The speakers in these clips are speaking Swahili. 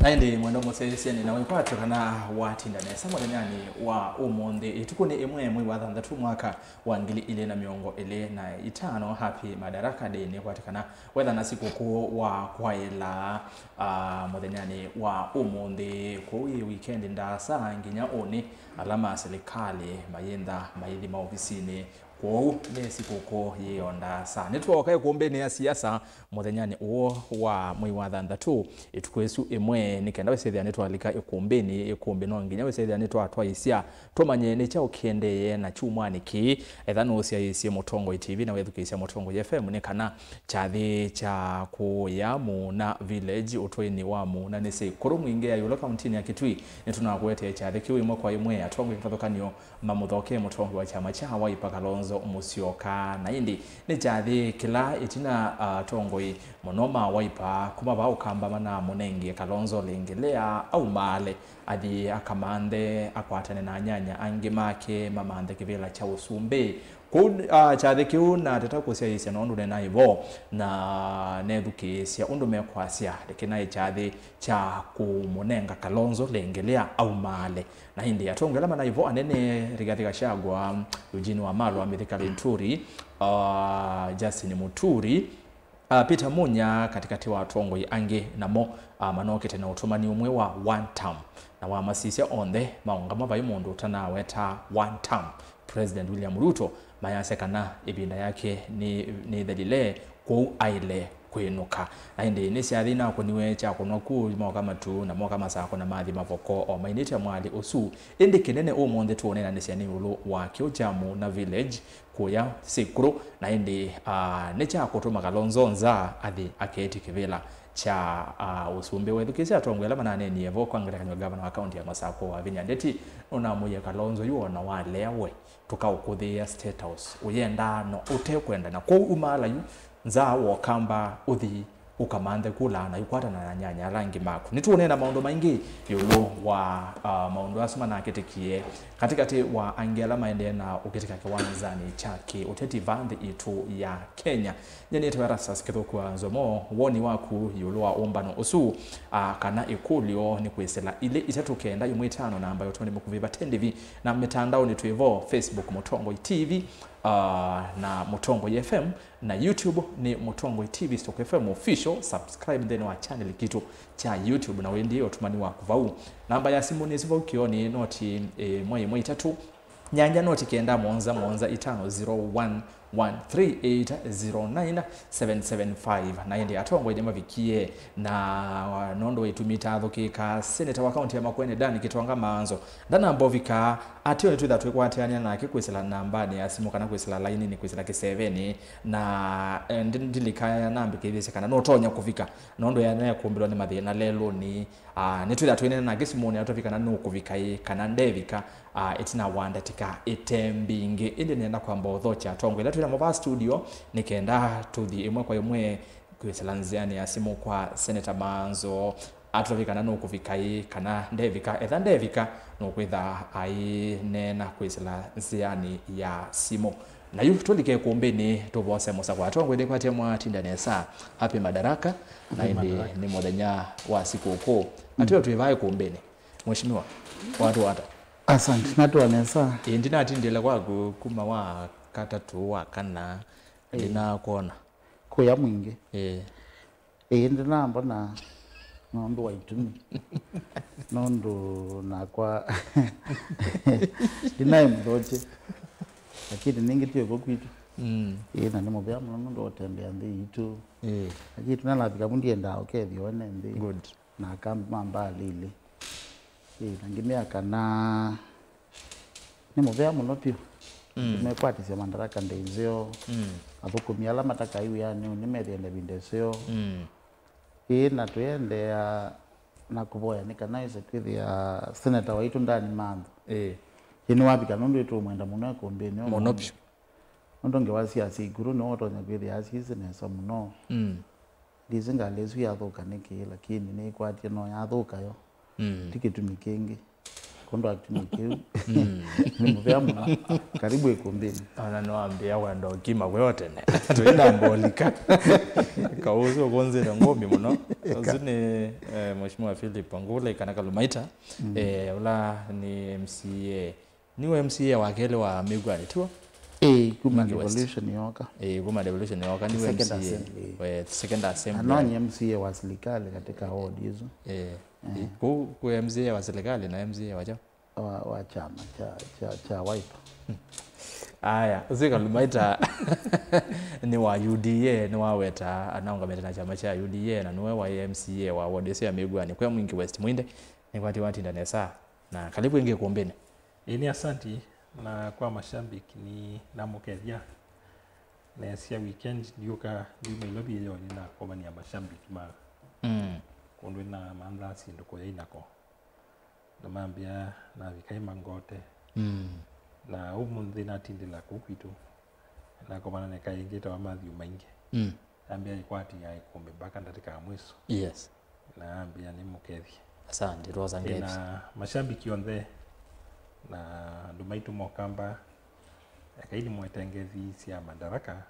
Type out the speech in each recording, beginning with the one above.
Naindi mwendo musese ni na wipatu kana watindane samudanyani wa umonde itukune imwe wa thandatu mwaka wa ngili ile na miongo ile na itano happy Madaraka Day ni kwatikana whether na siku kuu wa kwaila mudanyani wa umonde kui weekend ndasa nginya oni alama serikali mayenda maili maofisini kwa siku yionda sa netwoka kuombeni ya siasa muthenyani uo wa mwi wa thandatu itukwesu imwe nikenda wesethia netwalika ikumbi no nginya wesethia netwatwa isia tumanye ni cha ukiendeye na chumwaniki ethano cia isia Mutongo TV na wethukisia Mutongo FM ni kana chathi cha kuyamu na village utweni wamu na nise kuru mwinge ya yulo county ya Kitui nitunakwete chathi kiu imwe kwa imwe atongo ikathokanio mamuthoke Mutongo wa chama cha Wiper Kalonzo Musyoka na indi ni chathi kila itina tongoi monoma Wiper kuma ba ukamba na munenge Kalonzo lengelea au male adi akamande akwatane na nyanya angimake mamande kivela cha usumbe chathi kiu na tetakusia isia nondu na ivo na nethuki cia undu mekwasia lekina chathi cha kumunenga Kalonzo lengelea au male na hindi atongela mana ivo anene Rigathi Gachagua Eugene Wamalwa Mithika Linturi Justin Muturi Peter Munya katikati wa Tongoi ange namo manokete na utumani umwe wa one term na wa masisia onde maungama vai mundu tana weta one term President William Ruto mayasekana ibinda yake ni dhalile ku aile kwenuka na hindi nisi adhina kuniwe cha kunoku mwaka matu na mwaka masako na mathi mavoko o mainiti ya mwali usu indi kinene umonde tuone na nisi ya niulu wa Kiojamu na village kuya sikuru na hindi necha kutuma Kalonzo nza adhi aketi kivila cha usumbe wethukisia tongwela manane ni evo kwangela kanyo governor wa county ya Masako wa Vinyandeti unamuye Kalonzo yuona walewe tukaukuthia State House uyenda no utekwenda na kwa umala yu nza wakamba uthi ukamande kula na yukwata na nyanya rangi maku nituone na maondo maingi yulo wa maondo asuma na ketekie katikati wa Angela maende na ukitika kiwanzani chaki uteti vande itu ya Kenya nyeni etwara saskitho kwa nzomo woni waku yulo wa umbano usu kana ikulio ni kwesela ile itatokenda yumwitano na ambayo tuone mukuviba tendivi na mitandao ni tuivo Facebook Mutongo TV na Mutongo FM na YouTube ni Mutongo TV Stock FM official subscribe then wa channel kitu cha YouTube na wendi otumani wa kuvau namba ya simu ni zivo kioni noti moyi tatu nyanja noti kenda monza 50138097775 na yende atongo ide mavikie na nondo itumita thukika senator wa county ya Makwene Dani kitwanga manzo ndana mbovika atio nitu that wekwatiania na kikwesela namba ni asimu kana kwesela line ni kwesela ke7 na ndilikaya nambi kithise kana notonya kuvika nondo ya kuombilwa ni mathina lelo ni nitu that wene na gisimoni atofika na no kuvika kana ndevika itina wanda tika itembinge indi nenda kwa mbodho cha tongo ila tuina mova studio nikenda tuthi imwe kwa imwe kweselanziani ya simu kwa Senator Manzo atofika na no kuvika kana ndevika no kwitha ai nena kweselanziani ya simu na yu tulike kuombeni tubose musa kwa tongo inde kwa temwa tindanesa happy Madaraka na indi ni modanya wa siku kuu atio tuivae kuombeni mheshimiwa watu hata asante natuanesa indina atindile kwa kuma wa katatu wa kana ina kuona kuya mwingi ndina mbona nondo waitumi nondo na kwa dinaye mdoche lakini ningi tiyo kwitu na nimo bya nondo otembea ndi itu lakini tunalabika mundienda okethione ndi good na kamba mbali ile nangimea kana nimuvea muno pio nimekwatisia Madaraka ndeizio athukumia ala mataka iu yani nimethende bindesio na tuende na kuvoya nikana ise twithia senator waitu ndani mantho yini wabika nondo itu mwenda muno kumbeni muno pio nondo ngewasia siguru no otonya kwithia asisi nesa muno ndizinga lezu yathuka niki lakini ni kwatia no yathuka yo tikitumi kingi kondo actimu nimuvea muno karibu ikumbini ana noambia wendo kima gwe tene twina mbolika kauzo gonzera ngomi muno uzini mheshimiwa Philip Ngule kana Kalumaita ula ni MCA niwe MCA wakele wa Migwani tu kuma devolution yoka kuma devolution yoka ni MCA we second assembly anonye MCA wa serikali katika ward hizo ku MCA wa serikali na MCA wacha wa chama cha Wiper aya uzika Lumaita ni wa UDA ni waweta anaungameta na chama cha UDA na niwe wa MCA wa ward ya Migwani kwa mwingi West Mwinde ni kwati ndani ya saa na karibu ingie kuombeni ini asanti na kwa mashambiki ni namukethia na sia weekend yuka ndimo ilobi leo ni na kwa mani ya mashambiki ma kondo na mandla sindu ko inako na mambia na vikai mangote na umundi na tindila kukitu na kwa maana nekai ngeta wa Matthew mainge ambia ikwati ya ikombe baka ndatika mwiso yes na ambia ni mukethia asante roza ngezi na mashambiki onthe na Ndumaitu Mokamba akaidi mwetengezi cia madaraka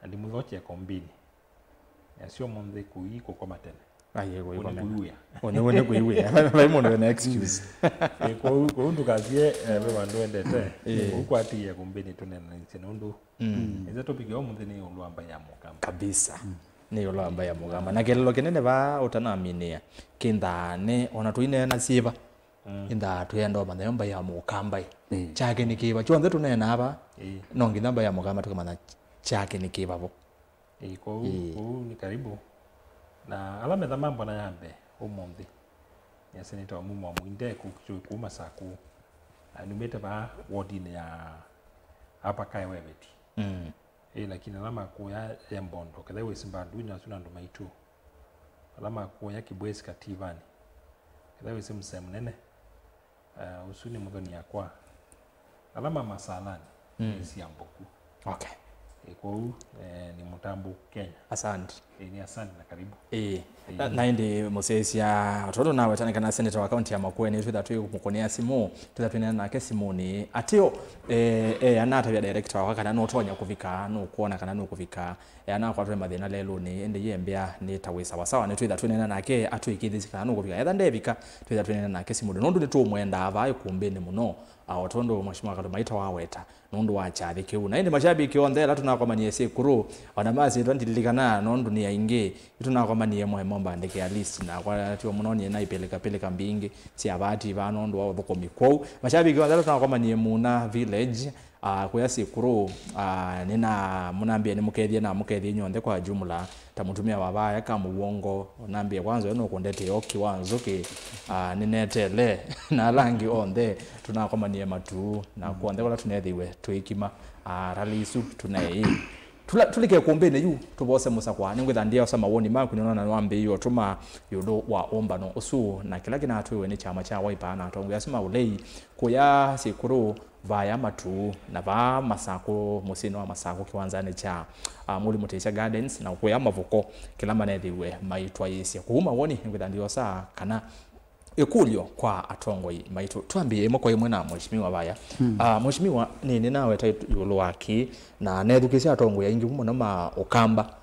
andi muthokia kombini sio monde kuiko kwa matene aye go kwa kuya one kuiwe vai muno na excuse kwa undu kazie we wandu endete ukwati ya kombini tunena nitsina undu eze topic yo monde ni ulwamba ya Mokamba kabisa ni ulwamba ya Mokamba na kelelo kenene ba utanaminia kindane ona tuine na siva inda tuyendo manayomba ya Mokamba chake nikiba chonde tunena aba nongi namba ya Mokamba tukamana chake nikiba bo kwa ni karibu na alame za mambo na yambe umundi ya senator Mumo Mwinde kuma saku anumete ba wardine ya hapa kai webeti lakini alama ku ya Mbondo kada we simba dunya suna Ndumaitu alama ku ya Kibwezi Kativani kada we simsem nene usuni mudhoni yakwa alama masalani si amboku okay kwa ni mutambo Kenya asante ni asante na karibu na indi musesia toto nawe tanekana senator wa county ya Makueni twitha twi kumukonia simu twitha twina nake simuni atio anata ya director wa kana no tonya kuvika no kuona kana no kuvika ana kwa twa mathina lelo ni indi yembia ni tawe sawa sawa ni twitha twina nake atwikithisi kana no kuvika etha ndevika twitha twina nake simu nondu ni tumwenda avai kumbeni muno awatondo mheshimiwa Kalumaita waweta nondu wa chathi kiu na indi mashabiki onthe la tunakomanie sikuru ona masi twandilikana nondu ni aingi tunakomanie momba ndike ya list na kwa tio munoni na peleka mbingi si abati ba nondu wa bokomi kwau mashabiki onthe tunakomanie muna village kwa sikuru nina munambia ni mukethie na mukethie nyonthe kwa jumla tamutumia wabaya kama uongo nambia kwanza no kondete oki wanzuki ninetele na langi onthe tunakomanie matu na kuonde wala tunethiwe tuikima ralisu tunai tulike kumbene yu tubose musakwa ningwetha ndia osama woni maku nona nwambe hiyo tuma yudo wa omba no usu na kila kina tuwe ni chama cha Wiper na tongo yasema ulei kuya sikuru vaya matu na va masako musino wa masako kiwanzani cha muri Muteisha Gardens na kuya mavuko kila manethiwe maitwa yesi kuuma woni ningwetha ndia osa kana ikulio kwa atongoi maitu tuambie imo kwa imwe na mheshimiwa baya mheshimiwa nini nawe tayulo waki na nethukisia atongo ya ingi muno ma Okamba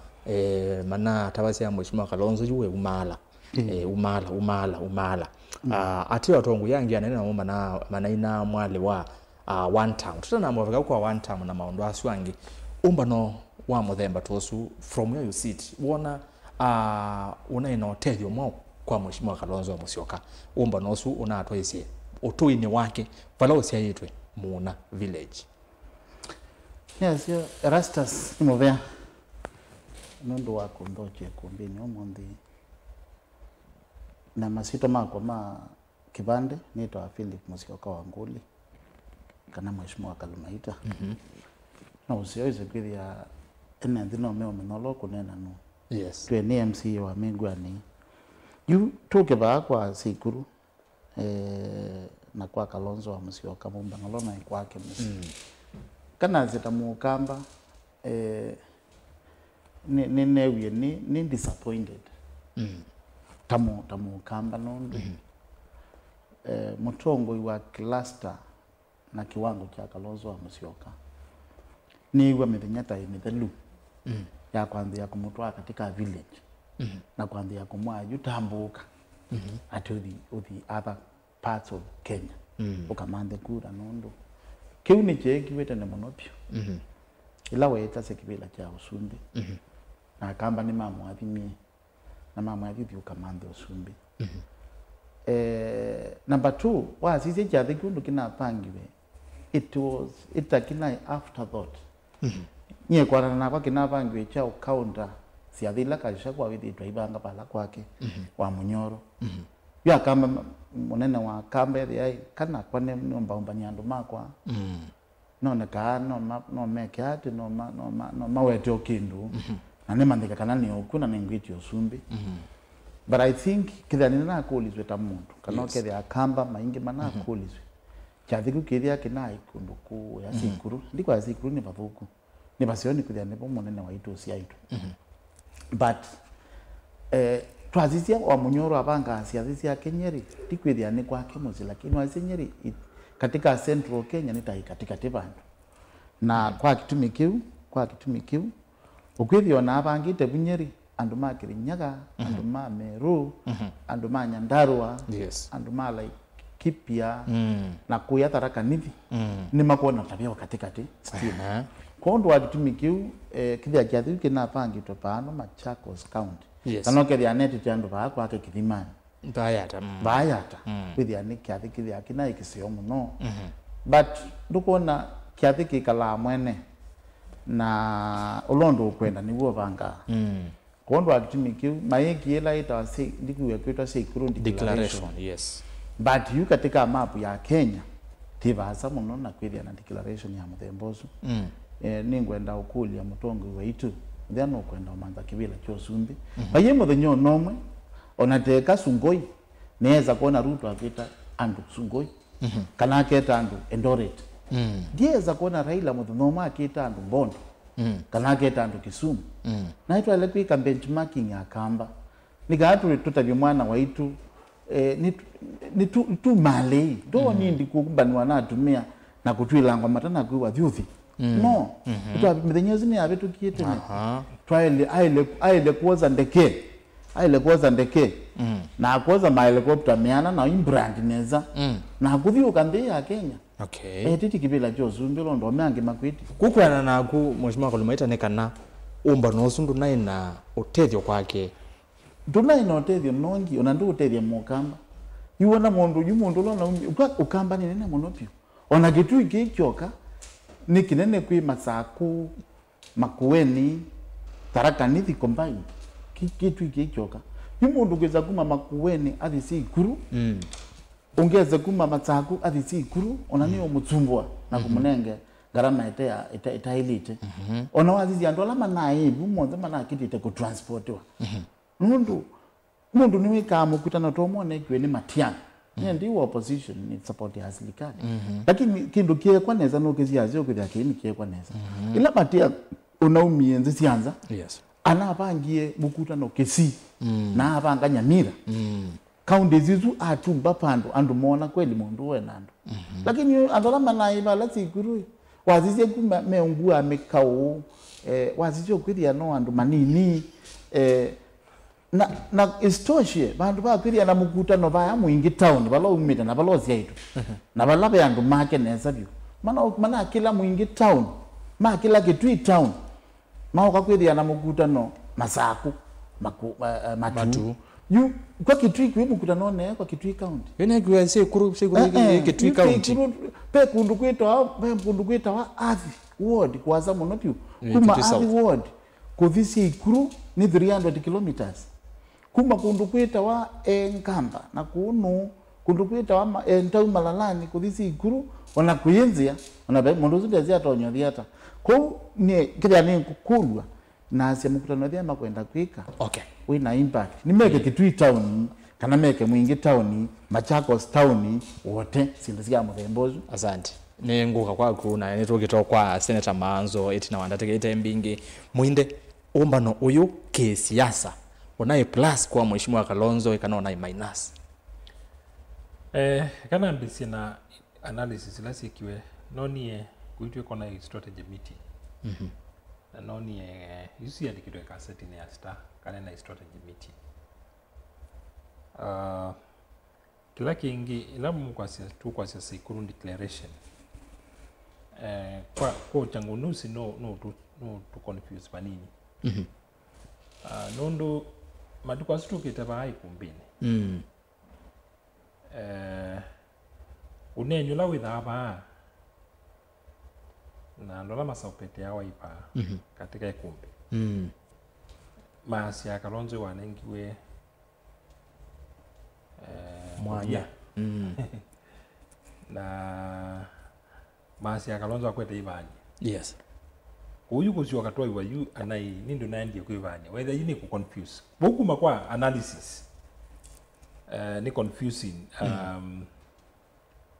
mana tabasi ya mheshimiwa Kalonzo juwe umala umala ati atongo yangi anena mana ina mwale wa one time tutana mwavika kwa one time na maondo aswangi umba no wa muthemba tosu from where you sit wona una ino tethio mo kwa mheshimiwa Kalonzo wa Musyoka umba nosu unatwa isi utuini wake vala usiaitwe muna village yes yo Erastus imovea nundu wa kundoche kumbini omondi na masito mako ma kibande nitwa Philip Musyoka wa Nguli kana mheshimiwa Kalumaita na usioize kwithia ene ndino meo menolo kunena no yes twe ni MC wa Migwani yu tuke ba kwa sikuru na kwa Kalonzo wa Musyoka mumba ngalona kwake musi kana zita Mokamba ni disappointed tamu Kamba nondo mutongo wa cluster na kiwango cha Kalonzo wa Musyoka niigwa mithenya ta mithelu ya kwanzia kumutwa katika village na kwanzia kumwaju tambuka at the other parts of Kenya ukamande kura nondo kiu ni cheki wete ne monopio ila weta sekibila cha usumbi na kamba ni mama athimie na mama athi ukamande usumbi number 2 wasisi cha thikundu kinapangiwe it akina afterthought nye kwarana na kwa kinapangiwe cha counter siathila kaisha kwa withi twaibanga pala kwake wa Munyoro ya kamba munene wa kamba ya kana kwa ne nomba nyandu makwa none ka no meke ati no mawete okindu na ne mandika kana ni okuna ne ngwiti osumbi but I think kithani na kulizwe ta muntu kana okethe akamba maingi mana kulizwe cyathiku kiria kina ikundu ku ya sikuru ndiko ya sikuru ni bathuku ni basioni kithani bo munene wa itu cia itu but twazisia wa Munyoro abanga asiathisia Kenyeri tikwithia ni kwake muzi lakini wa Kenyeri katika Central Kenya ni tai katika tibandu na kwa kitumi kiu ukwithio na abangite Bunyeri andu ma Kirinyaga andu ma Meru andu ma Nyandarua andu ma Laikipia na kuya Tharaka Nithi ni makona tabia katikati kondo wa kitumi kiu kithia kiathiu kina pangitwe pano Machakos County kana kethia neti tandu ba kwa Kithimani bayata kwithia ni kiathi kithia kina ikisio muno but ndukona kiathi kikala mwene na ulondo ukwenda niwo banga kondo wa kitumi kiu maiki ila ita ndikuwe kwitwa Sikuru declaration but yu katika map ya Kenya tibaza muno na kwithia na declaration ya muthembozu ningwenda ukulia mutongo waitu then ukwenda umanza kibila cho sumbi baye muthenyo nomwe onateka Sungoi neza kuona Ruto akita andu Sungoi kana aketa andu Eldoret ndieza kuona Raila muthenyo akita andu Bondo kana aketa andu Kisumu na itu alikuwa benchmarking ya kamba nikatu tutabi mwana waitu ni tu mali do nindi kukubanwa na atumia na kutwilangwa matana kuwa vyuthi no itu mithenyezi ni abetu kiete trial aile kuoza ndeke na kuoza ma helicopter miana na imbrand neza na kuthio kande ya Kenya titi kibila cho zumbilo ndo meange makwiti kukwana na ku mheshimiwa Kolumaita nekana umba no sundu nai na utethio kwake nduna ina utethio nongi ona ndu utethio mukamba yuona mundu lona ukamba ni nene monopio ona kitu ikikyoka ni kinene kwi Masaku Makueni Tharaka Nithi combined kitu ikikyoka yumundu kweza kuma Makueni athi Sikuru ungeze kuma Masaku athi Sikuru ona niyo mutsumbwa na kumunenge garama ita elite ona wazizi andu alama nae bumonze mana kitite ku transportwa mundu niwe kama kutana tomone kweni Matiang'i ndiwo opposition ni support ya serikali lakini kindu kiekwa neza no kiziazio kwithia kini kiekwa neza ila Matiang'i unaumie nzi sianza ana apangie mukutano kesi na apanga Nyamira kaunti zizu atumba pandu andu mona kweli mundu we nandu lakini andolama naiba la Sikuru wazizie kuma meungua mekao wazizie kwithia no andu manini na istoshe bandu bakwiria na mukutano baya muingi town balo umita na balo zaitu na balabe andu make neza byo mana kila muingi town ma kila Kitui town ma ukakwiria na mukutano Masaku Matu yu kwa Kitui kwi mukutano ne kwa Kitui county yene kwa Sikuru Kitui county pe kundu kwita wa athi ward kwaza muno pyo kuma athi ward kuthi Sikuru ni 300 kilometers kuma kundu kwita wa Nkamba na kunu kundu kwita wa Ntau Malalani kuthi Sikuru ona kuyenzia ona be mundu zidezia tonyo thiata ko ni kithia ni kukulwa na asia mukutano thia makwenda kwika wina impact ni meke Kitui town kana meke mwingi town Machakos town wote sindisia muthembozu asante ni nguka kwaku na ni tugito kwa Senator Manzo etina wandategete mbingi muinde umbano uyu kisiasa onaye plus kwa mheshimiwa Kalonzo ikana onaye minus kana mbisi na analysis lasi kiwe noni kuitwe kona strategy meeting na noni yusi andikitwe kaseti ni asta kana na strategy meeting kila kingi ilamu kwa siasa ikuru declaration kwa changunusi no to confuse panini nondo maduka situ kitaba hai kumbini unenyula withaba na ndola masaupete ya Wiper katika ikumbi maasi ya Kalonzo wanengiwe mwanya na maasi ya Kalonzo akwete ibanye yes uyu kusio katwa iwa yu anai nindo naendie kuibanye whether you ni ku confuse bokuma kwa analysis ni confusing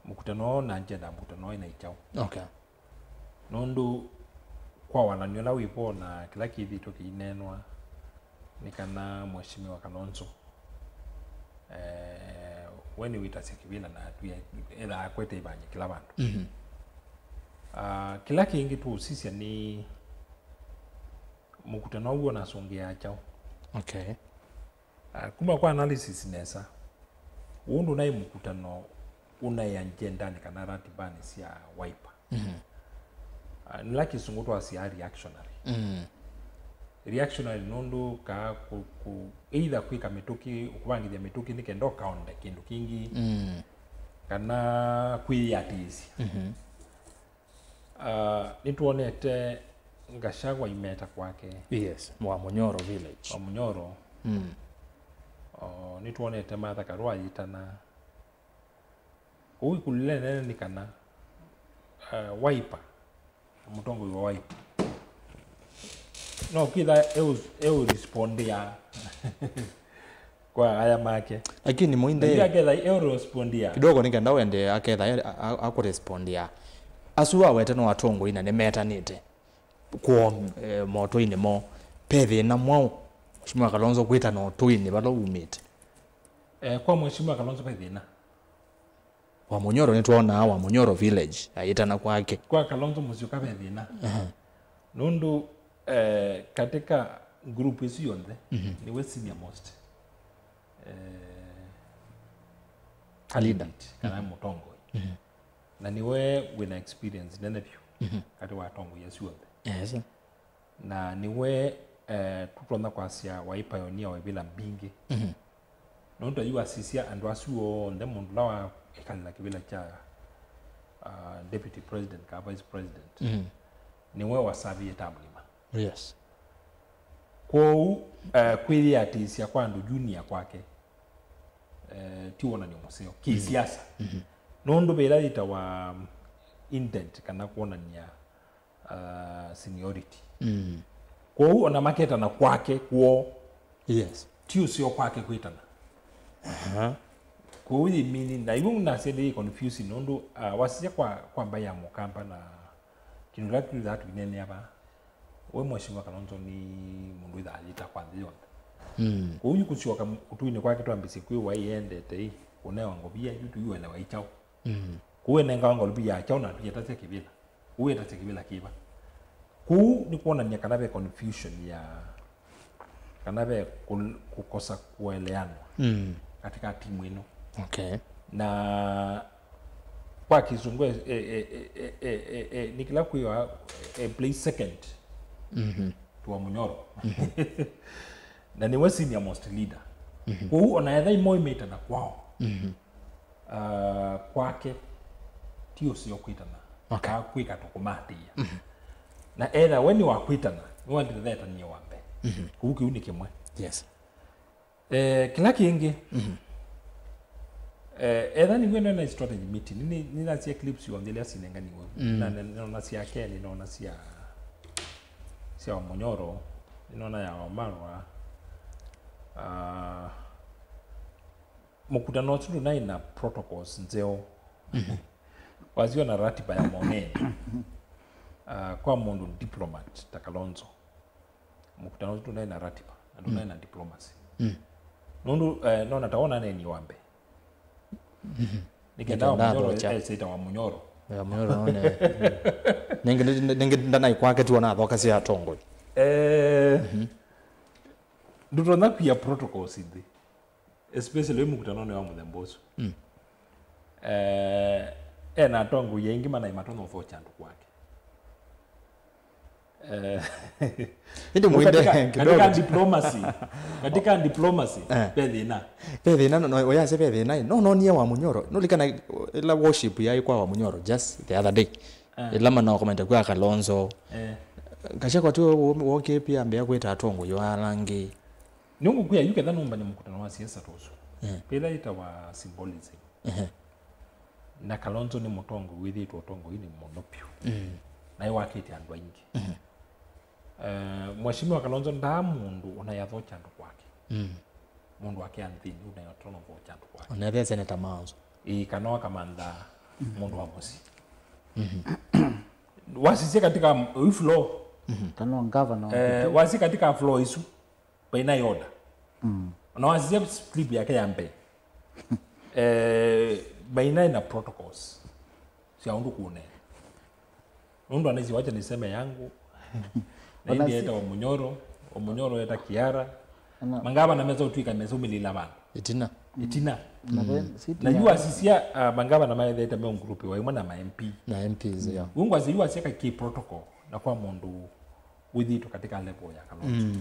mkutano na agenda mkutano ina ichao okay nondo kwa wananyola wipo na kila kithi toki inenwa nikana mheshimiwa Kalonzo when we tase kibila na tuya ila akwete ibanye kila bantu kila kingi tu sisi ni mkutano huo na songea achao okay kuma kwa analysis nesa undu nai mkutano una ya agenda ni kana ratibani sia Wiper nilaki sunguto asia reactionary reactionary nondo ka ku either kwika mituki ukubangithia mituki nikendo kaonde kindu kingi kana kwiyatisi nituonete Gachagua imeta kwake yes wa Munyoro village wa Munyoro nituonete Martha Karua yitana uwi kulile nene nikana Wiper mutongo wa Wiper no kida eu respondia kwa haya make lakini muinde aketha eu respondia kidogo ningenda wende aketha akurespondia asuwa wete no atongo ina nemetanite kwa moto ine mo pethe na mwao Mheshimiwa Kalonzo kwita no twini balo umite kwa Mheshimiwa Kalonzo pethe na wa Munyoro nitwona wa Munyoro village ayitana kwake kwa Kalonzo muzioka pethe na nondo katika group hizo yonde ni we senior most candidate kana mutongo na niwe wina experience nene pio kati wa tongo yesu yonde yes na niwe tutonda kwa sia Wiper yonia wa bila mbingi nondo yu asisia andu asuo nde mundu lawa ikalila kibila cha deputy president ka vice president niwe wasabi etamlima yes kwa kweli atisia kwa ndo junior kwake tiwona ni museo kisiasa nondo bela ita wa indent kana kuona ni seniority kwa ona maketa na kwake kwa yes tio sio kwake kuitana kwa hiyo mini na hiyo unasema confusing nondo wasija kwa mbaya mukamba na kinulatu za tu nene hapa we Mheshimiwa Kalonzo ni mundu ida alita kwa ndiyo kwa hiyo kusioka kutuine kwake tu ambisi kwe waiende tei una wango bia yutu yuwe na waichao kuwe nenga wango bia chao na tuyatase kibila uwe tase kibila kiba ku ni kuona ni kanabe confusion ya kanabe kukosa kuelewana katika timu ino okay na kwa kizungu nikila kuyo play second tuwa Munyoro na niwe senior most leader kwa hiyo ona imo imeta na kwao kwake tio sio kuitana okay kwika tukumatia na either when you are kuitana we want that ni wambe kuki unike mwe yes kila kingi either ni gweno na strategy meeting ni na sia clips you ongelea sinenga ni wewe na na sia Kenya na sia wa Munyoro ninaona ya Wamarwa mkutano wetu na ina protocols nzeo wazio na ratiba ya moneni kwa mundu diplomat ta Kalonzo mkutano wetu na ina ratiba na ina diplomacy nundu no nataona neni wambe Nikenda wa Munyoro sita wa Munyoro. Ya Munyoro one. Ninge ndana ikwake tu na thoka cia Tongo. Nduto na pia protocols ithi. Especially mukutano wa muthemboso. Na Tongo yengi mana imatono fo chandu kwake. Ndio muinde katika diplomacy pedhina no oyase pedhina no nie wa Munyoro no likana la worship ya kwa wa Munyoro just the other day ilama na comment kwa Kalonzo kasha kwa tu woke pia ambia kweta Atongo yo alangi nungu kuya yuke thana umba ni mkutano wa siasa tozo pela ita wa symbolism na Kalonzo ni Mutongo withi to Tongo ini monopio na iwakiti andu aingi Mheshimiwa Kalonzo nda mundu unayatho chandu kwake. Mundu wake anthini unayotono vo chandu kwake. Onere Senator Manzo. Kanoa kamanda mundu wa musi. Wasisi katika floor. Kanoa governor. Wasi katika floor isu baina yoda. Na wasisi slip yake ya mbe. Baina na protocols. Siaundu kuone. Mundu anezi wacha niseme yangu. Na ndiye wa Munyoro eta Kiara. Mangaba na meza utwika meza umilila bana. Itina. Na yua sisia mangaba na maetha eta meon grupi wa imana ma MP. Na MPs ya. Ungwa ziliwa siaka key protocol na kwa mundu withito katika level ya Kalonzo.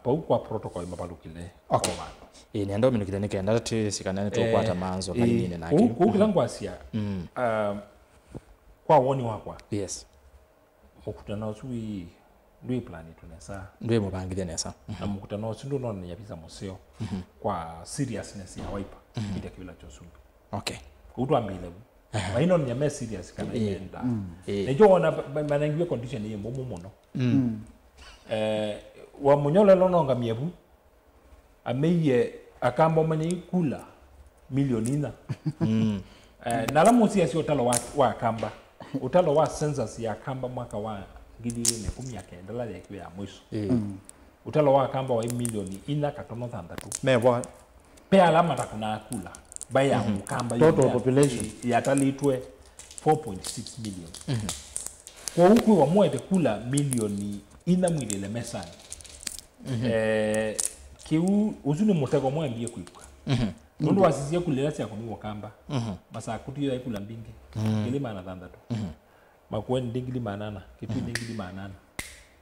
Pa kwa protocol mapalukile. Okay. Ni ndo minukile nikaenda tusikana to kwata Manzo na nini nake. Kukilangwa asia. Kwa woni wakwa. Yes. Mukutano usui ndui plani tunesa ndui mubangithia nesa na mukutano usindu no ni yabiza museo kwa seriousness ya Wiper ida kibila chosumbi okay kutu ambile baino ni ya serious kana yenda nejo wana manangiwe condition ye mumu muno wa Munyolo lono ngamiebu ameye akamba mani kula milioni na la musi asio talo wa akamba utalo wa census ya kamba mwaka wa ngidire ne 19 ya kiwe ya mwisho utalo wa kamba wa milioni ina katono thantatu mewa pe alama takuna kula baya kamba total population ya talitwe 4.6 million kwa huku wa mwete kula milioni ina mwilele mesani kiu uzuni mutego mwambie kuipa Nundu wasisiye kulera sia kuni wakamba. Masa kutira ikula mbingi. Kile maana thantatu. Makweni ndingili manana, kitu ndingili manana.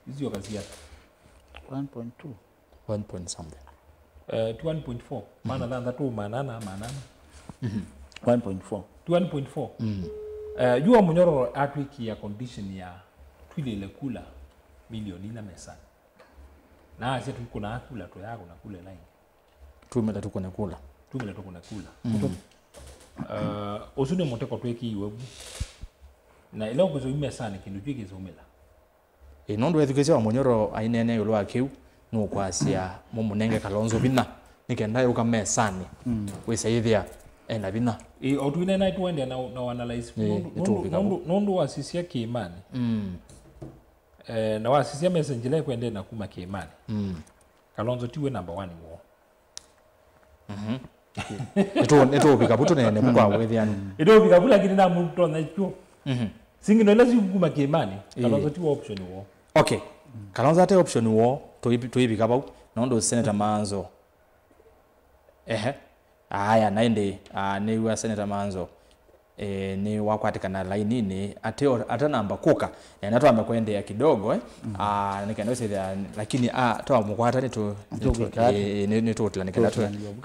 Hizi yokazi yake 1.2 1 point something. 1.4. Maana thantatu manana. 1.4. 1.4. Jua Munyoro atwiki ya condition ya twile kula milioni na mesani. Na asia tukuna kula to yako na kule line. Tumela tukuna kula. Tumela tukuna kula. Osune moteko tweki iwebu. Na ila ukuzo imesani kindu twiki zomela. Nondo education wa Munyoro ainene yolo akiu no kwasia mumunenge Kalonzo bina nikenda yuka mesani wesaithia ena bina otwine na tuende na analyze nondo wasisia kiimani na wasisia messenger kwende na kuma kiimani Kalonzo tiwe number 1 wo Ito bikabuto nene mukwa wethiano ito bikabula kini na muntu na chuo singino lazi kuma kiimani Kalonzo tiwe option wo okay Kalonzo ate option wo toibika bau nondo Senator Manzo aya naende ni wa Senator Manzo ni wakwatikana line ni ate namba kuka na twamba kwende ya kidogo nikaenda sasa lakini toa mukwata ni total nikaenda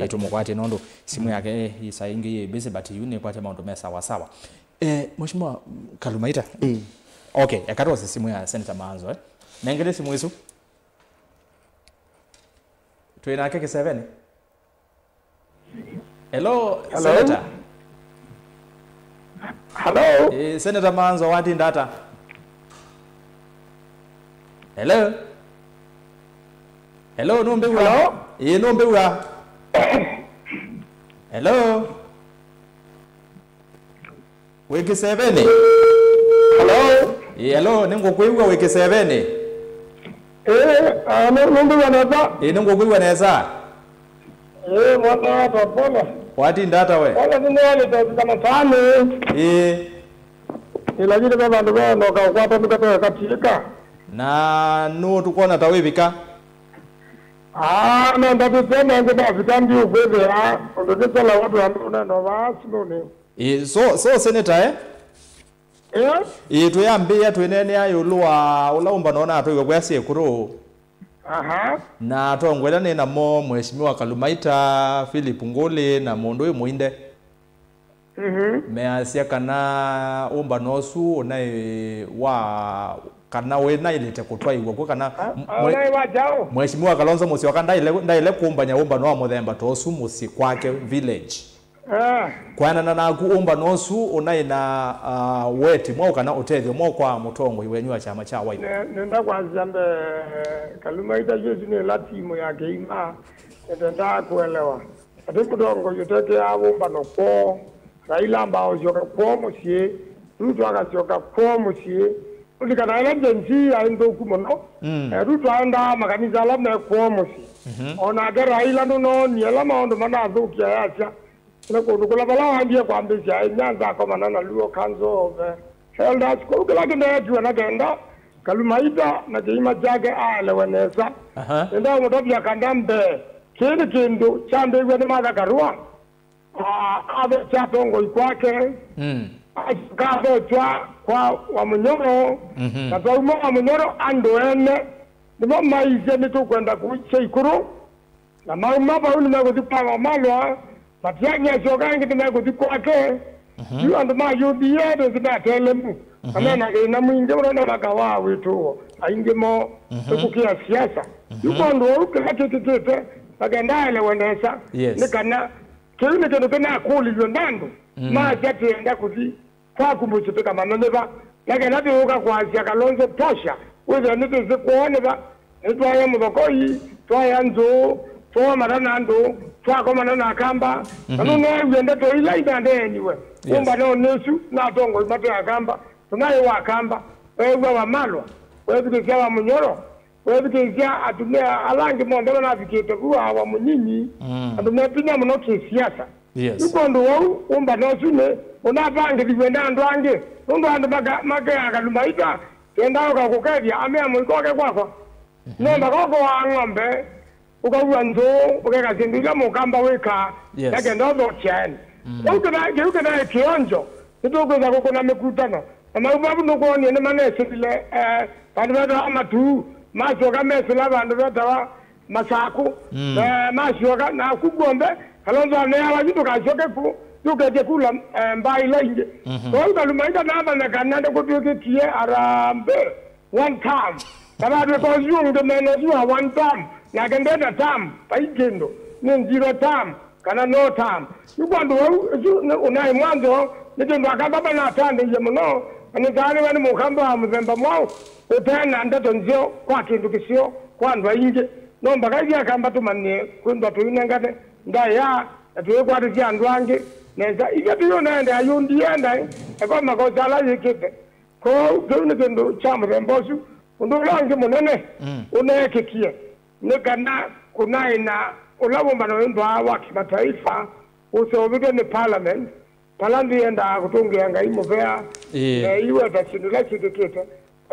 tu mukwata nondo simu yake isaingi busy but yune kwata mambo mesa sawa mheshimiwa Kalumaita okay yakatoa simu ya Senator Manzo nengele simu hizo tuina keke 7 Hello Senator Hello. Senator Manzo wanti ndata. Hello. Hello nombe ura. Hello. Nombe ura. Hello. Weke 7. Hello. Hello ningo kwewa weke 7. Nombe ura neza. Ningo kwewa neza. Mwana pole. Wati ndata we. Wala ndio kama sana. Ilajiri baba ndo kwa tukatoa katika. Na no tukona tawivika. Na ndio tena ndio vitambi ubebe ndio tena watu ndo basi so senator tuyambia twenene ayulwa ulaumba naona atoiwe kwasi ekuru. Na tongwela nena mo mheshimiwa Kalumaita Philip Ngole na Mondo Muinde. Measia kana umba nosu onae wa kana wena ilete kutwa iwe kwa kana mheshimiwa Kalonzo Musyoka kanda ile kumbanya umba no muthemba tosu musi kwake village. Kwana na kuumba nosu onae na weti mwa kana otethio mwa kwa mutongo iwenywa chama cha Wiper. Nenda kwa zambe Kalumaita Yesu ni latimo yake ima nenda kuelewa. Ati mutongo yoteke umba no kwa Raila ambao sio kwa musie Ruto akasioka kwa musie ulikana emergency aindo kumono Ruto anda makanisa la kwa musie ona ga Raila no ni ala maondo mana dhukia yacha na kula bala wangie kwa mbisia nyanza kwa manana luo kanzo elders ko kila kenda tu na kenda Kalumaita na kima jage ale wenesa ndio mtobia kandambe kile kindu chambe wene mada karua abe chatongo ikwake kabe kwa wamunyoro na kwa wamunyoro andoene ndio maize nitu kwenda kuche ikuru na mama ba uli mego dipa malwa patianya jogangi dimego dikwake yu ando ma yudie do zidatelemu kama na ina mwingi unaona bakawa wetu aingemo kukia siasa yuko ndo ukakekete baganda ile wenesa nikana kile kinokana kuli yondando ma jati enda kuti kwa kumbuchite kama noneba lakini nabi uka kwa asia Kalonzo tosha wewe nito zikuone ba etwaye mubakoi twaye nzo twa marana ndo twa koma na kamba none yende to ila idande anyway kumba no nesu na tongo mate akamba tunaye wa kamba wewe wa malwa wewe bikisia wa munyoro wewe bikisia atumia alangi mondo na bikite kuwa wa munyinyi atumia pinya muno kisiasa yuko ndo umba no sune unapange divenda ndwange ndo ando maga Kalumaita tenda ukakukavya amea mwikoke kwako nenda koko wa ng'ombe ukawa ndo ukakazindika mukamba weka yake ndo chani ukana kionjo ndio za kuna mikutano ama ubabu ndo ni manese ile pandwa amatu macho kama sila bandu batawa masaku macho na kugombe Kalonzo ne abajitu kashoke ku yukeje kula mbai lenge so Kalumaita naba na kananda kutukitie arambe one time kama because you the man you one time na kenda time paikendo ni zero time kana no time yuko ndo unai mwanzo ndio akababa na tande yemuno ani gani wani mukamba mzemba mwao utana ndato nzio kwa kindu kisio kwa ndo inge no mbakaji akamba tumane kwenda tuinengate ndaya atuwe kwa tia ndwange neza igatiyo naenda ayundi enda kwa makosala yikite ko ndo chama rembosu ndo lange monene unayekikie nikana kunaina ulabomba na wendo wa kimataifa usobike ni parliament enda kutungia ngaimo vea iwe tachindula chidikite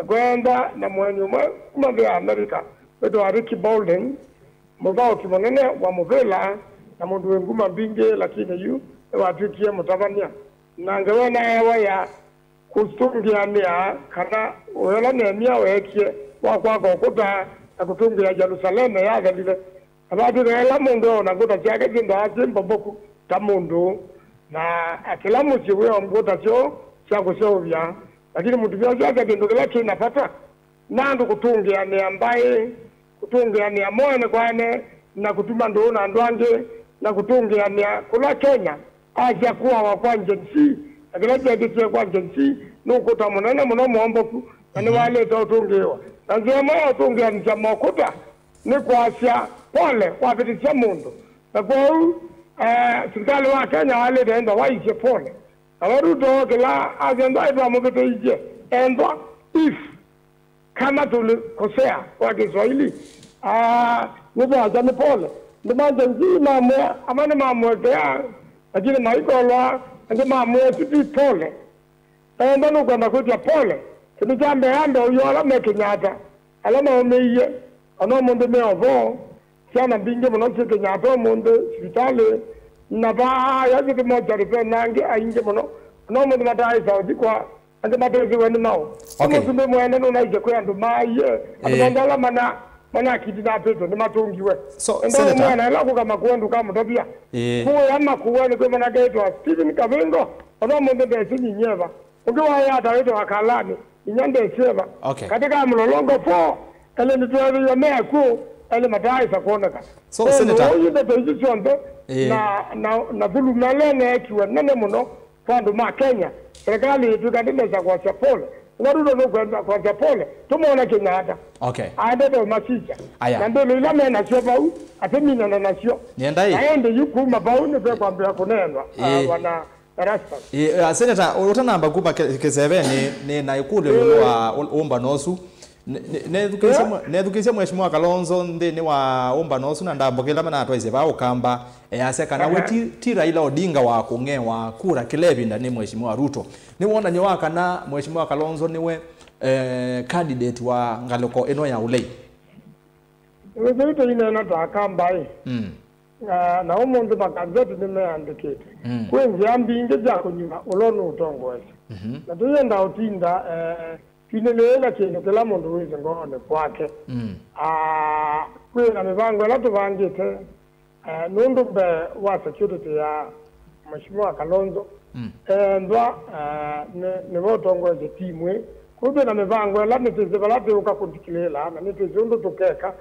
kwenda na mwenye kumambia Amerika wedo Ricky Bolden mugao kimonene wa muvela na mundu wenguma mbinge lakini yu watukie mutavania na ngewena ewa ya kutungia nia kana uwela nemia wekie wakwako kuta na kutungia Jerusalem ya galile abadu rela mundu na kuta chake jindo asimbo boku tamundu na akila musiwe omgota cho chako shovya lakini mtu vyote kindo kile kinapata nandu kutungia nia ambaye kutungia nia moyo kwane na kutuma ndo na ndwange na kutungia nia kula Kenya aja kuwa wa kwanje nsi akila jadike kwanje nsi nukuta munene muno muomboku ni wale totungiwa na nzema otungia nja mokuta ni kwasia pole wapitisha mundu na kwa serikali wa Kenya wale ndio waishe pole awarudo kila agenda ipo mobete ije endo if kama tulikosea kwa Kiswahili nibo ajani pole ndio nzima amane mamwekea lakini maikolwa ande mamwetu ti pole ndano kwenda kutia pole ni jambe ande uyola mekinyata alama umeiye ono mundu meovo sana binge muno Kenyatta mundu hospitali na ba ya kitu moja ripe nange ainge muno no mundu matai saudi kwa ande matezi wenu nao mundu mwene no naije kwa ndo maiye andala mana kidina peto ni matungiwe ndo mwana la ko kama kuendu kama tobia ko ama kuone kwa mana gaitwa Stephen Kabengo ono mundu ndesi nyeva ungewa ya daweto akalani inyande seva katika mlolongo po ele nitwaye ya meku ele matai sakoneka so senator yinde position na vulu nalene kiwa nene muno pandu ma Kenya serikali tukadimeza kwa chapole warudo no kwa chapole tumeona Kenyatta aende masija na ndio ile mena sio bau atemina na nasio aende yuku mabau ne kwa kwambia kunenwa wana Rasta senator utanamba kuba kezebe ni na ikule wa umba nosu nedukise mheshimiwa Kalonzo ndini wa umba nosu na ndambokela mana atwaise ba ukamba yasekana we ti Raila Odinga wa kungewa kura kilebi ndani mheshimiwa Ruto ni wona nyowaka na mheshimiwa Kalonzo niwe candidate wa ngaloko eno ya ulei wewe ina na takamba na umuntu bakazeti nimeandikite kwenzi ambinge jako nyuma ulono utongwese na tuyenda utinda kinelela kino kila mundu wize ngone kwake kwena mivango la tuvangite nundu be wa security ya mheshimiwa Kalonzo ndwa ne votongwese timwe kube na mivango la nitize balate ukakundikilela na nitize undu tukeka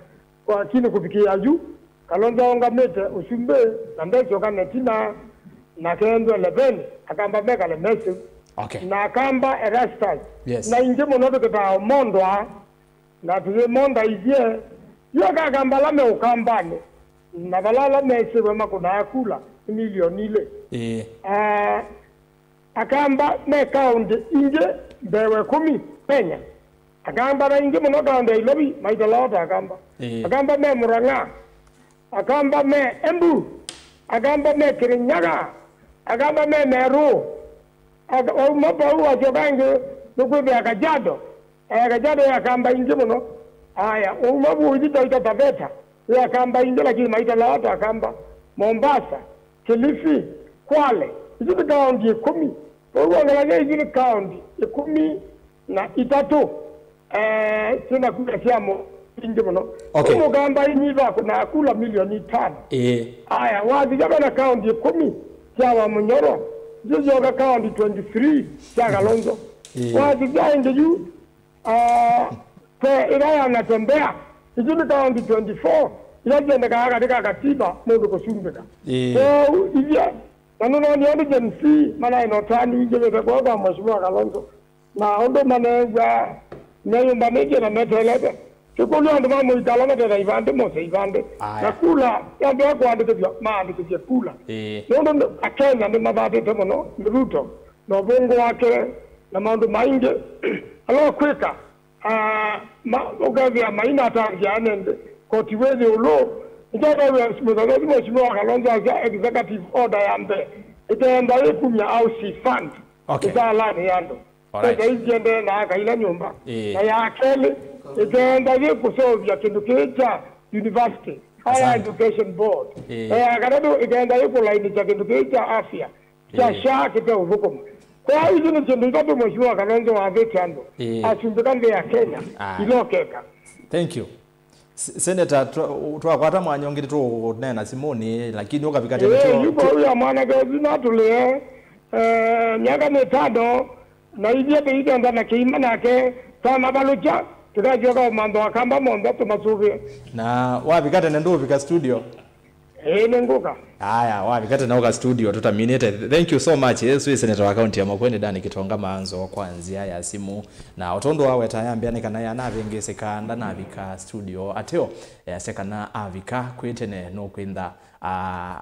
kwa kini kufikia juu Kalonzo ongamete usumbe na ndecho kanetina na kendo 11 akamba meka le message na kamba Erastus na inje monodo keta mondwa na tuye monda ije yo kagamba la me ukambane na balala message wema kuna akula milioni ile akamba me count inje bewe 10 penya akamba na inje monodo ande ilobi maidalota akamba me Muranga akamba me Embu akamba me Kirinyaga akamba me Meru mapa uwa jogange nukwebe akajado yakamba inje muno haya umabu ujita Taveta yakamba inje lakini maita la watu akamba Mombasa Kilifi Kwale hizi kaunti 10 uangalia hizi kaunti 10 na itatu sina kuja siamo inje muno umugamba inyiva kuna kula milioni 5 haya wazi jabana kaunti 10 chawa Munyoro Joga kaunti 23 ya Kalonzo wazi jaende juu pe ila anatembea hizi kaunti 24 ilaje katika katiba mundu kusumbeka so hivyo nanono ni emergency mana inotani nje kwa mheshimiwa Kalonzo na ondo maneja nyumba meje na metelebe Kikulia ndo mamo italana tena ivande mose ivande na kula yambe yako andike maandike kula ndo akenya ndi mabade temo no Ruto no bongo wake na maundu mainge alo kweka ogavya maina atangia anende koti wezi ulo ijaba ya smudhazi mheshimiwa Kalonzo ya executive order yambe itaenda yekumya au si fund italani yando sasa hizi na akaila nyumba na ya akeli itaenda kusovya kindukicha university higher education board akadado itaenda line cha kindukicha afya cha sha kita uvuko kwa hiyo ni chindu tatu mheshimiwa Kalonzo wa vetando asindikande ya Kenya ilokeka. Thank you Senator twakwata mwanyongiri tu nena Simoni lakini ukapikata mcho yuko ya mwana gazi na tule miaka mitano na hivi hata ndana kiima nake kama balucha tukajoka mambo akamba mombe tumasubi na wapikata nendo vika studio nenguka haya wapikata na uka studio tutaminate. Thank you so much Yesu Senator wa county ya Makueni Dani Kitonga manzo kwanzia ya simu na otondo wawe tayambia nikana ya navengeseka ndana vika studio ateo yasekana avika kwetene no kwenda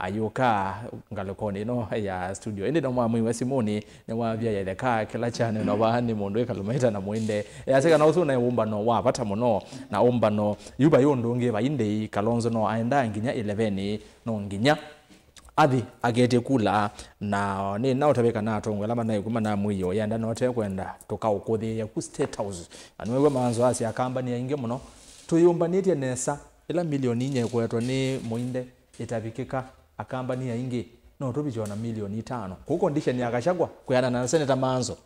ayuka ngalokoni no ya studio ende no mwamu wa Simoni ne wavya yeleka kila chane no bani mundu ekalumaita na muinde yaseka na usuna umba no wapata muno na umba no yuba yondo nge bainde Kalonzo no aenda nginya 11 no nginya athi agete kula na ni na utabeka na tongo lama na ikuma na mwiyo yanda note kwenda tukaukuthi ya ku State House anwewe manzo asi akamba ni inge muno tuyumbanite nesa ila milioni nye kwetwa ni Muinde itabikika akamba ni inge no tubichona milioni 5 ku condition ya Gachagua kuyana na Senator Manzo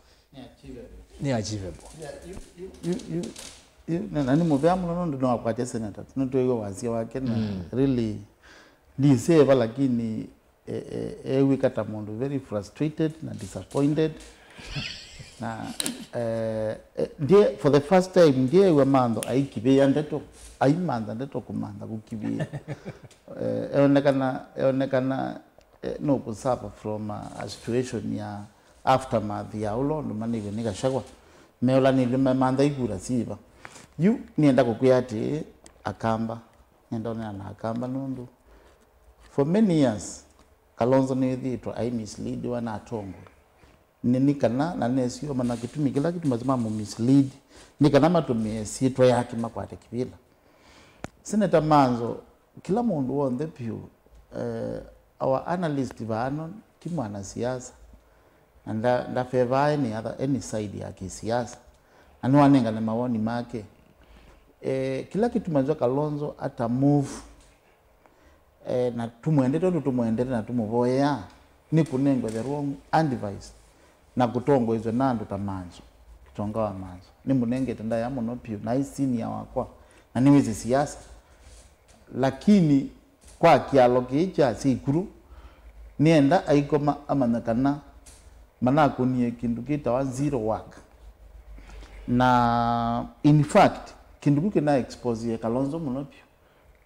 ni achievable nani muvea muno ndo akwate senator notoigo wasia wake na really diseva lakini wikata mundu very frustrated na disappointed na for the first time ndiye we mando aikibia ndeto aimanda ndeto kumanda kukibia eonekana no kusuffer from a situation ya aftermath ya ulondo maniwe ni Gachagua meola ni manda igura siba yu nienda kukuyati akamba nienda na akamba nundu for many years Kalonzo ni thitwa I mislead wana atongo nini kana na nesio mana kitumi kila kitu mazima mu mislead ni kana matumie sitwa yake makwate kibila Senator Manzo kila mundu on the pew our analyst vano kimwana siasa and da favor any side ya kisiasa anwanenga na maoni make kila kitu manzo Kalonzo ata move na tumuendete na tumuvoya ni kunengo the wrong advice na kutongo hizo nando tamanzo kitonga wa manzo ni munenge tenda ya muno pio na isini ya wakwa na niwezi siasa lakini kwa kialo kicha sikuru nienda aikoma amanakana manako ni kindu kita zero work na in fact kindu kina expose ya Kalonzo muno pio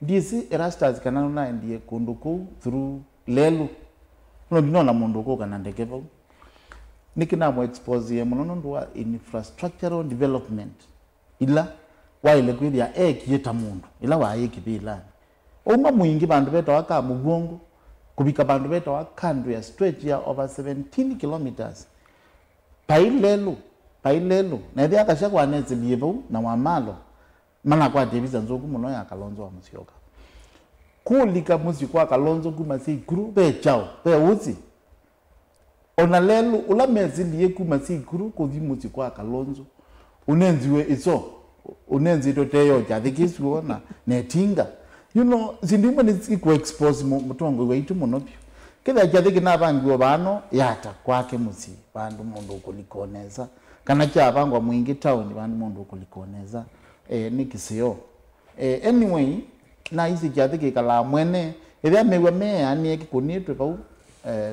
disi Erastus kana na ndiye kunduku through lelu no na munduku kana ndekevo nikina mo expose ya muno ndo infrastructural development ila waile kwithia kiyeta mundu ila waye kibila uma muingi bandu beta waka mugongo kubika bandu beta wakandu ya stretch ya over 17 kilometers pailelu na ithia Gachagua anezilivo na wamalo mana kwa Davis nzoku muno ya Kalonzo wa Musyoka kulika Musyoka Kalonzo kuma si guru be chao be uzi ona lelu ula mezili kuma si guru kuzi Musyoka Kalonzo unenziwe iso unenzi toteyo jathikisi ona netinga zindimba ni ku expose mutongo weitu muno pio kila jathiki na bangiwa bano yata kwake musi bandu mundu kulikoneza kana cha bangwa mwingi town bandu mundu kulikoneza nikisio anyway na hizi jathiki kala mwene ithia mewe me ani ekikunitwe pau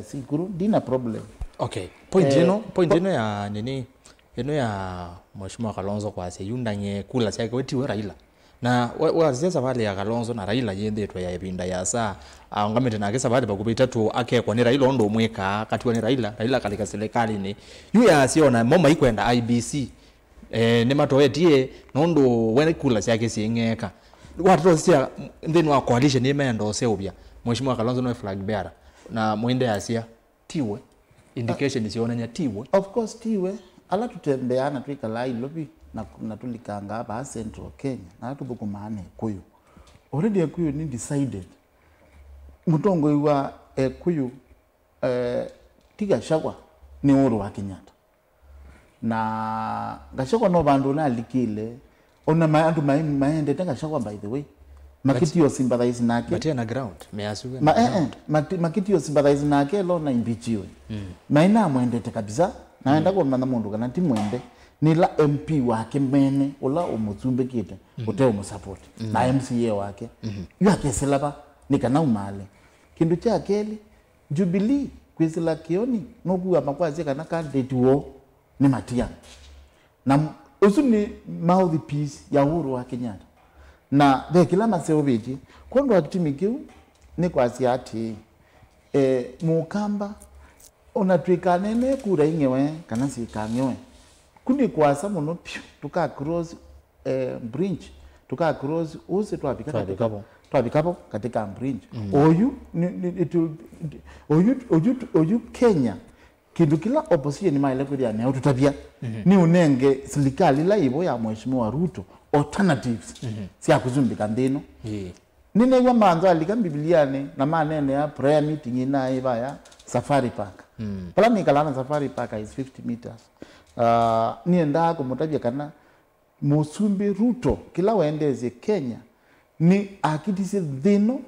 sikuru dina problem okay point ino ya nini ino ya Mheshimiwa Kalonzo kwa se yundanye kula chake wetiwe Raila na wazesa vale ya Kalonzo na Raila yendetwa ya ipinda ya saa ngamete na kesa vale bakupita tu akekwa ni Raila ondo mweka katiwa ni Raila kalika serikali ni yu ya siona moma ikwenda IBC ne matoetie nondo wene kula chake siengeka watu sia then wa coalition imendo seubya Mheshimiwa Kalonzo no flag bearer na Muinde asia tiwe indication isiona nya tiwe of course tiwe ala tutembeana twikala ilobi na tulikanga hapa Central Kenya na tubuku maana kuyu already kuyu ni decided mutongo iwa kuyu Gachagua ni uru wa Kenyatta na Gachagua no bandu na likile ona maandu maende Gachagua by the way makiti yo sympathize nake but na ground measuwe makiti yo sympathize nake lo na imbichiwe maina mwendete kabisa naenda kwa manda mundu kana timwende nila MP wake mene ola umutsumbe kite uteo musupport na MCA wake yake selaba nikana umale kindu cha keli Jubilee kwizila kioni nokuwa makwazi kana candidate wo ni Matia na usuni mouthpiece ya Uhuru wa Kenyatta na the kila maseo beti kondo akitimikiu ni kwa siati mukamba onatwika nene kura ingewe kana sikanyewe kundi kwasa muno tuka cross bridge tuka cross use twabikapo katika bridge oyu Kenya kindu kila opposition maile kudia ne tutabia ni unenge serikali la ibo ya Mheshimiwa Ruto alternatives si akuzumbika ndino nine wa manzo alika bibiliane na manene ya prayer meeting ina iba ya Safari Park pala ni kalana Safari Park is 50 meters nienda kumutabia kana Musumbi Ruto kila waendeze Kenya ni akitisi dhino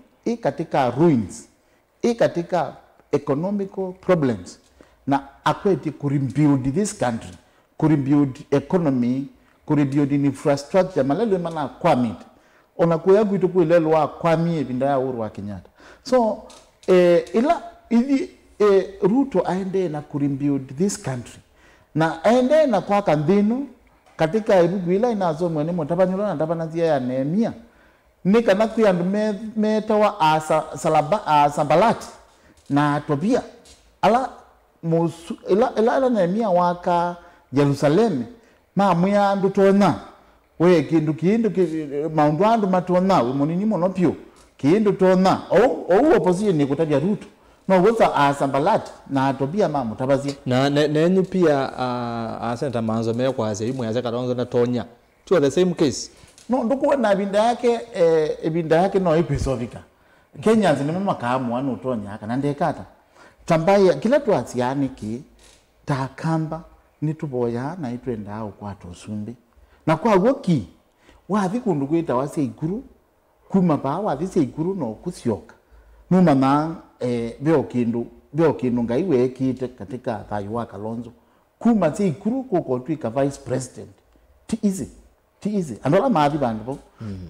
katika ruins katika economical problems na akweti kurebuild this country, kurebuild economy, kurebuild infrastructure malelo mana kwamit ona kuya gwitu kuilelo wa kwamie binda ya Uhuru wa Kenyatta. So ila hivi Ruto aende na kurebuild this country na aende na kwa kandino katika ibugwila inazo mwene motabanyulo na tabanazia ya Nehemia nika nakuya metawa Sanbalati na Tobia ala ila Nehemia waka Jerusalem mamuya ndutona we kindu maundu andu matona we monini monopio kindu tona opposition ni kutabia Ruto no woza Sanbalati na Tobia mutabazi na nenyu pia asenta manzo mekwa ase imwe yaze Kalonzo na Tonya to the same case no ndukuwa na binda yake no ipisovika Kenya zina makamu wanu Tonya haka na ndekata tambaya kila tu asiani ki takamba nituboya na itwenda au kwa tosumbi na kwa woki wathi kundu kwita wase iguru kuma ba wathi se iguru no kusyoka numa na beo kindu ngaiwe kite katika thayu wa Kalonzo kuma se iguru ko twika vice president ti easy andola mathi bandu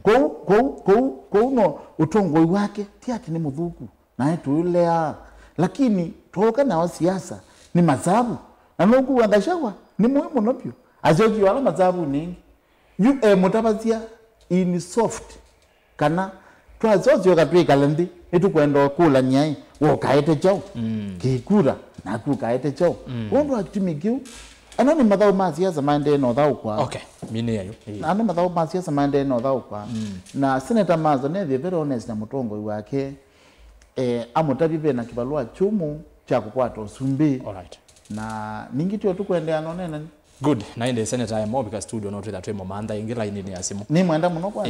ko no utongoi wake ti ati ni muthuku na etulea lakini toka na siasa ni mazabu na nuku wandashagwa ni muhimu nopyo azoki wala mazabu ningi yu mutabazia in soft kana twazozi wakatwika lendi etukwenda kula nyai wo kaete chao kikura na ku kaete chao wondo akitimikiu anani madhao masiasa maende no dhao kwa okay mine yayo anani madhao masiasa maende no dhao kwa na Senator Mazo ne very honest na mutongo wake amutabibe na kibalua chumu cha kukwata usumbi alright na ningitio tukwendea nonena good na inde Senator mo because studio no twita twemo manda ingira ini ni asimu ni mwenda muno kwa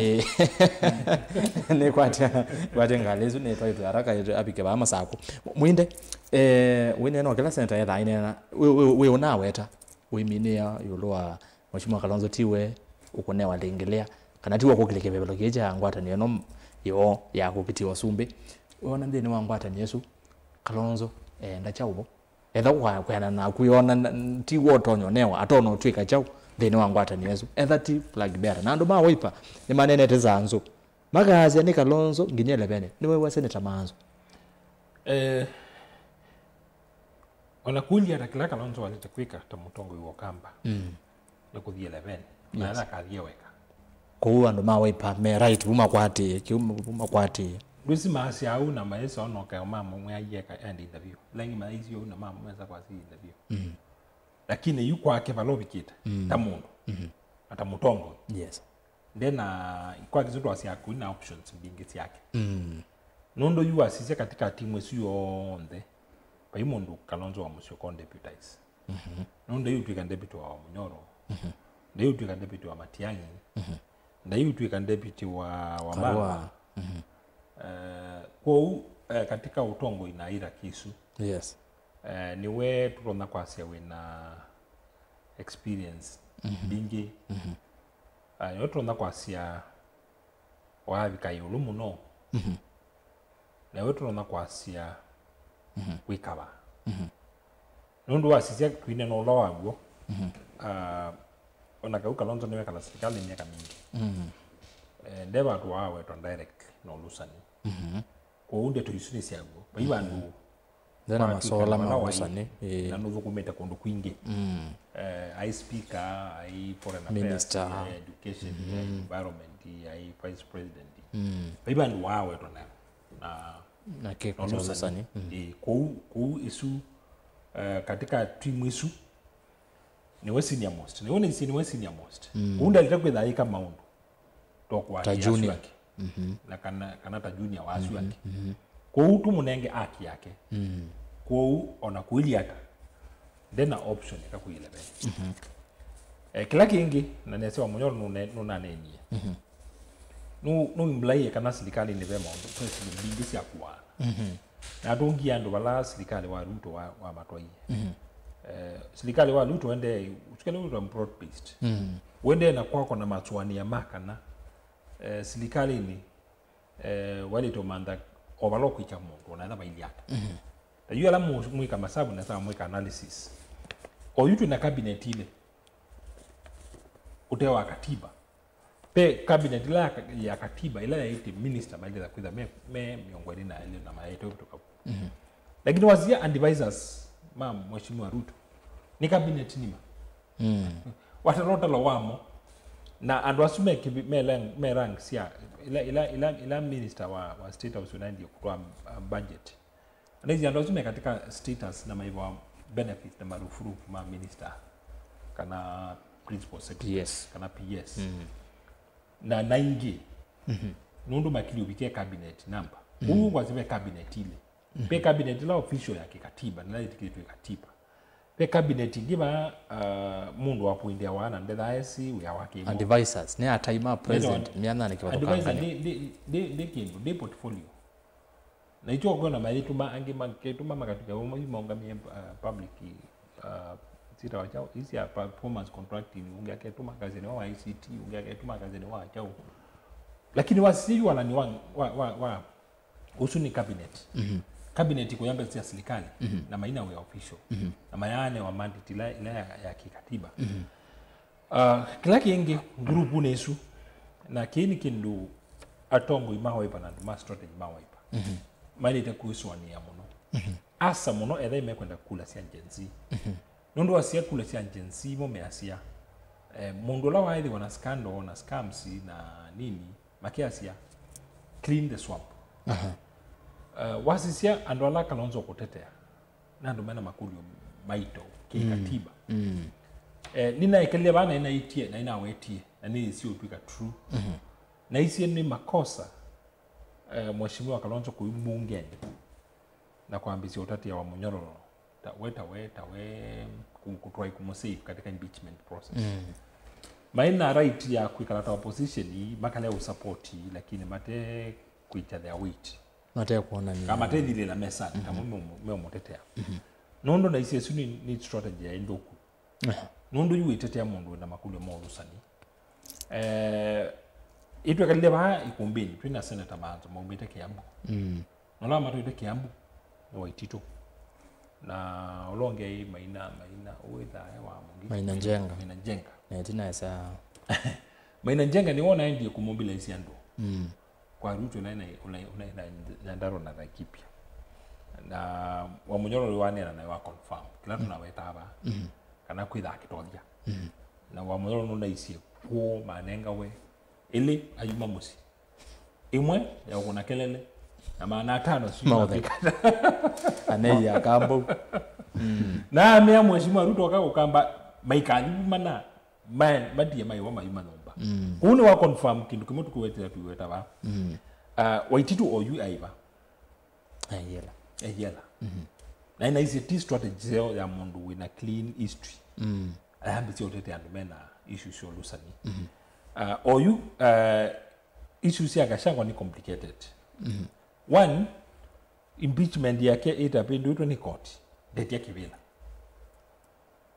ne kwate ngalezu ne twaito haraka apike ba masako mwinde wine no kila Senator yetha ine we unaweta we minia yulwa Mheshimiwa Kalonzo tiwe ukunewa lengelea kana tiwa kokileke bebelo keja ngwata ni no yo ya kupitiwa sumbi wona ndeni wangwata ni Yesu Kalonzo ndachaubo etha kwena na kuyona ti wotonyo newa atono twika chau ndeni wangwata ni Yesu etha ti flag bearer na ndo ma wipa ni manene tezanzo magazi ni Kalonzo nginyele bene ni wewe Senator Manzo ona kulia na kila Kalonzo walitakwika tamutongo iwo kamba na kuthiele bene na na kathieweka ko ando ma wipa me right buma kwati Lucy Masi au na maesa ono ka mama mwe ayeka end interview. Lengi maisi yo na mama mweza kwa si interview. Lakini yuko ake valobikita tamundu. Atamutongo. Yes. Then kwa kizoto wasi yako ina options mbingi yake. Nondo yu asise katika timu esu yonde. Pa yumundu Kalonzo wa musyo kon deputize. Nondo yu tuika deputy wa Munyoro. Nda yu tuika deputy wa Matiang'i. Nda yu tuika deputy wa Mbara. Katika utongo inaira kisu yes niwe turona kwasia wina experience bingi yo turona kwasia wabika yulu muno na yo turona kwasia wikaba nundu wasisia kwine no lawagwo ona kauka Kalonzo niwe kala serikali miaka mingi ndeba tuwawe to direct no lusani ko unde to isuni siago baibandu Then masola mawasani na nuvu kumeta kondo kwingi I speaker I foreign Minister. affairs education environment I vice president baibandu wawe to na keko lusani ko isu katika timu isu ni we senior most ni one ni we senior most unda litakwenda ika maundu tokwa ta junior na kana ta junior wasu yake kwa utu munenge aki yake kwa ona kuiliaka then na option ya kuilebe kila kingi na nese wa Munyoro nuna nenye no imblai kana serikali ni vema ndo president bingi cia kwa na dongi ando bala serikali wa Ruto wa matoi serikali wa Ruto ende usikale Ruto broad based wende na kwako na matwani ya makana serikali ni wale to manda overlock icha mundu na ili yake yu ala mwika masabu na saa mwika analysis o yutu na cabinet ile utewa katiba pe cabinet ila ya katiba ila ya iti minister maile za kuiza me miongoni na ile na mayeto kutoka lakini wazia advisors mheshimiwa Ruto ni cabinet nima watarota lawamo na andwasume merang sia ila minister wa state house unaindi kutoa budget anaweza andwasume katika status na maiwa benefits na marufuru ma minister kana principal secretary kana PS na naingi nundu makili ubike cabinet number huyu ngwazime cabinet ile pe cabinet la official ya kikatiba na ile kitu ya katiba pe cabinet ngiba mundu wapoindia wana ndetha esi uya wake advisors ne ataima president miana ni kiwatoka de kindu de portfolio na icho gona maituma angi maketuma makatuka maungamie public sita wachao hizi ya performance contracting ungeketuma kazi ni wa ICT ungeketuma kazi ni wa chao lakini wasiji wala ni wa usuni cabinet cabinet iko yamba ya serikali na maina wa official na mayane wa mandate ila ya kikatiba kila kingi grupu nesu na kini kindu atongo imaho ipa na ma strategy maho ipa mali itakuiswani ya muno asa muno ethe imekwenda kula cia agency nondo wasia kula cia agency mo measia mundu la waithi wana scandal na scams na nini makiasia clean the swamp wasisia andola kalonzo kutetea na ndo mena makulio maito kikatiba nina ikelia bana ina itie na ina wetie na nini sio twika true na isi ni makosa mheshimiwa Kalonzo kuimbungeni na kuambisia utati ya wa Munyororo tawe kutwai kumsave katika impeachment process maina right ya kuikalata opposition makale usupport lakini mate kuicha their weight mate kuona ni kama te dile la mesa kama mmeomotetea nondo na isi ni strategy ya ndoku nondo yu itetea mundu na makulio mo rusani itwe kalile ba ikumbini twina senator manzo maumbite Kiambu nola matu ite Kiambu no Waitito na olonge maina uwetha wa mungi maina njenga na tina esa maina njenga ni wona ndiye kumobilize ando kwa Ruto na ndaro na Laikipia na wa Munyororo wanera na wa confirm kila tunaweta hapa kana kwitha akitothia na wa Munyororo no isie kwa manenga we ile ayuma musi imwe ya kuna kelele na maana tano sio anei akambo na mea mheshimiwa Ruto akakamba maikali mana madie maiwa mayuma nomba une wa confirm kindu kimotu kuwetera tuweta ba Waitito oyu aiba ayela na ina isi strategy ya mundu with a clean history ayambisi otete andumena issue sio lusani oyu issues ya Gachagua ni complicated one impeachment yake itapindwa ni court date ya Kibila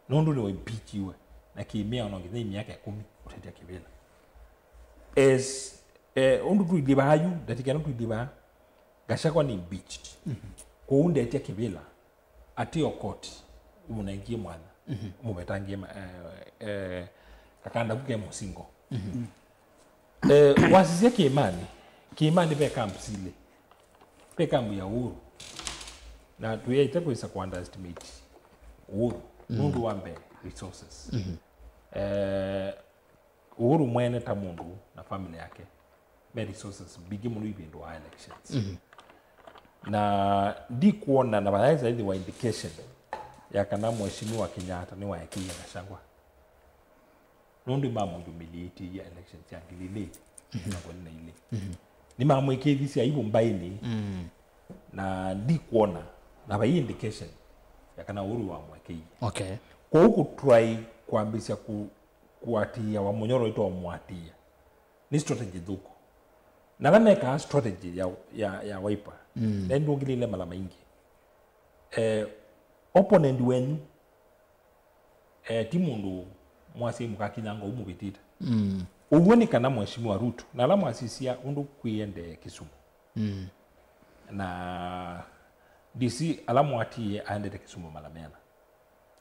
nondo ni impeach iwe na kimia onongeze miaka 10 utete Kibila as ondu tu diba hayu date kana tu diba Gachagua ni impeached kwa unde ya Kibila atio court umunaingie mwana umubetangie kakanda kuke musingo wasisia Kimani pe camp sile pe camp ya Uhuru na tuyaita kuisa ku underestimate Uhuru mundu wambe resources Uhuru mwene ta mundu na family yake be resources bigi mundu ibindu wa elections na di kuona na baadhi zaidi wa indication ya kana mheshimiwa Kenyatta ni wa yake ya Gachagua nondo mamu humiliate ya elections ya ngilile na kwa ile ni mamu ikithisi aibu mbaini na di kuona na ba indication ya kana Uhuru wa mwake okay kwa huku try kuambisia kuatia wa Munyororo ito mwatia ni strategy dhuko na lameka strategy ya Wiper na ndungilile mala maingi opponent wenu timundu mwasi mukakinanga umubitita uwoni kana mheshimiwa Ruto na la mwasisia undu kuyende Kisumu na DC alamu ati aende Kisumu malamena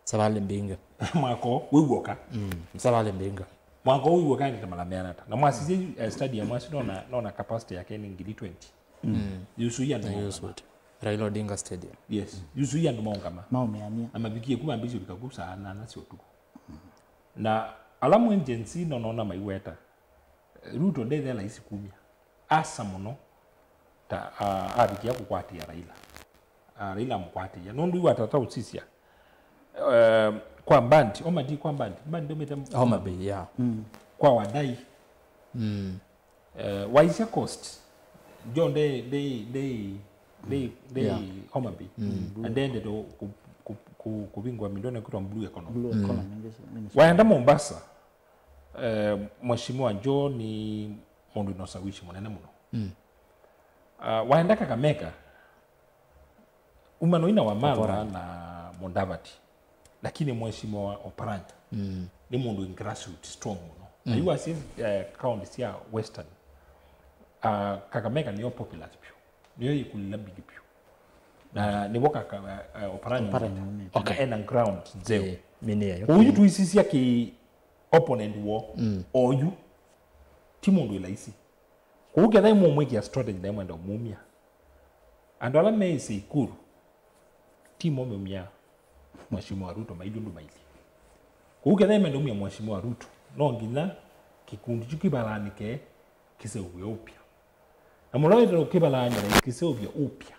sabale mbinga mwako wiwoka sabale mbinga mwako wiwoka ende malamena na mwasisia stadium mwasi nona capacity yake ni ngili 20 yusu ya ndo Raila Odinga Stadium yes yusu ya ndo maungama maumeania amabikie kuma ambizo likagusa na sio tuko na alamu agency nona maiweta Ruto ndethe la isi kumia asa muno ta abikia kukwati ya Raila Raila mkwati ya nondu watata usisia kwa mbandi omadi kwa mbandi umete Homa Bay yeah kwa wadai waisha cost John they Homa Bay and then they kubingwa milioni kwa blue economy waenda Mombasa mheshimiwa Joe ni mundu inosawishi munene muno waenda Kakamega umano ina wa Mara na Mondavati lakini mheshimiwa Oparanya ni mundu in grassroots strong muno na you are county ya western Kakamega niyo popular pio niyo ikulila big pio na ni woka Oparanya okay and ground zero mini uyu tuisisia ki opponent war oyu timundu ilaisi kuuke dai momwe ya strategy dai mwenda mumia andola meisi ikuru timo mumia mheshimiwa Ruto maidundu maili kuuke dai mwenda mumia mheshimiwa Ruto no ngina kikundi chukibalanike kiseuwe upya na muloyo kibalanya kiseuwe upya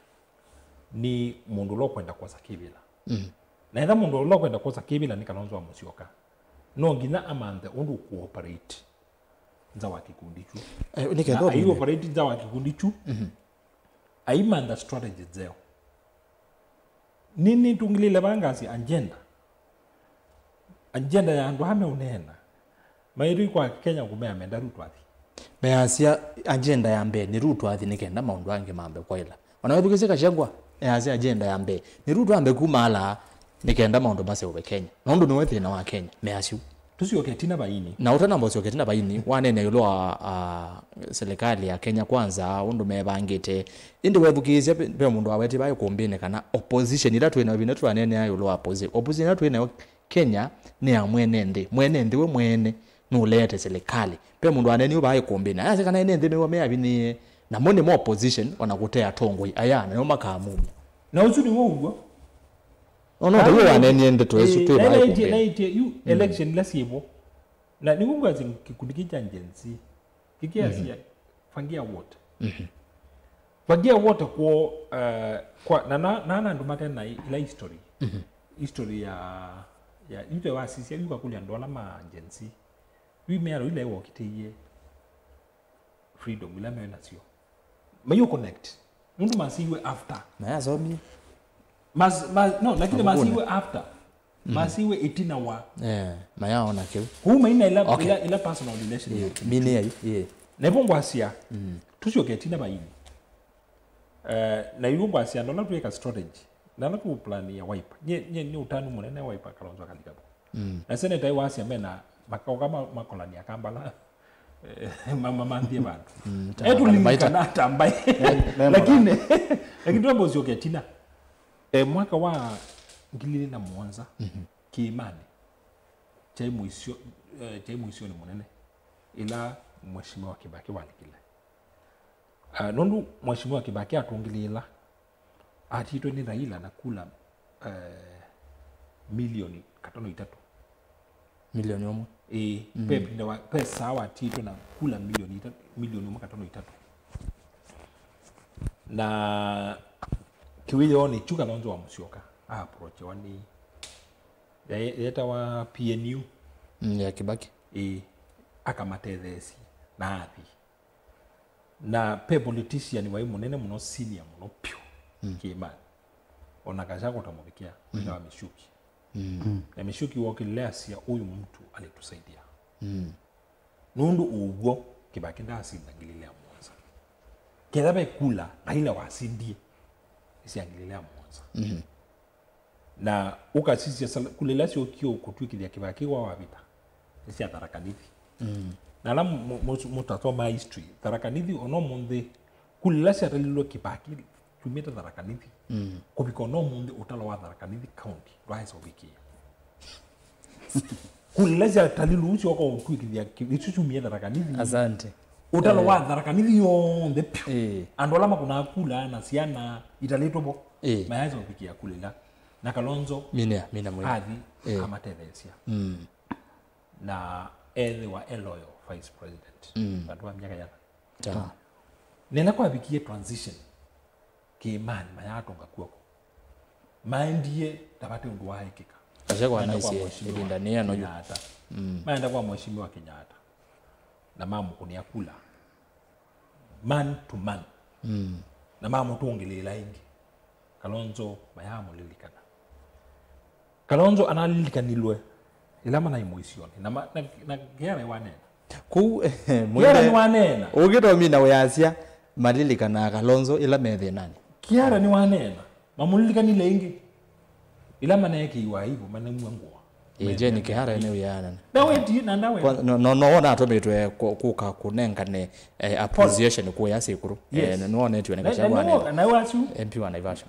ni mundu lo kwenda kwa sakibila na enda mundu lo kwenda kwa sakibila ni Kalonzo wa Musyoka no ngina amande undu cooperate nza wa kikundi chu nikendo ayi operate nza wa kikundi chu ayi manda strategy zeo nini tungilile bangasi agenda ya ndo hame unena mairi kwa Kenya kumea menda Ruto athi measia agenda ya mbe ni Ruto athi nikenda maundu ange mambe kwa ila wanawethukize kashagwa measia agenda ya mbe ni Ruto ambe kumala nikenda maundu mase ube Kenya na undu niwethi na wa Kenya measiu tusioketina baini na utana mbo sioketina baini wanene yulo serikali ya Kenya kwanza undu mebangite indi wethukizia pe mundu aweti bayo kumbine kana opposition ila twena bine twanene ayo lo opposition ila twena Kenya ni ya mwene ndi we mwene nulete serikali pe mundu anene ubaye kumbine ase kana ene ndi mewa meyabini na mone mo opposition wanakutea tongwe ayana no makamu na uzuri wo ugo ono ndo wanene ndi twesu tu baye kumbine you election lasibo na ni mungu azi kikundikija agency kikiasi fangia water fangia water kwa na ndo matena ila history ya yule wasisi yuko kule ndola ma agency mero ile wokitiye freedom ile mero nasio mayo connect mundu masiwe after na yazomi no lakini masiwe after masiwe itina wa mayaona kiu kuma ina ila personal relation mini ye nebongo asia tusio ketina baini na yungu asia ndo tuweka strategy na naku plan ya Wiper nye utanu munene Wiper Kalonzo kalikabo na seneta iwa asia mena makao kama makolani ya Kampala mama mandie bantu etu limika tambai lakini tuombo sio ketina mwaka wa ngilile na mwanza kiimani chai muisio ni munene ila mheshimiwa Kibaki walikile nondu mheshimiwa Kibaki atungilila atito ni Raila na kula milioni 5 milioni omo pepe na pesa wa tito na kula milioni 5 na kiwile ni chuka Kalonzo wa Musyoka approach wani yeta wa PNU ya Kibaki akamatethesi na athi na pe politician wa munene muno senior muno pio kima ona kashako tamubikia na wa Mishuki na Mishuki wokilea sia huyu mtu alitusaidia nundu ugo Kibaki ndasi ndangilile ya mwanza ketha be kula Raila wasindie isiangililea Mwanza na ukasisi kulela sio kio kutwikithia kibaki wa wabita isi atarakanithi na la mutatoma history tarakanithi ono munde kulela sia relilo kibaki tumeta tarakanithi kubiko no munde utalo wa tarakanithi county rise obikia kulela sia talilu sio ko kutwikithia kibichumia tarakanithi asante utalo wa tarakanithi yonde andola makuna kula na siana italetwa bo mayazo obikia kulela na Kalonzo mina mwe hadi amatethesia na wa Eloyo vice president bantu ba myaka yana nena kwa bikie transition ke man mayatonga kuoko maendie tabate undu wa hikika Gachagua anaisi ilindania no maenda kwa mheshimiwa Kenyatta na mamu kunia kula man to man na mamu tuongelela ingi Kalonzo mayamu lilikana Kalonzo analikanilwe ilama na imoisione na gera wanena ku gera ni wanena ugito mina weasia malilikana Kalonzo ila methe nani kiara ni wanena mamulikanile ingi ilama na yake iwa hivyo maana mwangwa je ni kihara ene uyana na wewe na ndawe no ona atometwe kuka kunengane appreciation ku ya sikuru no ona etwe ne Gachagua na wasu MP wa Naivasha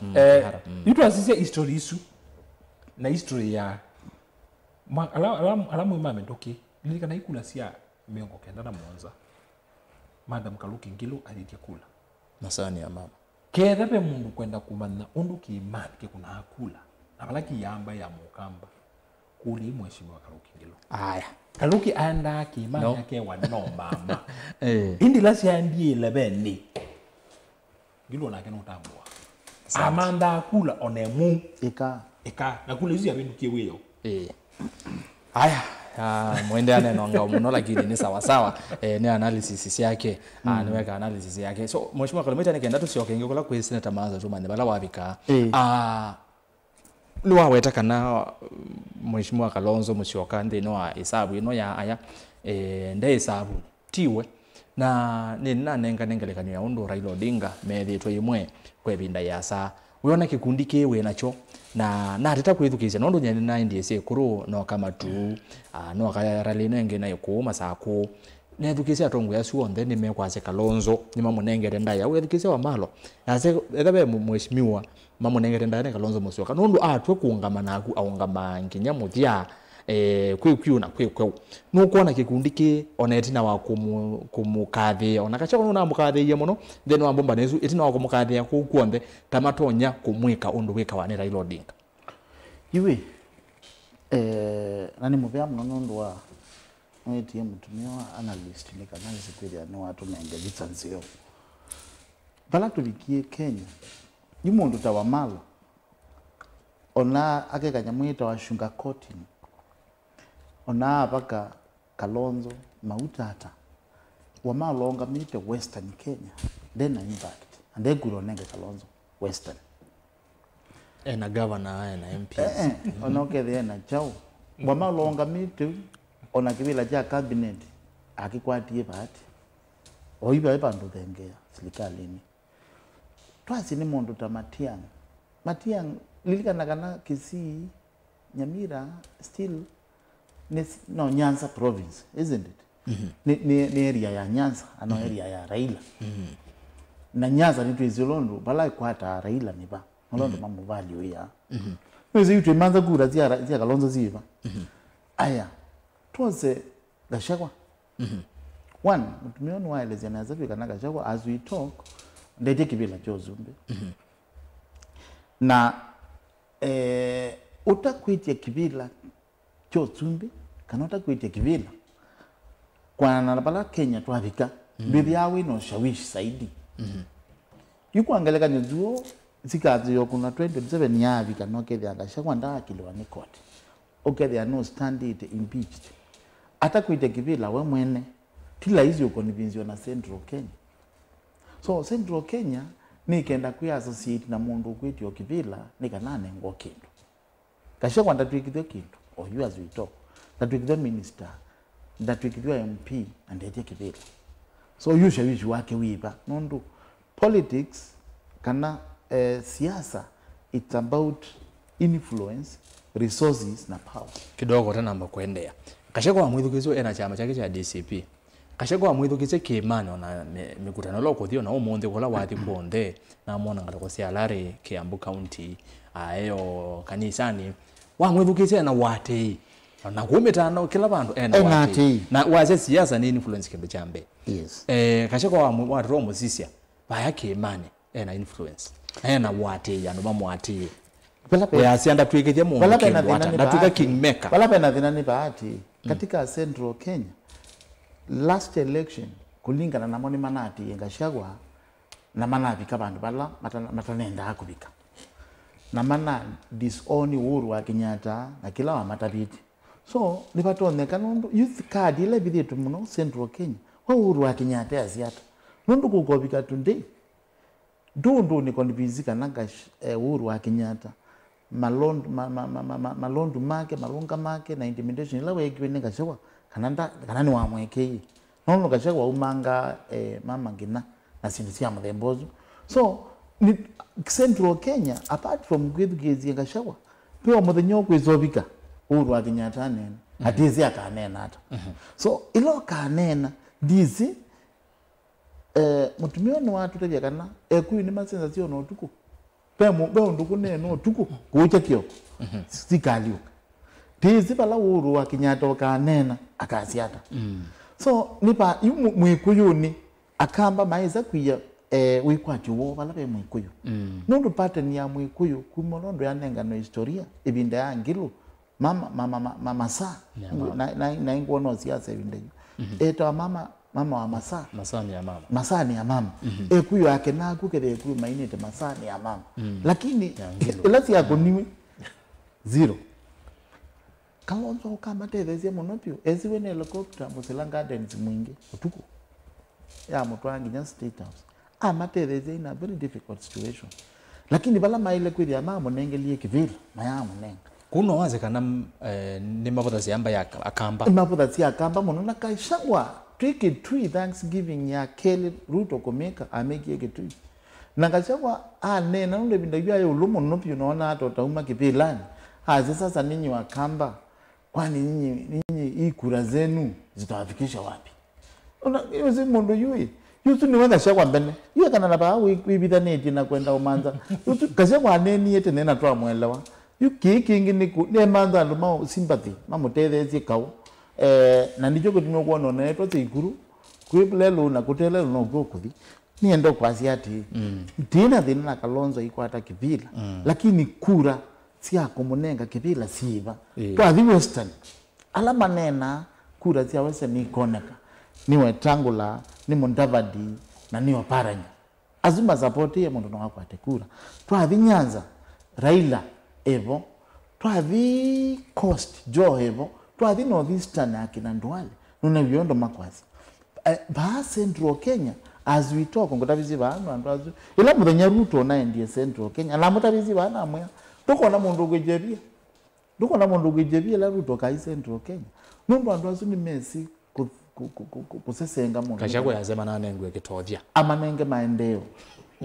itu asisia history isu na history ya alamu mama ndoki nilikana ikula sia miongo kenda na Mwanza Madam Kaluki Ngilu alitia kula masani ya mama ketha pe mundu kwenda kumana undu kiimani ke kuna akula na balaki yamba ya mukamba kuli mheshimiwa Kaluki Ngilu aya Kaluki anda kiimani yake wa no mama indi lasi andie lebeni Ngilu na kena utambua amanda akula onemu eka na kule hizi abindu kiweyo aya muendeane nonga muno lakini ni sawa sawa ni analysis yake niweka analysis yake so mheshimiwa Kalomita nikaenda tusioke ngikola kwa senator Maza tumane bala wabika luwa weta kana mheshimiwa Kalonzo Musyoka ndino wa hesabu ino ya aya nde hesabu tiwe na ni nanenga nengelekanyo ya undu Raila Odinga methitwe imwe kwebinda yasa uyona kikundi kiwe nacho na ateta kwithukisha nondo nyani na NDC kuru no kama tu no kayarali nenge na yokuma sako nethukisha tongo ya suonde ni mekwase Kalonzo ni mamunengere ndaya wethukisha wa malo ase etabe mheshimiwa mamunengere ndaya Kalonzo Musyoka nondo atwe kuungama naku aungama nginya muthia kwiu na kwiu nukuona kikundi ki onetina wa kumukathi ona Gachagua na mukathi muno then wa bomba nezu itina wa kumukathi ku kuonde tamatonya kumwika undu wika wa Raila Odinga iwe nani muvya muno nundu wa mwetie mutumia wa analyst ni kana sikwiria ni watu menge vitsanzio bala tulikie Kenya ni mundu tawa malo ona akekanya mwita wa shunga cotton ona baka Kalonzo mautata wamalonga mite Western Kenya then impact and they could onenge Kalonzo Western na governor na MP ona kethe na chao wamalonga mite ona kibila cha cabinet akikwatie bahati oiba bandu thengea serikalini twasi ni mundu ta Matiang lilikana kana Kisii Nyamira still no Nyanza province isn't it ni area ya Nyanza ano area ya Raila na Nyanza ni twizolondo bala kwata Raila ni ba olondo mamu value ya mwezi yutwe manza kura zia Kalonzo ziva aya tuanze Gachagua one mtumioni wa elezea na zafi kana Gachagua as we talk ndete kibila chozumbe na utakwitia kibila chozumbe kana utakwitia kibila kwa na bala Kenya twavika bibi yawe no shawishi saidi yuko angeleka njuo zikazi yo kuna 27 yavi kana kethia Gachagua ndakilwa ni court okethia no stand it impeached atakwite kibila we mwene tila hizo convince na Central Kenya so Central Kenya ni kenda kuya associate na mundu kwitio kibila ni kanane ngo kindu Gachagua ndatwikithio kindu or you as we talk ndatwikithio minister ndatwikithio MP and ete kibila so you shawishi wake wiba nundu politics kana siasa it's about influence, resources na power. Kidogo tena namba kuendea. Kashako amwithukizo ena chama chake cha DCP. Kashako amwithukize Kimani na mikutano loko thio na umundi kola wathi kuonde na mona ngatako cialare Kiambu County ayo kanisani wa mwithukize na wate na kumetano kila bandu ena wate na waze siasa ni influence kindu chambe. Yes. Kashako wa Romo Sisia baya Kimani ena influence ena wate ya no bamwate ya sianda tuikeje mu na tuka kingmaker wala pena dhinani bahati katika Central Kenya last election kulingana na moni manati ngashagwa na manabi kabandu bala matanenda akubika na mana disown Uhuru wa Kenyatta na kila wa matabiti so nipatonne kanundu youth card ile biditu muno Central Kenya wa Uhuru wa Kenyatta asiata nundu kukobika tunde dundu ni konbizika nanga Uhuru wa Kenyatta malondu make malunga make na intimidation ila wekiwe ngashagwa kanani wa mwekei nono gashagwa umanga mama ngina na sinisia mthembozo so ni Central Kenya apart from gwithugezi ngashagwa pio muthenyo kwizobika Uhuru wa Kenyatta nene atizi akanena hata so ilo kanena ndizi mutumio ni watu tebya kana ekuyu ni masensa no tuku pemo nduku neno tuku kucha kyo sikaliuka tizi bala Uhuru wa Kenyatta kanena akasiata so nipa mwikuyuni akamba maiza kuya wikwati wo bala be mwikuyu nundu pattern ya mwikuyu kumolondo ya nenga no historia ibinda ya ngilu mama sa na ingono siasa ibinda eta mama wa masani ya mama ekuyu yake na kukere ekuyu mainite masani ya mama lakini elasi yako ni zero Kalonzo kama tethezia monopio eziwe ne helicopter Musila Gardens mwingi utuku ya mutwangi nya State House amatethezia in a very difficult situation lakini bala maile kwiri ya mama nengelie kivira maya munenga kuno waze kana ni mabota siamba ya akamba mabota si akamba monona kaishagwa tricky tree Thanksgiving ya Kelly Ruto komeka ameki yake tree nakachagwa nena nule bindagya yo lumo nopio naona hata utauma kipilani sasa ninyi wakamba kwani ninyi hii kura zenu zitawafikisha wapi hiyo si mundu yui yusu ni wenda shakwa mbene yeye kana na ba wibithaneti na kwenda umanza yusu kashakwa neni yete nena twa mwelewa yukikingi niku ne manza ndo ma sympathy mamutethezi kau na ndicho kutumwa kuona na eto tikuru kwibulelo na kutelelo no gokuthi ni endo kwasi ati tina thina Kalonzo ikwata kivila lakini kura sia kumunenga kivila siva kwa the western ala manena kura sia western ni koneka ni Wetangula ni Mudavadi na ni Oparanya azuma support ye mundu no akwate kura twa the Nyanza Raila evo twa the coast Joe evo twa the northeastern akina Ndwale nuna byondo makwasi ba Central Kenya as we talk ngotabizi bana andazu ila muthenya Ruto na ndiye Central Kenya la mutabizi bana amwe tukona mundu gwejebia la Ruto kai Central Kenya nundu andazu ni Messi kusesenga mundu kashagwa yazema na nengwe kitothia amanenge maendeo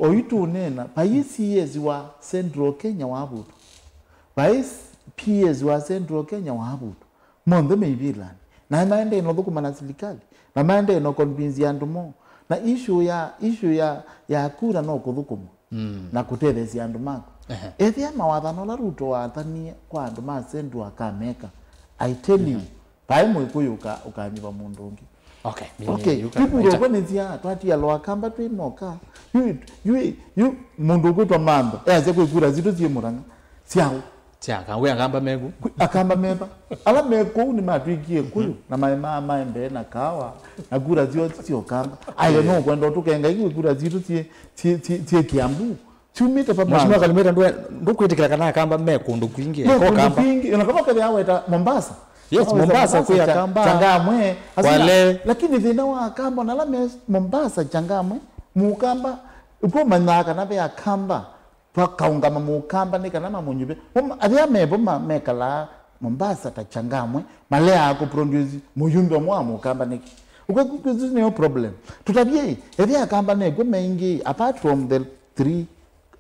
oitu nena paisi yezi wa Central Kenya wabutu paisi PS wa Central Kenya wabutu mondo meibilani na maende no thukumana serikali na maende no convince andu mo na issue ya kura no kuthukuma na kutethesia andu mako ethia mawathano la Ruto wathanie kwa andu ma Central akameka I tell you pai mwikuyuka ukanyiva mundu ungi okay people go nizia twati ya loa kamba twimoka you mundu gwitwa mamba aze kwikura zitu zie muranga siao Chaka we akamba meba ala meko ni matwikie kuyu na maembe na kawa na kura zio sio kamba ayo no kwenda tukenga iki kura zitu tie Kiambu tumita pa mashima kalimeta ndo kwitikira kana kamba meko ndo kuingia ko kamba unakaba kwa yawe ta Mombasa yes Mombasa kwa kamba Changamwe wale lakini thina wa kamba na la Mombasa Changamwe mukamba upo manaka na be akamba twakaunga mukamba nikana mamunyube aria mebo mekala Mombasa ta Changamwe malea ako produce muyumbe mwa mukamba niki Ukwe no problem. Tutabie, evya kamba negwe mengi apart from the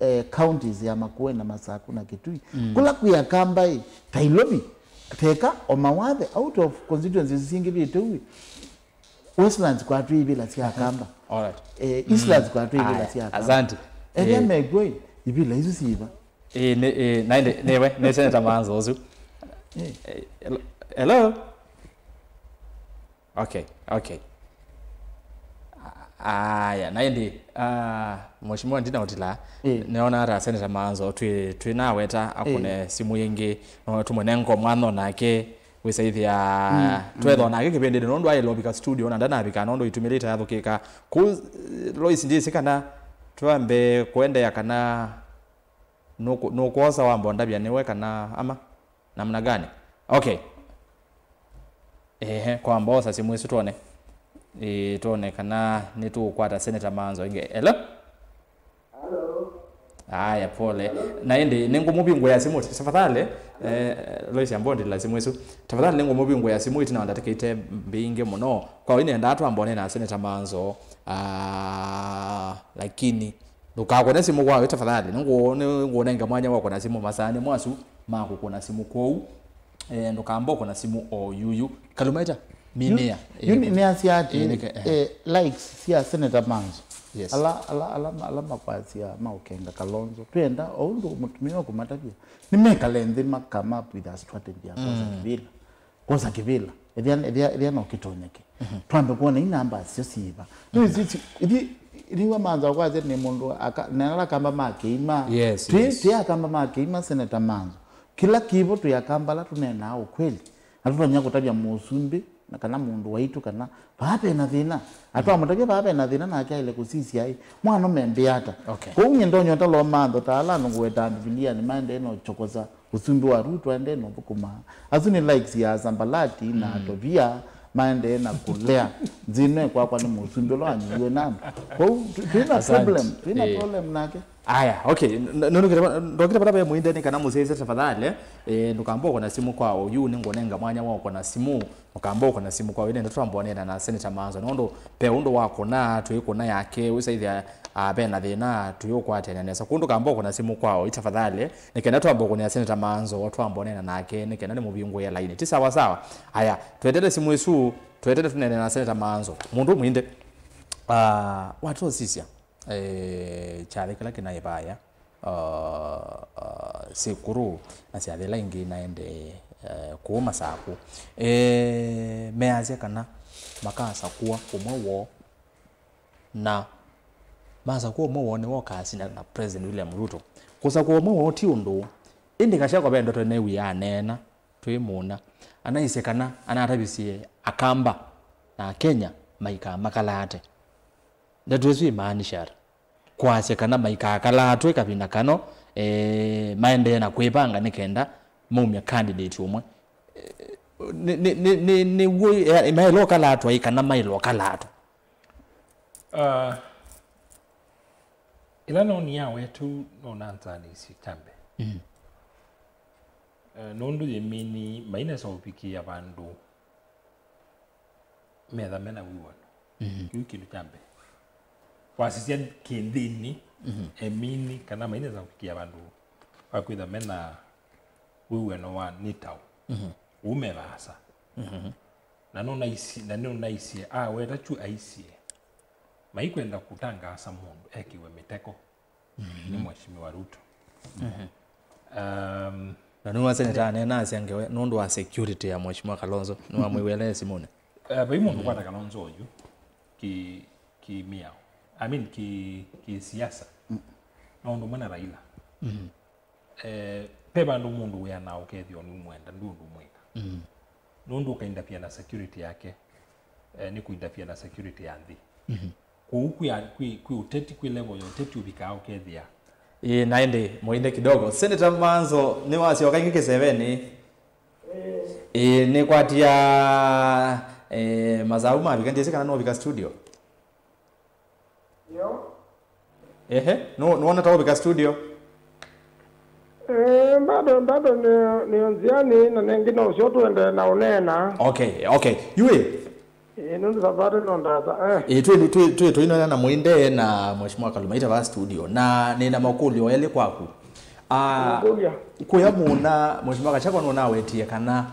3 counties ya Makueni na Masaku na Kitui. Kula kuya kamba Tailobi teka omawathe out of constituencies singi bitu. Westlands kwa tu ibila si akamba. All right. Eastlands kwa tu ibila si akamba. Asante. Evya megwe ibila hizo siba. Naende newe ne Senator Manzo ozu. Hello. Okay. Aya naende mheshimiwa ndina utila neona ara Senator Manzo twi naweta akune simu yengi tumonengo mwana nake wisaithia twetho nake kipende nondo ayi lobika studio na ndana bika nondo itumirita yathukika ku Lois ndisi kana twambe kwenda yakana no kuosa wambo ndabia niwe kana ama namna gani? Okay. Kwa mbosa simu yesu tuone. Tuone kana nitukwata Senator Manzo inge. Hello? Aya pole. Naende nengo mubingo ya simu tafadhali Lois ambondi la simu yesu. Tafadhali nengo mubingo ya simu itina ndataka ite mbinge muno. Kwa ine ndatu ambone na Senator Manzo lakini ndukakona simu kwawe tafadhali nengo nenga mwanya wako na simu masane mwasu mako kuna simu kwou ndukamba kuna simu oyuyu kalumaita minea ni asiati likes sia Senator Manzo. Yes. Ala makwasia maukenga Kalonzo twenda ondo mutumio kumatabia nimeka lengthy come up with a strategy ya kosa kivila edia no kitonyeke twambe kuona inamba sio siba iliwa Manzo kwaze ni mundu nala kamba makeima tia kamba makeima Senator Manzo kila kibo tuyakambala tunena ukweli atufanya kutabia musumbi na kana mundu waitu kana babe na thina atwa mutabia babe na thina na akaile kusisi ai mwana membe ata kunye ndonyo ta lo Manzo tala ngweta bilia ni mande no chokoza usumbi wa Ruto ende no bukuma azuni likes ya Zambalati na Tobia mande na kulea zine kwa ni musumbi lo anyiwe nani kwa tuna problem nake. Aya, okay. Ndokita baba muinde ni kana musese tafadhali ndukambo kuna simu kwao yu ningo nenga mwanya wako na simu ukambo kuna simu kwao ine ndotwambonena na Senator Manzo nondo pe undo wako na tuyiko na yake usaithia bena thina tuyokwatene nesa kundu kambo kuna simu kwao itafadhali nikenda twambo kuna Senator Manzo watwambonena nake nikenda ni mubingo ya line ti sawa. Aya, tuendele simu yesu tuendele tunene na Senator Manzo mundu muinde watu sisia chale kala kina ibaya sikuru asiadela ingi naende kuoma saku meazia kana makasa kuwa umwe na masa kuwa umwe ne wakasi na President William Ruto kusa kuwa umwe ti undu indi kashako bendo to ne wi anena twimuna anaisekana anatabisie akamba na Kenya maika makalate ndatuzi maanishara kwase kana maika kalatwe kabina kano maende na kwepanga nikenda mumya candidate umwe ni wo mailo kalatwa ikana mailo kalatwa ila no ni yawe tu no nanzani sitambe nondu yemini maina so piki abandu meda mena wiwano kitu tambe wasisia kindini emini kana maina za piki abandu akwitha mena wiwano wa nitau umebasa na no naisi weta chu aisie maikwenda kutangasa mundu ekiwe miteko ni mheshimiwa Ruto na nuwa Senator nena asiangewe nundu wa security ya mheshimiwa Kalonzo nuwa mwiwele simone bai mundu kwata Kalonzo oyu ki miao ki siasa nundu mwana Raila peba ndo mundu we na ukethio ni mwenda ndundu mwika nundu kainda pia na security yake ni kuinda pia na security ya nthi kuuku ya uteti kwi level ya uteti ubika ukethia naende muinde kidogo Senator Manzo ni wasi wakaingi 7 ni kwatia mazauma bikandise kana no bika studio yo no wana tawo bika studio bado ni onziani na nengine usio tuende na unena okay yue Ino safari nondata. Tuinona na Mwinde na Mheshimiwa Kalumaita wa studio na nina makulio yale kwaku. Kuya muna Mheshimiwa Gachagua nona wetie kana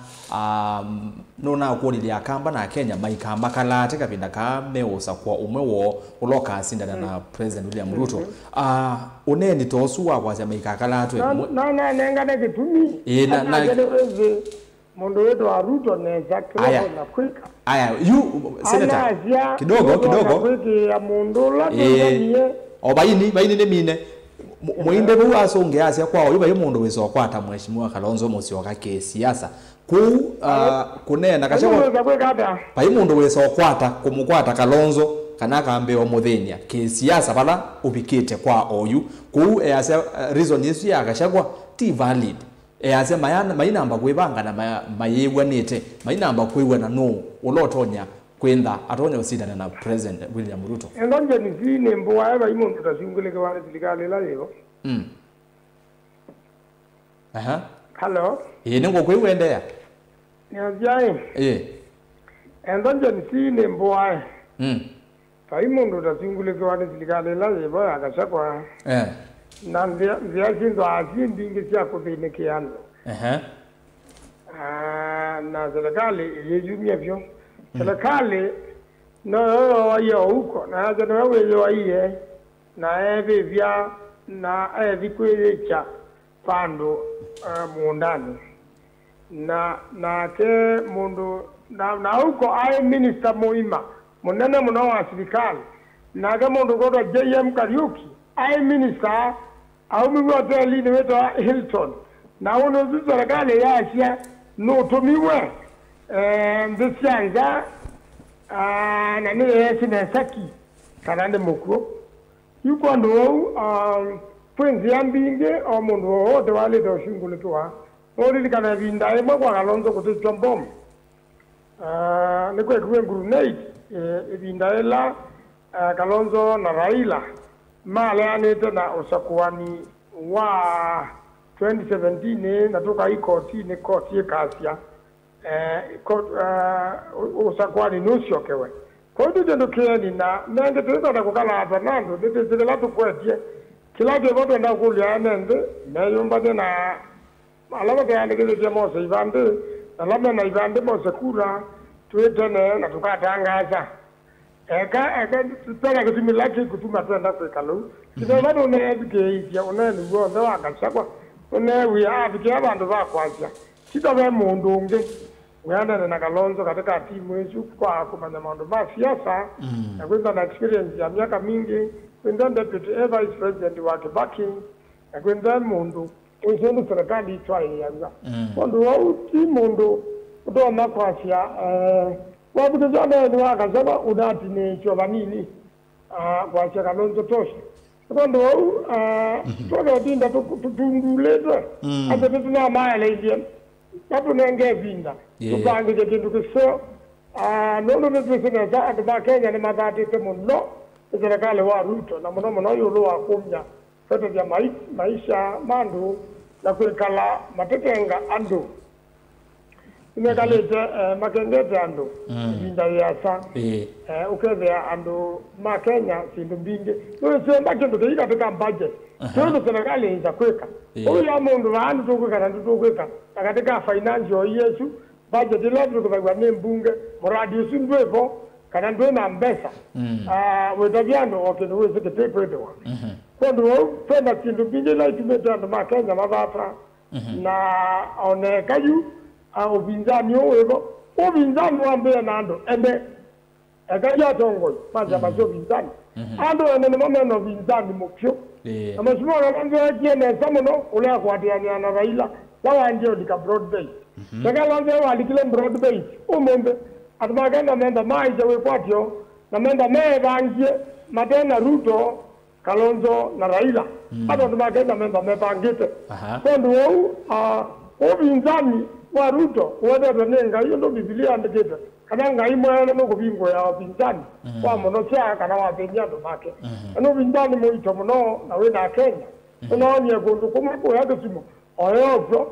nona kulilia kamba na Kenya maikamba kalate kapinda ka meosa kwa umwe wo uloka sindana na President William Ruto. Uneni tosu wa kwa maika kalate. Na nenga na kitumi. Na Mondo wetu wa Ruto neza kidogo na kwika. Aya, Senator. Kidogo. Kwiki ya Mondo la Tanzania. Baini ne mine. Mwinde bu asonge asya kwao yuba yumundu wezo kwata Mheshimiwa Kalonzo Musyoka ke siasa. Kunena Gachagua. Bayimundu wezo kwata kumukwata Kalonzo kana kambe wa muthenya ke siasa bala ubikite kwa oyu. Asya reason yesu ya Gachagua ti valid. Ase mayinamba kwebanga na mayegwanite mayinamba kwewana no ulotonya kwenda atonya usidana na President William Ruto. Endonje nizine mboa eba imuntu tasinguleke wane silikale la leo. Hello. Nengo kwewendea. Nyajaye. Endonje nizine mboa. Fa imuntu tasinguleke wane silikale la leo Gachagua. Na viazindo azindi ingisia kuvinekeano. Na serikali yejumia vyo. Serikali no yo huko na jana wewe iye na eve vya na evi kwecha pando muundani na ke mundu na huko ai minister muima munene muno wa serikali na ke mundu godo JM Kariuki ai minister au mwote lini wetu Hilton na uno serikali ya Asia no tumiwe ndisianga na niye sinesaki kanande mukro yuko ndo pwenzi yambinge o mundu wote wale do shingulitwa ori kana vinda emo kwa Kalonzo kutechwa bomb nikwe kuwe grenade vinda ela Kalonzo na Raila male anete na usakuani wa 2017 natoka hii koti ya Kasia usakuani nusiokewe kwa hiyo ndo kieni na nenge tuweza kukala hapa nando ndete la tukwetie kila kiboto nda kulia nende nayumba tena alama tayari kile cha Mose Ivande alama na Ivande Mose kura tuetene na tukatangaza eka tutana kutumilaki kutuma tena kwa kalu kile bado unayebikia unayelugo ndo akachakwa unayewi abikia bandu bakwacha kitabe mundu unge Wanda na Kalonzo katika timu yetu kwa kumanya mambo ya siasa na kwenda na experience ya miaka mingi kwenda deputy vice president wa Kibaki na kwenda mundu uzondo serikali itwaye yanza mundu wao ti mundu ndo makwasia wabuke jana ni wakasema udati ni choba nini kwa Kalonzo tosha mundu wao toka dinda tutunguleta hata tuna maana ile Tabu nenge vinda. Tupange je kindu kiso. Nono nesena za atuba Kenya ni madhati temo no. Serikali wa Ruto na mono yulo wa kumya. Sote ya maisha mandu na kuikala matetenga andu. Imekalete makengete andu. Vinda yasa. Ukevea andu ma Kenya sindu mbinge. Nono sema kindu kika katika budget. Nono serikali inza kweka. Oya mundu wa andu tukweka na tukweka. Katika financial yesu budget level kwa mbunge muradi usindwepo kana ndo na mbesa wetavyano okendo wese ketepedo kondo penda kindu binge la tumeta na Kenya mabata na onekayu obinzani owevo obinzani wambe nando ende akaja tongo maza mazo binzani ando ene mama no binzani mokyo amashimo nganje jene samono ule kwatiana na Raila Lawa ndio dika broad base. Kalonzo walikile broad base. Umombe atubagenda menda maija we kwatyo na menda mebanje matena Ruto Kalonzo na Raila. Hata atubagenda menda mebangite. Kondo wao obinzani wa Ruto wada benenga hiyo ndo Biblia andikete. Kana ngai mwana no kubingo ya obinzani. Kwa mono cha kana wa benyando make. Ano binzani mo ito mono na we na Kenya. Unaonya gondo kuma ko yado simo. Oyo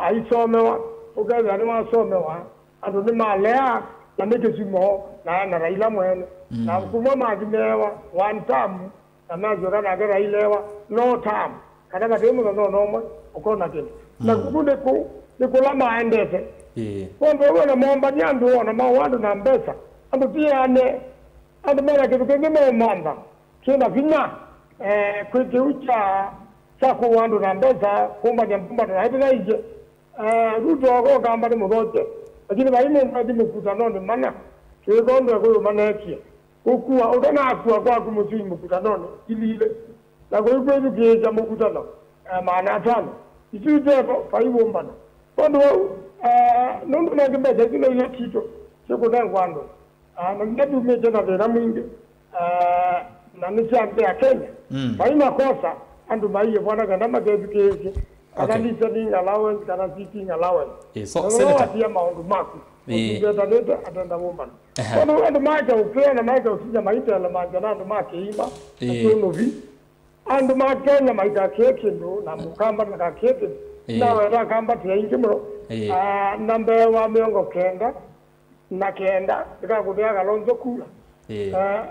aisomewa ugaza ni wasomewa ando ni malea na nikisimo na Raila mwene na kuma mazimewa one term na nazora na Raila no term kana matemu no mo ukona kile na kukunde ku nikula maendete kwamba na momba nyandu na mawandu na mbesa ando pia ne ando mara kitu kingine mamba kina vinya kujiucha chako wandu na mbesa kumba nyamba na hivi naije Ruto wako kamba ni mgote lakini baime mbadi mkutano ni mana kigondo kwa maana yake ukua utana akua kwa kumutui mkutano ile na kwa hivyo kiza mkutano maana tano isije kwa hivyo mbana kwando nondo na kimbe kile ile kitu siko na kwando na ndio meje na vera mwingi na nishambe ya Kenya baima kosa andu baiye bwana kana magezi kana listening allowance kana sitting allowance so senator pia maundu maku ndio atenda woman kwando andu maja upea na maja usija maita la manjana andu make ima tuno vi andu makenya maita keke ndo na mukamba na keke na wera kamba tia ingimro nambe wa miongo kenda na kenda ikakudia Kalonzo kula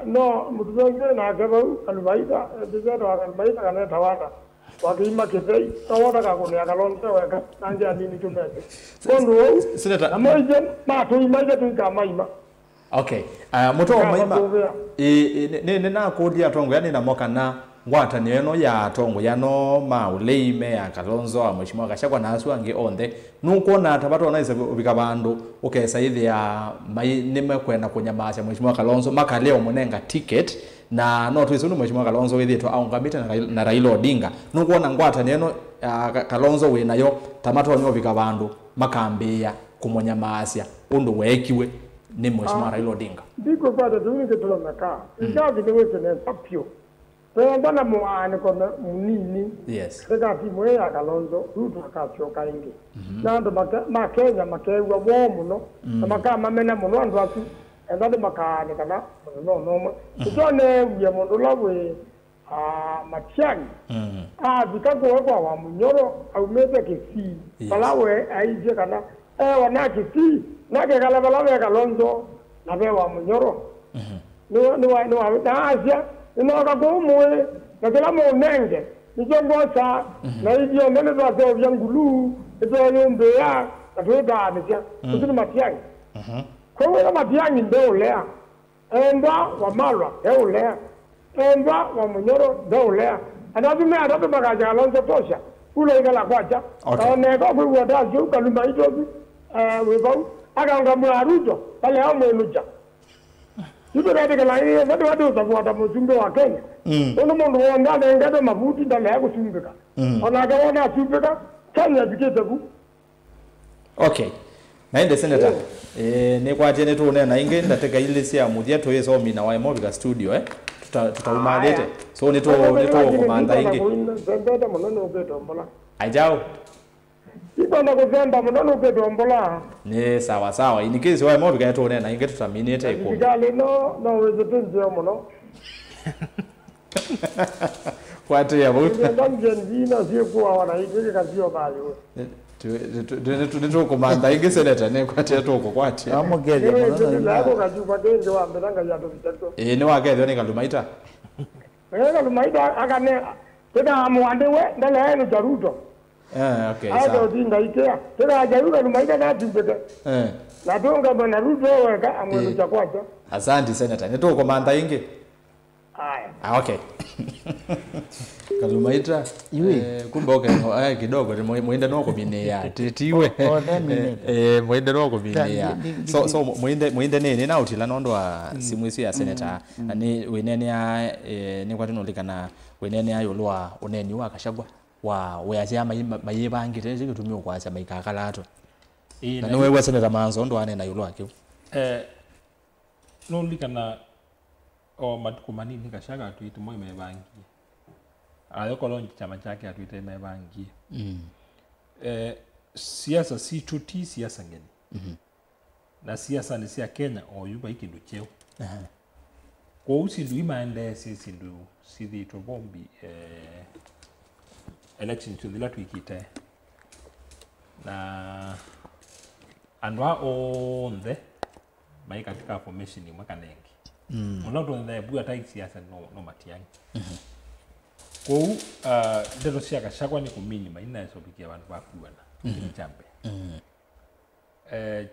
no mutuzongere na gabo albaida ndizo albaida kana tawata wakima kifei tawata kakunia Kalonzo weka nanje adini tumete kondo senator amoje matu imaje tukamaima okay muto maima ne na kodia tongo yani na moka na ngwata neno ya tongo yano mauleime ya Kalonzo amheshimiwa Gachagua na asu ange onde nukuona tabato na isa bikabandu ukesa ithi ya nime kwenda kunyamasha mheshimiwa Kalonzo maka leo munenga ticket na no twiso no mheshimiwa Kalonzo withitwa aungambite na Raila Odinga nukuona ngwata neno Kalonzo we nayo tamato nyo bikabandu makambia kumunyamasha undu wekiwe ni mheshimiwa Raila Odinga ndiko kwata tunike tulomeka ngazi niwese ne papio Penda muane kona munini. Yes. Teka timu ya Kalonzo Ruto akachoka ingi. Nando makenya makewa womu no. Maka mamena muno andu asu. Endade makane kana no. Tujone ya mundu lawe Matiang'i. Bikako kwa wa munyoro au mete kisi. Balawe aije kana wana kisi. Nake kala balawe Kalonzo na bewa munyoro. No Asia. Inoka kumwe na kila monenge nijongosa na hivyo mbele za zao vyangulu ndio nyumbe ya atoda ameja ndio Matiang'i kwa hiyo Matiang'i ndio lea enda wa Marwa ndio lea enda wa Munyoro ndio lea anadume adabu bagaja Kalonzo tosha ule igala kwacha na kwa kwa dajo kaluma hizo wewe akanga mwarujo pale hao mwenuja Yuko radi kala hiyo ndio watu utafuata mjumbe wa Kenya. Ndio mundu wanda ngado mabuti ndale yako tumbeka. Ona gaona tumbeka Kenya bikete ku. Okay. Naende senator. Ne kwa jene tu na inge ndateka ile sia mudia to yeso mina wa Mobiga studio tutaumagete. So nito komanda inge. Zembeta munono ubeto mbola. Ajao. Ipo na kuzemba munono ubeto mbola. Ne sawa inikezi wa Mobiga to na inge tutaminete iko. Bigali no wezetenzi muno. Kwatu ya buta. Ndio ndio sio kwa wanaitike kazio bayo. Ndio komanda inge senator ne kwatu toko kwati. Amogeje munono. Lako kajuka denge wa mbelanga ya tobitato. Ni wagetho ni kalumaita. Kalumaita akane tena amwandewe ndale yenu Ruto. Okay. Hapo Odinga itea. Tena ajaruka lumaita na tumbeke. Na donga bana Ruto weka amwenu cha kwacha. Asante senator. Nito komanda inge. Haya. Okay. Kalumaita kumbe kidogo muende noko binia titiwe muende noko binia so muende nene na utila nondo wa simu isi ya senator ni wenene ya ni kwatino likana wenene ya yolwa uneni wa Gachagua wa weacha mayibangi tezi kutumia kwacha maikakalato na niwe wa senator manzo ndo ane na yolwa kiu no likana o matukumani ni Gachagua tuite moyo mebangi ayo kolonji chama chake atuite mebangi siasa si tuti siasa ngeni na siasa ni sia Kenya o yuba ikindu cheo kwa usindu imaende sindu sithi tobombi election to the ikite na andwa onde mai katika formation ni mwaka nengi unato na bua tai siasa no matiangi ko ndero cia gacagwa ni kuminima ina eso bikia bantu bakuana chambe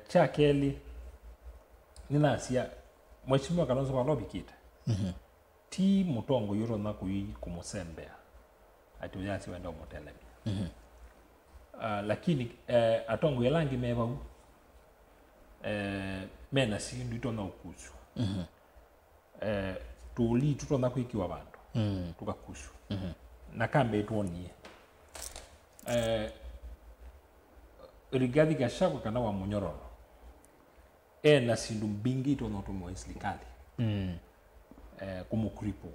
cha keli nina cia mweshimiwa Kalonzo kwa lobikita ti mutongo yoro na kui kumusembea ati uyasi wenda umutelemia lakini atongo yelangi meba mena sindu itona ukusu tuli tutona kuikiwa bantu tukakusu na kambe tuonie Rigathi Gachagua kana wa Munyororo na sindu mbingi itona tumwa serikali kumukripo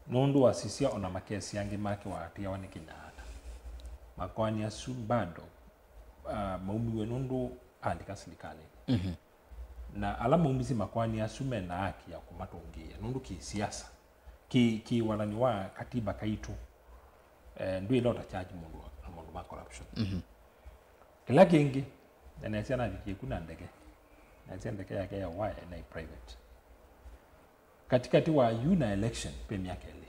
nundu wasisia ona makesi yangi make wa atia wane Kenyatta makwani asu bado maumiwe nundu andika serikali na ala maumisi makwani asu mena haki ya kumatongia nundu ki siasa ki wanani wa katiba kaitu ndio ile utacharge mundu ma corruption kila kingi na nasiana viki kuna ndege na ndege yake ya wire na private katikati wa una election pe miaka ile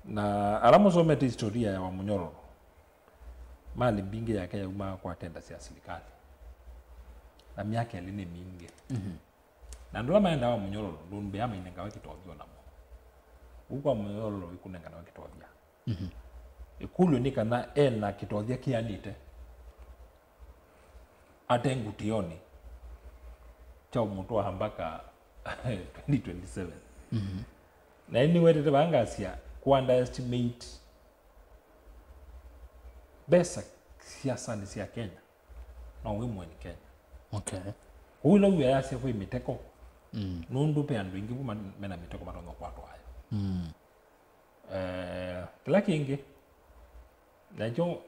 na alamo zomete historia ya Munyororo mali bingi yake ya uma kwa tenda sia serikali na miaka ile ni mingi na ndola maenda wa Munyororo ndumbe ama inenga wakitobyo namo uko Munyororo ikunenga na wakitobya ikulu ni kana na kitobya kianite atengutioni cha umuntu hambaka 2027 na anyway tete bangasia ku underestimate besa siasa ni sia Kenya na wewe ni Kenya okay huyo uya yase kwa miteko nundu pe andu ingi kuma mena miteko marono kwa hayo kila kingi na jo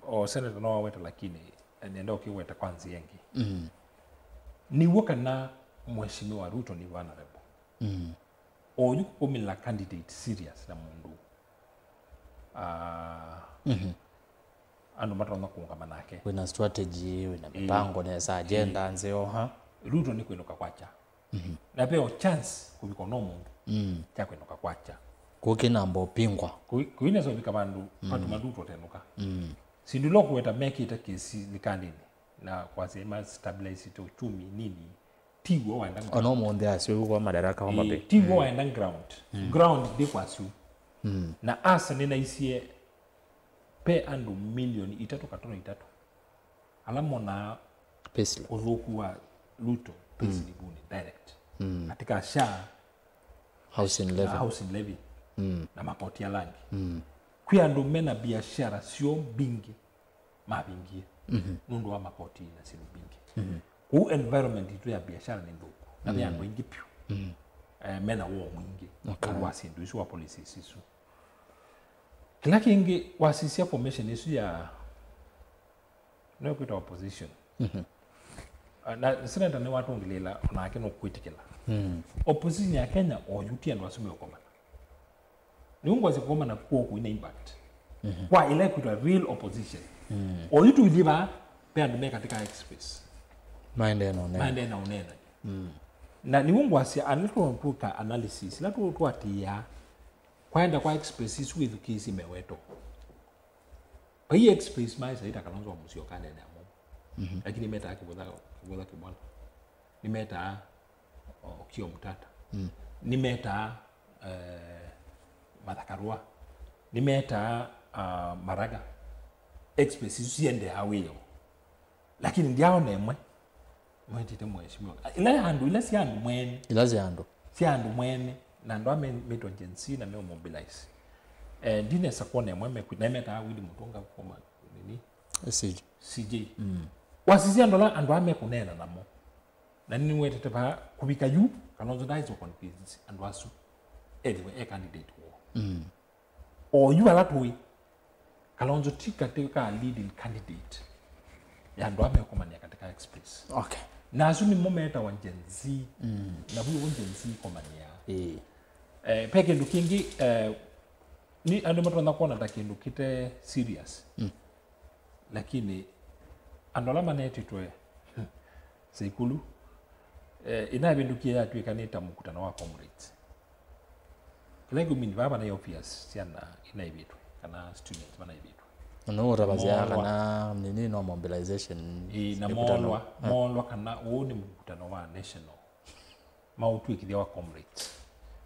o senator no weta lakini nenda ukiweta kwanza yengi ni wakana mheshimiwa Ruto ni vulnerable oyu kumila candidate serious na mundu ando matrona kuungama nake wina strategy wina mipango na sa agenda nzeo ha Ruto ni kwinuka kwacha na peo chance kubiko no mundu cha kwinuka kwacha kukina mbo pingwa kuine so bikabandu patu maduto tenuka sindulo kuweta make it a case ni kanini na kwa sema stabilize to uchumi nini tiwo waenda ono monde asio kwa madaraka homa be tiwo waenda ground ndi kwasu na asa nina isie pe andu milioni 3.3 alamo na pesa uzoku wa Ruto pesa libuni direct katika sha housing levy na mapoti ya langi kwa andu mena biashara sio bingi mabingi nundu wa mapoti na sio bingi ku environment itu ya biashara ni ndogo na ya mwingi pio mena wo mwingi wasindu isu wa policy sisu kila kingi wasisia formation isu ya no kwita opposition na senator ni watu ngilela na akino kwitikila opposition ya Kenya oyuti and wasume okoma ni ungwa zikoma na kuo ina impact kwa ile kwita real opposition oyutu iliba pe andume katika express maende na unena na ni ungwa si anito tuka analysis la tu atia kwaenda kwa express isu with kisi meweto pa hii express mai saita Kalonzo Musyoka kane na mo lakini meta akiboda kibwana ni meta Okiya Mutata ni meta Madakarua ni meta Maraga express isu siende hawiyo lakini ndiao nemwe mwetete mheshimiwa ila handu ila si handu mwene ila si handu mwene na ndo meto agency na meo mobilize dine sakone mweme na meta wili mutonga koma nini CJ wasisi andola ando ame kunena namo na nini wetete ba kubika yu Kalonzo daizo confidence ando asu anyway candidate o yu ala tuwi Kalonzo tika leading candidate ya ndo ame komania katika express okay na asu ni momenta wa Gen Z na huyo Gen Z komania peke ndukingi ni ando matona kuona takindu kite serious lakini andola maneti twe Seikulu inavindukia tuikanita mkutano wa comrades. Kila gumini baba na obvious siana inaivitu kana students banaivitu. No rabazia kana nini no mobilization Na molwa kana uone mkutano wa national. Mautu ikithia wa comrades.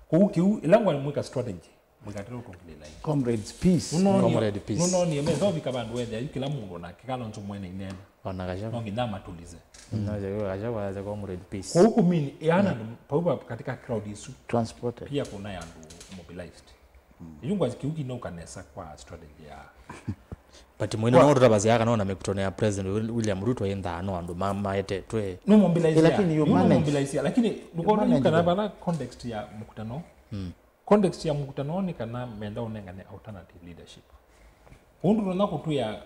Kukiu ilangwa mweka strategy. Mwekatero kongile line. Comrades peace. Comrade peace. No ni mezo bikabandu wethe kila mundu na kikalo nzo mwene inene. Ona kasha. No ngina tulize. No je kasha wa comrade peace. Kwa huku mini yana pauba katika crowd isu Transported. pia kuna yandu mobilized. Yungwa kiuki no kanesa kwa strategy ya But mwina no rabazia kana na mikutano ya President William Ruto yenda ano andu mama ete twe no mobilize lakini you manage. mobilize lakini lukono kana bana context ya mkutano. Context ya mkutano ni kana menda unengane alternative leadership. Undu na kutuya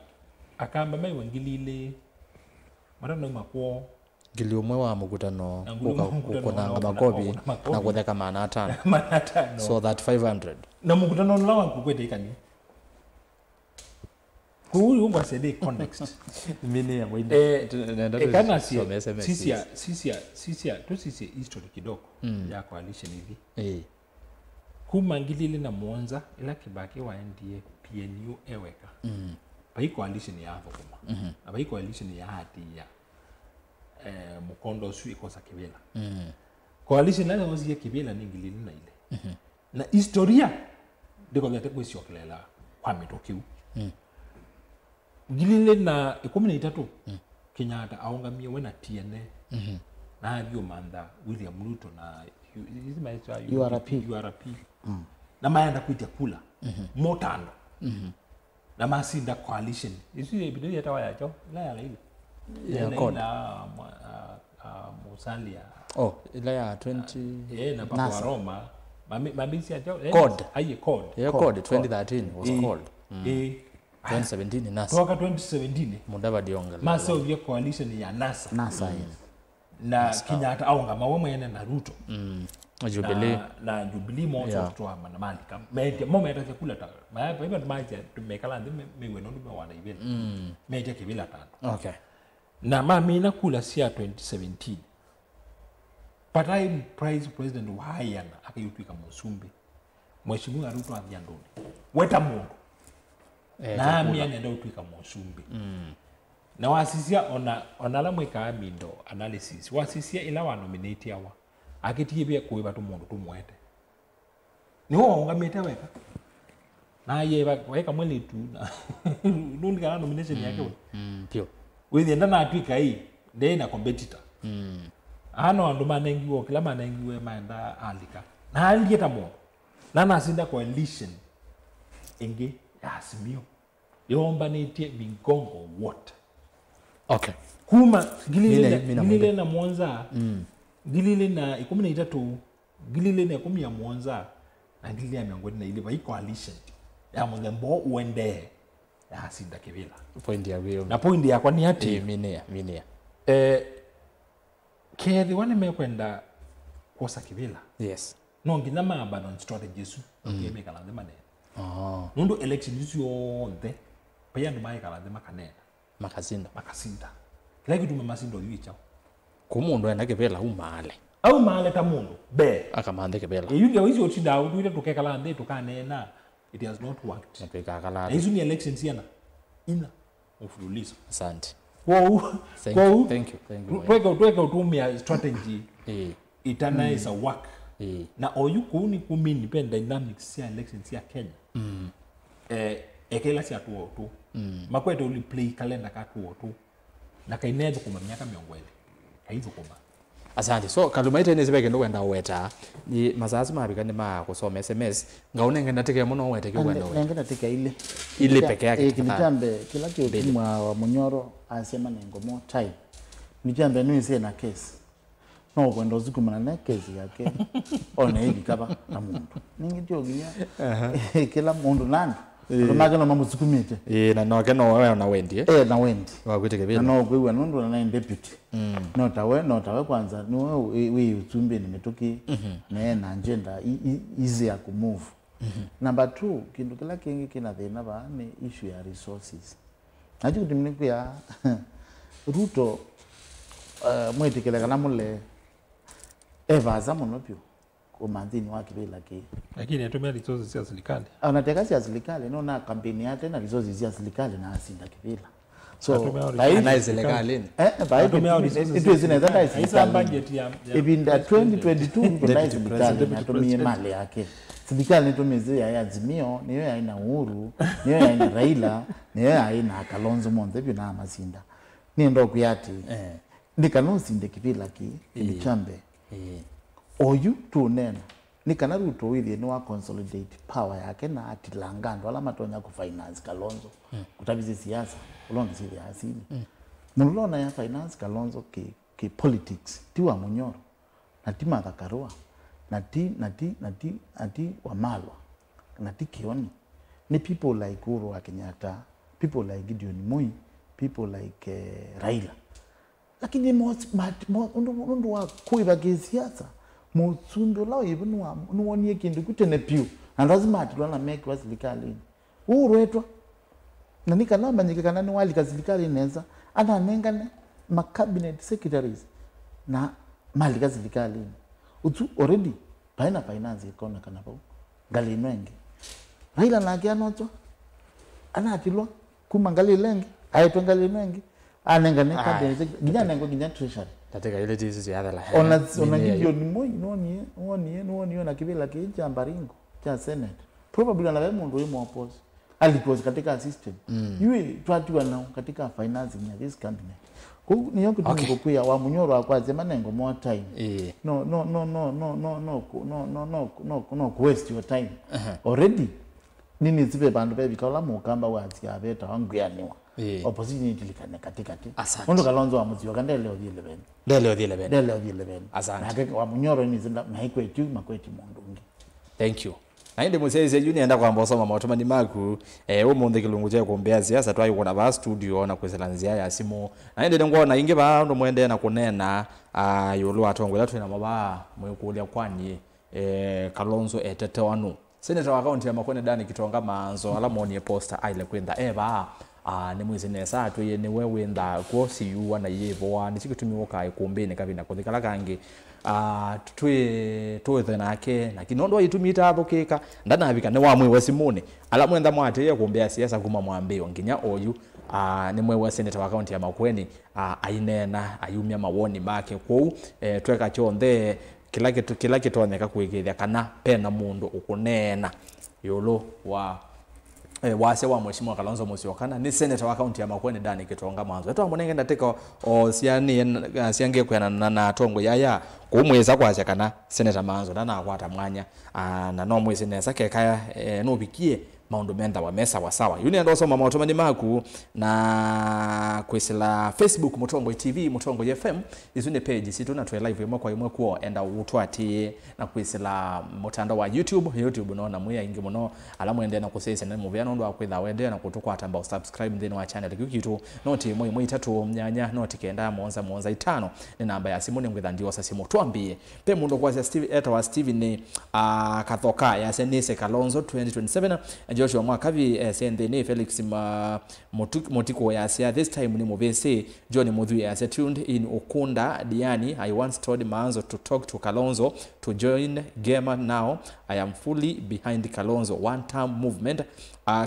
akamba mai wengilile marano makwo giliumwe wa mkutano kuna makobi na kutheka mana tano. So that 500 na mkutano lawa kukwete ikani kuyu umba sede context mini ya mwinde kana sisia history kidogo ya coalition hivi kumangilile na Mwanza ila Kibaki waendie PNU eweka bai coalition ya hapo kuma na bai coalition ya hati ya Mukondo su ikosa Kibela coalition na wazi ya Kibela ningilile na ile na historia ndiko ngate kwesio kelela kwa mitokiu gilile na 13 Kenyatta aongamia wena TNA na hivyo manda William Ruto na URP na maenda kuita kula motando na masinda coalition isi bidii hata wayacho la ya ile na Musalia ila ya 20 na Papa Roma mabisi acho code code 2013 was called 2017 NASA toka 2017 Mudavadi Onga masa ovya coalition ya NASA na Kenyatta aonga mawamene na Ruto Jubilee na Jubilee moto kutoa manamali kama mete mama yata kula ta maya hivyo tumaje tumekala ndi mewe ndo mewana hivi mete kibila tano okay na mami na kula sia 2017 patai prize president wahayana akayutwika Musumbi mheshimiwa Ruto avyandoni weta mundu na mimi anaenda utwika Musumbi na wasisia onala mweka amindo analysis wasisia ila wa nominate yawa akitibye kuiba tu mundu tumwete ni wo ongamete weka na yeba weka mweli tu nundi kana nomination yake we pio wewe enda na atwika hii ndee na competitor ano andu manengiwo kila manengiwe maenda alika na alieta mundu na nasinda coalition ingi Azimio yombanĩtie migongo wote okay kuma gilile na Mwanza gilile na 13 gilile na 10 ya Mwanza na gilile ya miongoni na ile bai coalition ya mwengembo uende ya sinda Kibela point ya wio na point ya kwa ni ati minia kethi wane mekwenda kosa Kibela yes no ngina mamba non strategies okay kala ndemane nundu election isu yonde paya ndo mai kala ndema kanena makasinda kila kitu mamasindo yicha kumundu ena Kibela umale au male ta mundu be akamande Kibela yunge wizi otida utuite tukekala nde tukanena it has not worked napeka kala isu ni elections yana ina ufululizo asante thank you tweka utumia strategy itana is a work na oyuko ni kumi independent dynamics ya elections ya Kenya ekela sia tu makwete uli play calendar ka tu na kainezo kuma miaka miongwele kaizo kuma asante so kalumaite ne sibeke ndo kwenda weta ni mazazi mabikane ma kusoma SMS ngaone ngenda teke muno wete ke kwenda weta ngenda teke ile peke yake kinitambe kila kitu wa Munyoro asema nengo more time nitambe nuise na case no kwenda uzikumana na case yake ona hivi kaba na mundu ningitiogia kila mundu nani Tunaga na mamuzikumite na no ke no wewe na wendi na wendi wakwite Kibela no kwiwa nundu na deputy no tawe kwanza no we utumbe nimetoki na agenda easy ya kumove number 2 kindu kila kingi kina thina ba ni issue ya resources nacho kutimniku ya Ruto mwetikile kana mule evaza muno pyo kumanzini wa kibila ki lakini atumia resources ya serikali anateka sia serikali no na kampeni yake na resources ya serikali na asinda kibila so anaize legalini it is in that is isa budget ya ibinda 2022 kuna serikali natumie mali yake serikali nitumie ya Azimio niyo haina Uhuru niyo haina Raila niyo haina Kalonzo Musyoka byo na mazinda niendo kuyati ndikanosinde kibila ki ichambe oyu tunena nikana Ruto withi ni wa consolidate power yake na atilangando ala matonya ku finance Kalonzo kutabizi siasa ulona sisi asili mulona ya finance Kalonzo ki politics tiwa Munyoro na tima Karua na ti Wamalwa na ti Kioni ni people like Uhuru wa Kenyatta, people like Gideon Moi, people like Raila, lakini ndo wa kuiba kisiasa mutsundo lao ibunwa nuonie kindu kutene piu na lazima atulana make wa serikali Uhuru etwa na nikana manyikana ni wali serikali neza ana nengane ma cabinet secretaries na mali ka serikali utu already paina finance ikona kana pa galinwenge Raila na kianoto ana atilwa kumangali lengi aitwa galinwenge anengane cabinet ginyana ngo ginyana treasury tateka ile tisi ya dala ona Gideon Moi noni na kibila kija Mbaringo cha Senate probably na mundu wimo oppose alipose katika system yue twatiwa na katika financing ya this cabinet ko niyo kutungo kuya wa Munyoro akwaze manengo more time no waste your time already nini zive bandu bebikala mukamba wazi abeta wanguyaniwa opposition itilikane katikati ndo Kalonzo amuzio kandele odile ben asante na wa Munyoro ni zinda maikwetu makweti mundungi thank you naende museze juni enda kwa mbosoma matomani maku umunde kilungu cha kuombea siasa twai kuona ba studio na kwezelanzia ya simu naende ngona inge ba ndo mwende na kunena yolo atongo latu na maba mwekulia kwani Kalonzo etete wanu senator wa account ya Makwene Dani Kitonga manzo ala moni poster aile kwenda eba ni mwizi nesa tu ye ni wewe nda ko si yu wana yevo wa ni chikutumiwa kai kuombeni kabina kuthikala kangi tuwe nake na kinondo yitumita hapo keka ndana abika ne wamwe wasimune ala mwenda mwate ye kuombea siasa kuma mwambeo nginya oyu ni mwewe senator wa account ya Makwene ainena ayumya mawoni make ko tweka chonde kila kitu oneka kuigithia kana pena mundu ukunena yolo wase wa mheshimiwa Kalonzo Musyoka ni senator wa county ya Makwene Dani Kitonga manzo eto amonenge ndateka siange kwena na tongo yaya kumweza kwacha kana senator manzo ndana akwata mwanya na no mwezi nesa keka no bikie maundu menda wa mesa wa sawa yuni ndo soma matomani maku na kwesela Facebook Mutongo TV Mutongo FM izune page situ na twa live yemo kwa yemo kuo enda utwati na kwesela mutandao wa YouTube no muya ingi muno alamu ende na kusese na movie ndo akwitha wende na kutukwa tamba subscribe then wa channel kikitu noti moyo 3 mnyanya noti kenda monza 5 ni namba ya simu ngwitha ndio sasa simu twambie pe mundo kwa Steven ni kathoka ya senese Kalonzo 2027 Joshua Mwakavi sendeni Felix Motiko ya sia this time ni mobese John Mudhui ya tuned in Ukunda Diani I once told Manzo to talk to Kalonzo to join Gamer now I am fully behind Kalonzo one term movement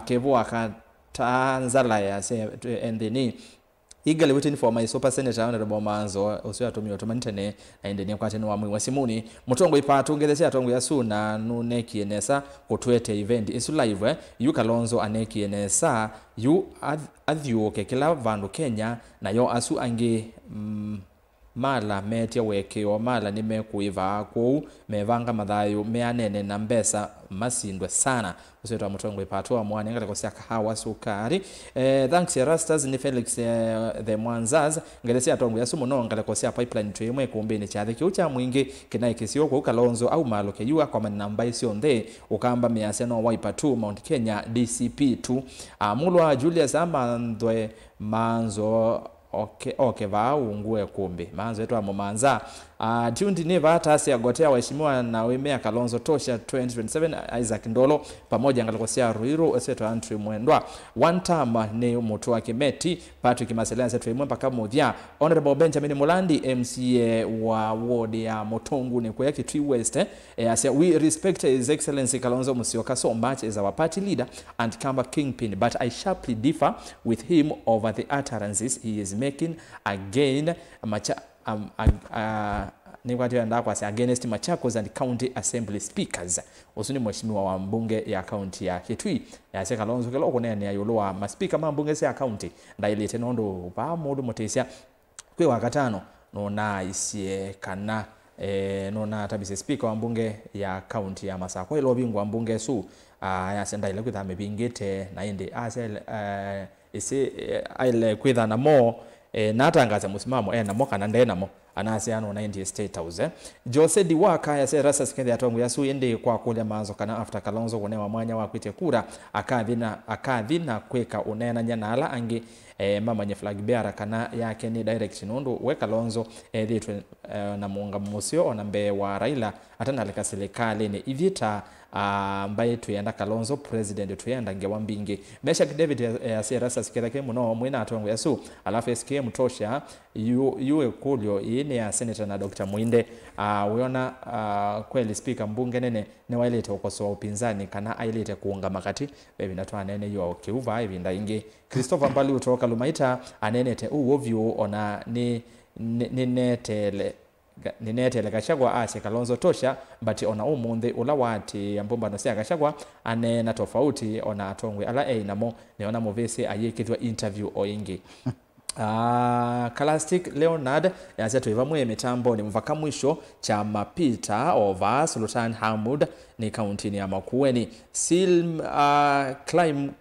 Kevo akatanzala ya sendeni eagerly waiting for my super senator honorable Manzo osio atumio tomanitene aendeni kwa tena wamwe wasimuni Mutongo ipatu ngelese atongo yasu na nuneki enesa kutwete event isu live yu Kalonzo aneki enesa yu adhiu kekela vandu Kenya na yo asu ange mala metia weke o mala nimekuiva ku mevanga madhayo meanene na mbesa masindwe sana useto wa Mutongo ipatu wa mwane ngale kosia kahawa sukari thanks ya Rastas ni Felix the Mwanzaz ngelese atongo ya sumo no ngale kosia pipeline to yemwe kuombeni chathe kiucha mwingi kinai kisio kwa Kalonzo au malo kejua kwa namba isio nde ukamba miaseno wiper 2 Mount Kenya DCP 2 mulwa Julius Amandwe Manzo okay va ungue kumbi manzo yetu amomanza tundi ne vata asia gotea waheshimiwa na wemea Kalonzo Tosha 2027 Isaac Ndolo pamoja ngalokosia Ruiru eseto Antri Mwendwa one time ne mutu wa Kimeti Patrick Maselana setu imwe mpaka modhia Honorable Benjamin Mulandi MCA wa ward ya Motongu ne kwa Kitui West asia we respect His Excellency Kalonzo Musyoka so much as our party leader and Kamba Kingpin, but I sharply differ with him over the utterances he is making again against Machakos and county assembly speakers. Usuni mheshimiwa wa mbunge ya county ya Kitui ya se Kalonzo kelo konene ya yolowa maspika mambunge se ya county ndailete nondo ba modu motesia kwe wakatano nona isie kana nona tabise speaker wa mbunge ya county ya Masako ilo bingwa mbunge su ya senda ile kwitha mebingite na inde ase ise ile kwitha na mo natangaza musimamo na mo kana ndena mo anase ano na India State House Jose Diwaka ya se rasa sikende atongo yasu ende kwa kule manzo kana after Kalonzo kunewa mwanya wa kwite kura akadhina kweka unena nyanala ange mama nye flag bearer kana yake ni direction ndo we Kalonzo dhitwe na muunga musio onambe wa Raila atana leka serikali ni ivita ambaye tuyenda Kalonzo president tuyenda ngewa mbingi Meshak David ya rasa sikenda ke muno mwina atongo yasu alafu SKM Tosha yu kulyo ine ya senator na Dr. Muinde weona kweli speaker mbunge nene ne wailete ukosoa upinzani kana ailete kuunga makati bebi natwa nene yo kiuva hivi ndainge Christopher Mbali utoka Lumaita anenete ovyo ona ni netele Gachagua ase Kalonzo Tosha but ona umunthe ulawati ambomba no sia Gachagua anena tofauti ona atongwe ala namo neona movese ayekithwa interview oingi Kalastic Leonard yazetu ivamwe mitambo ni mvaka mwisho cha mapita over Sultan Hamud ni kaunti ya Makueni Silm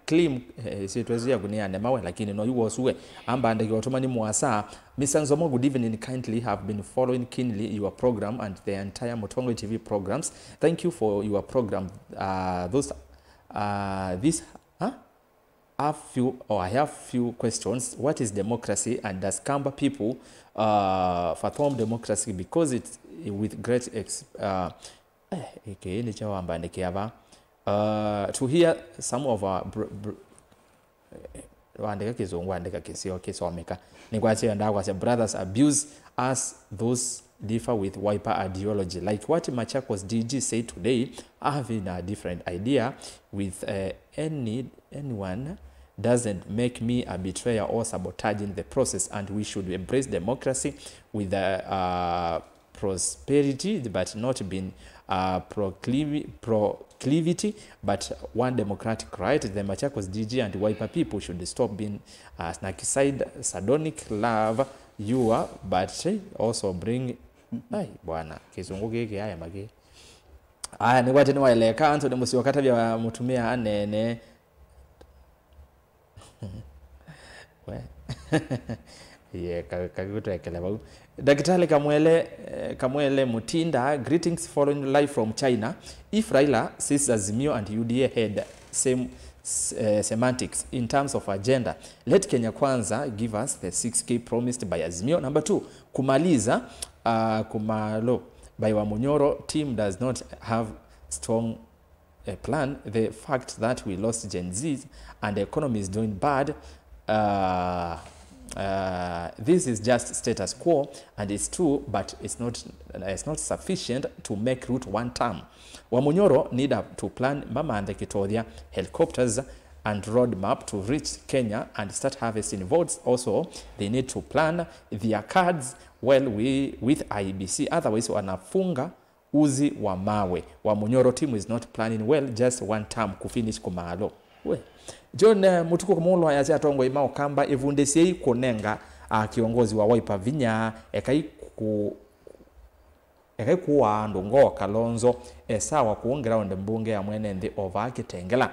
claim situwezia guniane mawe lakini no yuosuwe amba ndege otomani muasa Mr. Nzomo, good evening. Kindly have been following keenly your program and the entire Motongo TV programs. Thank you for your program. I have few questions. What is democracy and does Kamba people fathom democracy because it's with great to hear some of our brothers abuse us those differ with Wiper ideology like what Machakos DG said today. Having a different idea with anyone doesn't make me a betrayer or sabotaging the process, and we should embrace democracy with prosperity but not being proclivity but one democratic right. The Machakos DG and Wiper people should stop being snacky side sardonic love you are but also bring bwana kizungu gege haya mage ni watu ni waeleka Anthony Musyoka vya mutumia anene we kagutu ekelewa Daktari Kamwele Mutinda, greetings following live from China. If Raila sees Azimio and UDA had same semantics in terms of agenda, let Kenya Kwanza give us the 6K promised by Azimio. Number 2, kumaliza kumalo by Wamunyoro team does not have strong plan. The fact that we lost Gen Z and the economy is doing bad, this is just status quo and it's true, but it's not sufficient to make route one term. Wamunyoro need to plan Mama and the Kitodia helicopters and roadmap to reach Kenya and start harvesting votes. Also, they need to plan their cards well with IBC. Otherwise, wanafunga uzi wa mawe. Wamunyoro team is not planning well, just one term kufinish kumalo. John Mutuku Kumolo ya Tongo Imao Kamba evundesei konenga kiongozi wa Wiper Vinya ekai kuwa ndongo Kalonzo sawa kuongera onde mbunge ya mwene ndi over Kitengela.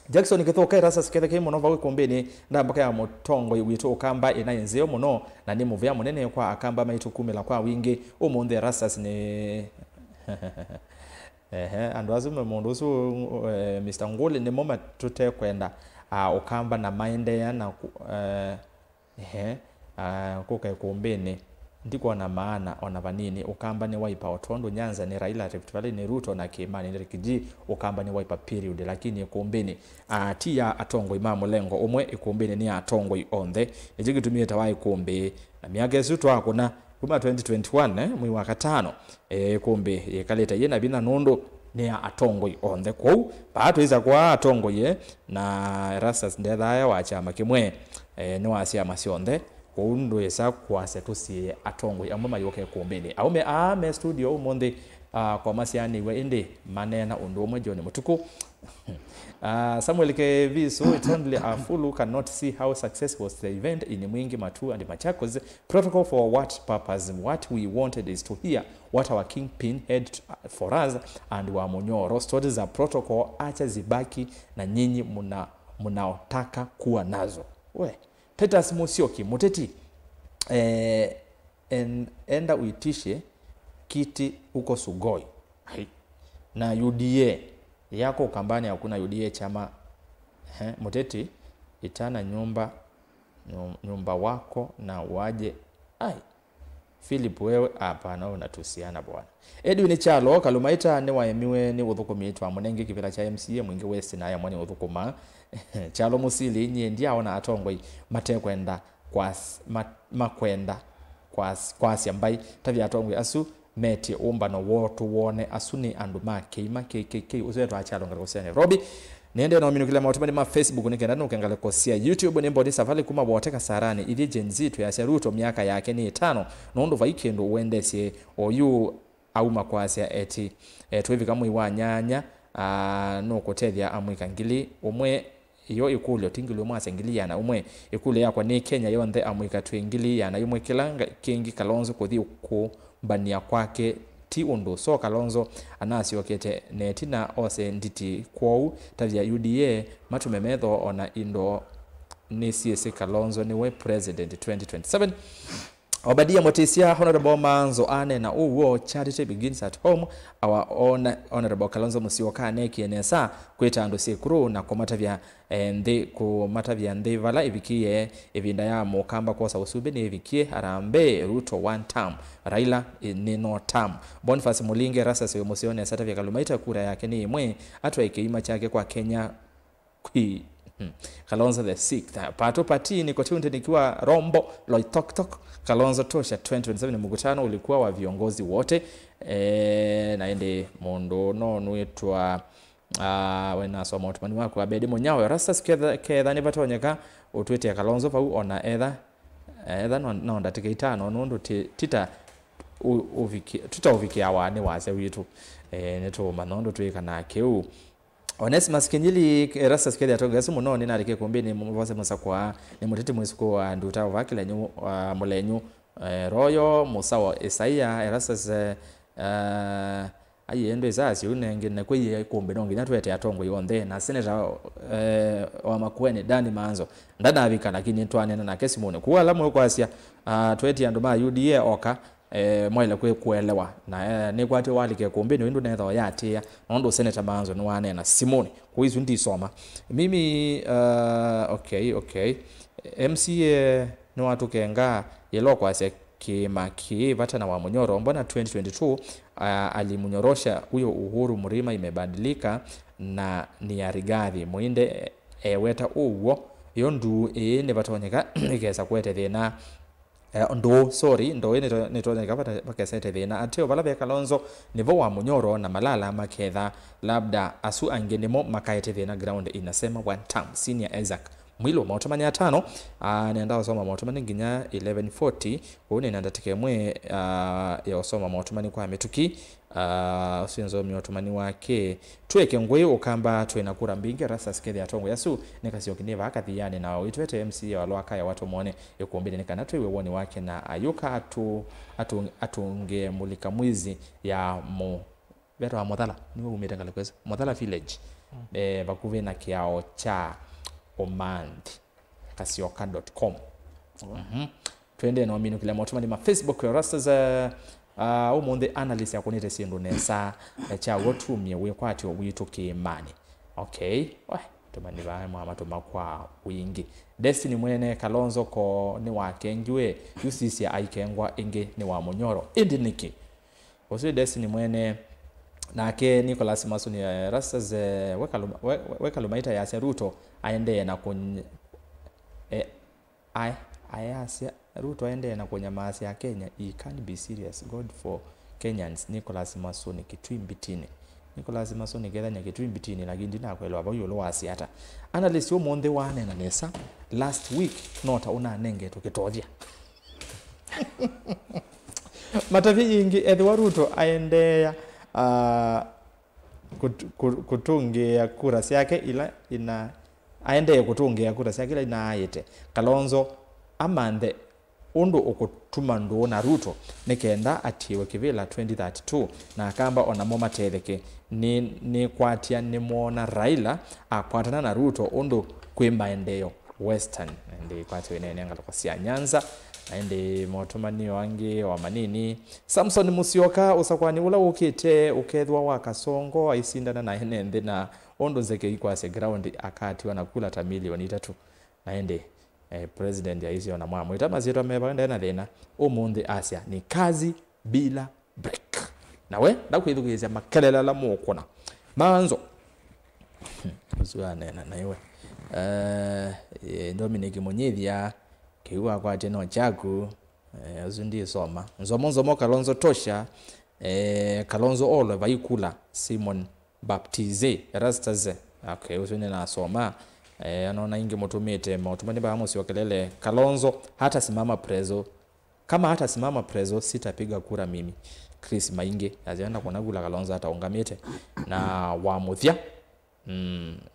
Jackson Kithoka rasa sikete ke monova we kombeni ndambaka ya Motongo wito Kamba inayenzeo muno na ni muvya munene kwa akamba maitu 10 kwa wingi umunde rasas ne andoazu memondosu Mr. Ngole ne moment tute kwenda Okamba na maende ya na kuka ikumbini ndiko na maana ona vanini ukamba ni Wiper Otondo Nyanza ni Raila Rift Valley ni Ruto na Kimani ni Rikiji ukamba ni Wiper period lakini ikumbini tia atongo imamu lengo umwe ikumbini ni atongo ionde ejigi tumie tawai kumbi na miaka yesu akuna kuma 2021 mwi wa katano kumbi yekaleta yena bina nondo ni atongo ionde kwau pato iza kwa atongo ye na Rastas ndethaya wa chama kimwe ni wasia masionde kundo yesa kwase tusi atongwe amwe mayoke kumbeni aume me studio umonde kwa masiani we inde manena undomwe John Mutuku Samuel KV so it's only a fool who cannot see how successful was the event in Mwingi Matu and Machakos. Protocol for what purpose? What we wanted is to hear what our kingpin had for us and wa Munyoro. Stories za protocol acha zibaki na nyinyi munaotaka kuwa nazo. We Petas Musyoki Muteti enda uitishe kiti huko Sugoi na UDA yako ukambani hakuna UDA chama Muteti itana nyumba wako na waje Philip wewe hapana unatusiana bwana Edwin Chalo Kalumaita ni waemiwe ni uthukumitwa munenge kivila cha MCA mwingi West na ya mwani uthukuma Chalo Musili nye ndia ona atongoi matekwenda makwenda kwasi ambai tavi atongoi asu meti umbano wotu wone asuni andu makima KKK uzeto achalo ngakosene Robi niende na minukile mautumani ma Facebook nikenda nukengale kosia YouTube ni mbodi safali kuma boteka sarani ili Gen Z tu ya Ruto miaka yake ni 5 nondo vaikendo uendesie oyu au makwasya eti tuivi kama iwa nyanya nuko tethia amwika ngili umwe iyo ikulio tingili umwase ngili yana umwe ikule yakwa ni Kenya yonthe amwika twingili yana umwe kilanga kingi Kalonzo kuthi ukubania kwake ti undu so Kalonzo anasiokete netina ose nditi kwau tavya UDA matumemetho ona indo ni CS Kalonzo niwe president 2027 Obadia Motisia Honorable Manzo ane na uwo charity begins at home our Honorable Kalonzo Musyoka kienesa kweta ando sekuru na komatavya vala ivikie evinda ya mokamba kosa usube ni ivikie arambe Ruto one term Raila ni no term Boniface Mulinge Rastas Musione satavya Kalumaita kura yake ni imwe atwa ikiima chake kwa Kenya kui Kalonzo the 6th pato pati ni kotunde nikiwa Rombo Loitoktok Kalonzo tosha 2027 mkutano ulikuwa wa viongozi wote naende mondo no nuitwa wena soma utumani wako abedi monyawe Rastas kedha ni batonyeka utwete ya Kalonzo fa ona either no ndatike itano nondo tita uvikia wane wase witu neto manondo tuika na keu Onesimus Kinyili Rastas kedi atonga simu no nina rike kumbini mwase musakwa ni mutiti mwisuko wa nduta wakila nyu mulenyu Royo Musawa Isaiah Rastas endo izasi unenge na kwe kumbi nongi natwete atongo yonde na senator wa Makueni Dani Manzo ndana avika lakini twanena na kesi mune kuwa lamu kwasia twete anduma UDA oka mwele kwe kuelewa na ni kwate walike kumbi no ndu netho yatia nondo senator Manzo ni wane na Simoni kuizu ndi soma mimi okay MCA ni watu kenga yelo kwasia kimaki vata na wa Munyoro mbona 2022 alimunyorosha huyo Uhuru Murima imebadilika na ni ya Rigathi muinde weta uwo yondu ne batonyeka ikesa kwete thina ndo nitonyeka bakesa thina atio bala be Kalonzo nivo wa Munyoro na Malala maketha labda asu angenemo makaete thina ground inasema one term senior Isaac Mwilo mautumani ya 5 nenda usoma mautumani nginya 1140 une nenda tekemwe ya usoma mautumani kwa metuki usinzo mautumani wake tuweke ngwe ukamba tuena kura mbingi Rastas kedi atongo yasu nikasiokineva akathiane na uitwete MC ya walwaka ya watu muone yukumbile nikana tuwe woni wake na ayuka atunge mulika mwizi ya beto wa Modhala niwe umetangala kweza Modhala village bakuve na kiao cha Omandi kasioka.com twende na minu kila motuma ni ma Facebook ya Rastas umonde analyst ya kunite sindu nesa cha wotumye we kwati witu kimani okay tumani ba mwa matuma kwa wingi Destiny mwene Kalonzo ko ni wakengiwe UCC aikengwa ingi ni wa Munyoro indi niki Osu Destiny mwene nake Nicholas Masuni Rastas wekalumaita ya Ruto aende na ayasya Ruto aende na kunyamaza ya Kenya. He can't be serious. God for Kenyans. Nicholas Masuni kitwimbitini. Nicholas Masuni gedanya kitwimbitini lakini ndina kwelo abayolo wasiata. Analyst yo monde wane na nesa last week nota una nenge tukitodia. Matavi ingi Edwa Ruto aende kutungia kura yake ila ina aende kutungia kura yake ila ina ayete Kalonzo amande undu okutuma ndo na Ruto nikenda atiwe kivila 2032 na akamba onamo mateleke ni kwatia ni muona Raila akwatana na Ruto undu kwimbaendeyo Western ndi kwatiwe nenenga lokosia Nyanza ndi motomani wangi wa manini Samson Musyoka usakwani ula ukite ukethwa wa Kasongo aisindana na henende na ondo zeke ikwase ground akati wanakula ta milioni 3 naende president ya hizo na mwamu itamaziro mebanda na thina umundi Asia ni kazi bila break nawe ndakwithugizia makelela la mukona manzo usuane na iwe Dominic Munyithia kiwa kwa teno chaku uzundi soma nzomo Kalonzo tosha Kalonzo olo vaikula Simon Baptize Rastas okay uzuni na soma anaona ingi motumite motumani ba amosi wakelele Kalonzo hata simama prezo kama hata simama prezo sitapiga kura mimi Chris Mainge azienda kunagula Kalonzo hata ungamite na wamuthia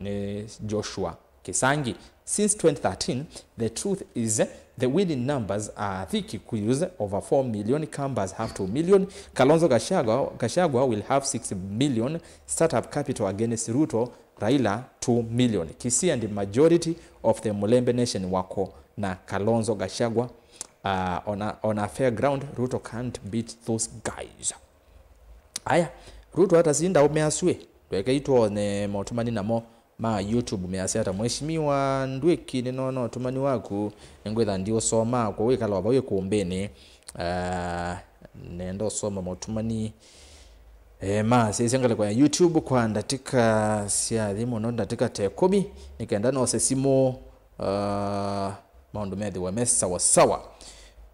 ni Joshua Kisangi. Since 2013, the truth is the winning numbers are the Kikuyus over 4 million, Kambas have 2 million, Kalonzo Gachagua will have 6 million, startup capital against Ruto, Raila 2 million. Kisii and the majority of the Mulembe nation wako na Kalonzo Gachagua on a fair ground. Ruto can't beat those guys. Aya, Ruto hata sinda umeaswe. Tweka ito ne motumani namo ma YouTube measiata mheshimiwa ndweki ninono tumani waku ngwetha ndio soma kwa wika lwa bawe kuombeni nendo soma motumani ma sisengale kwa YouTube kwa ndatika sia thimo no ndatika tekobi nikaenda no sesimo maundu methi wa mesa sawa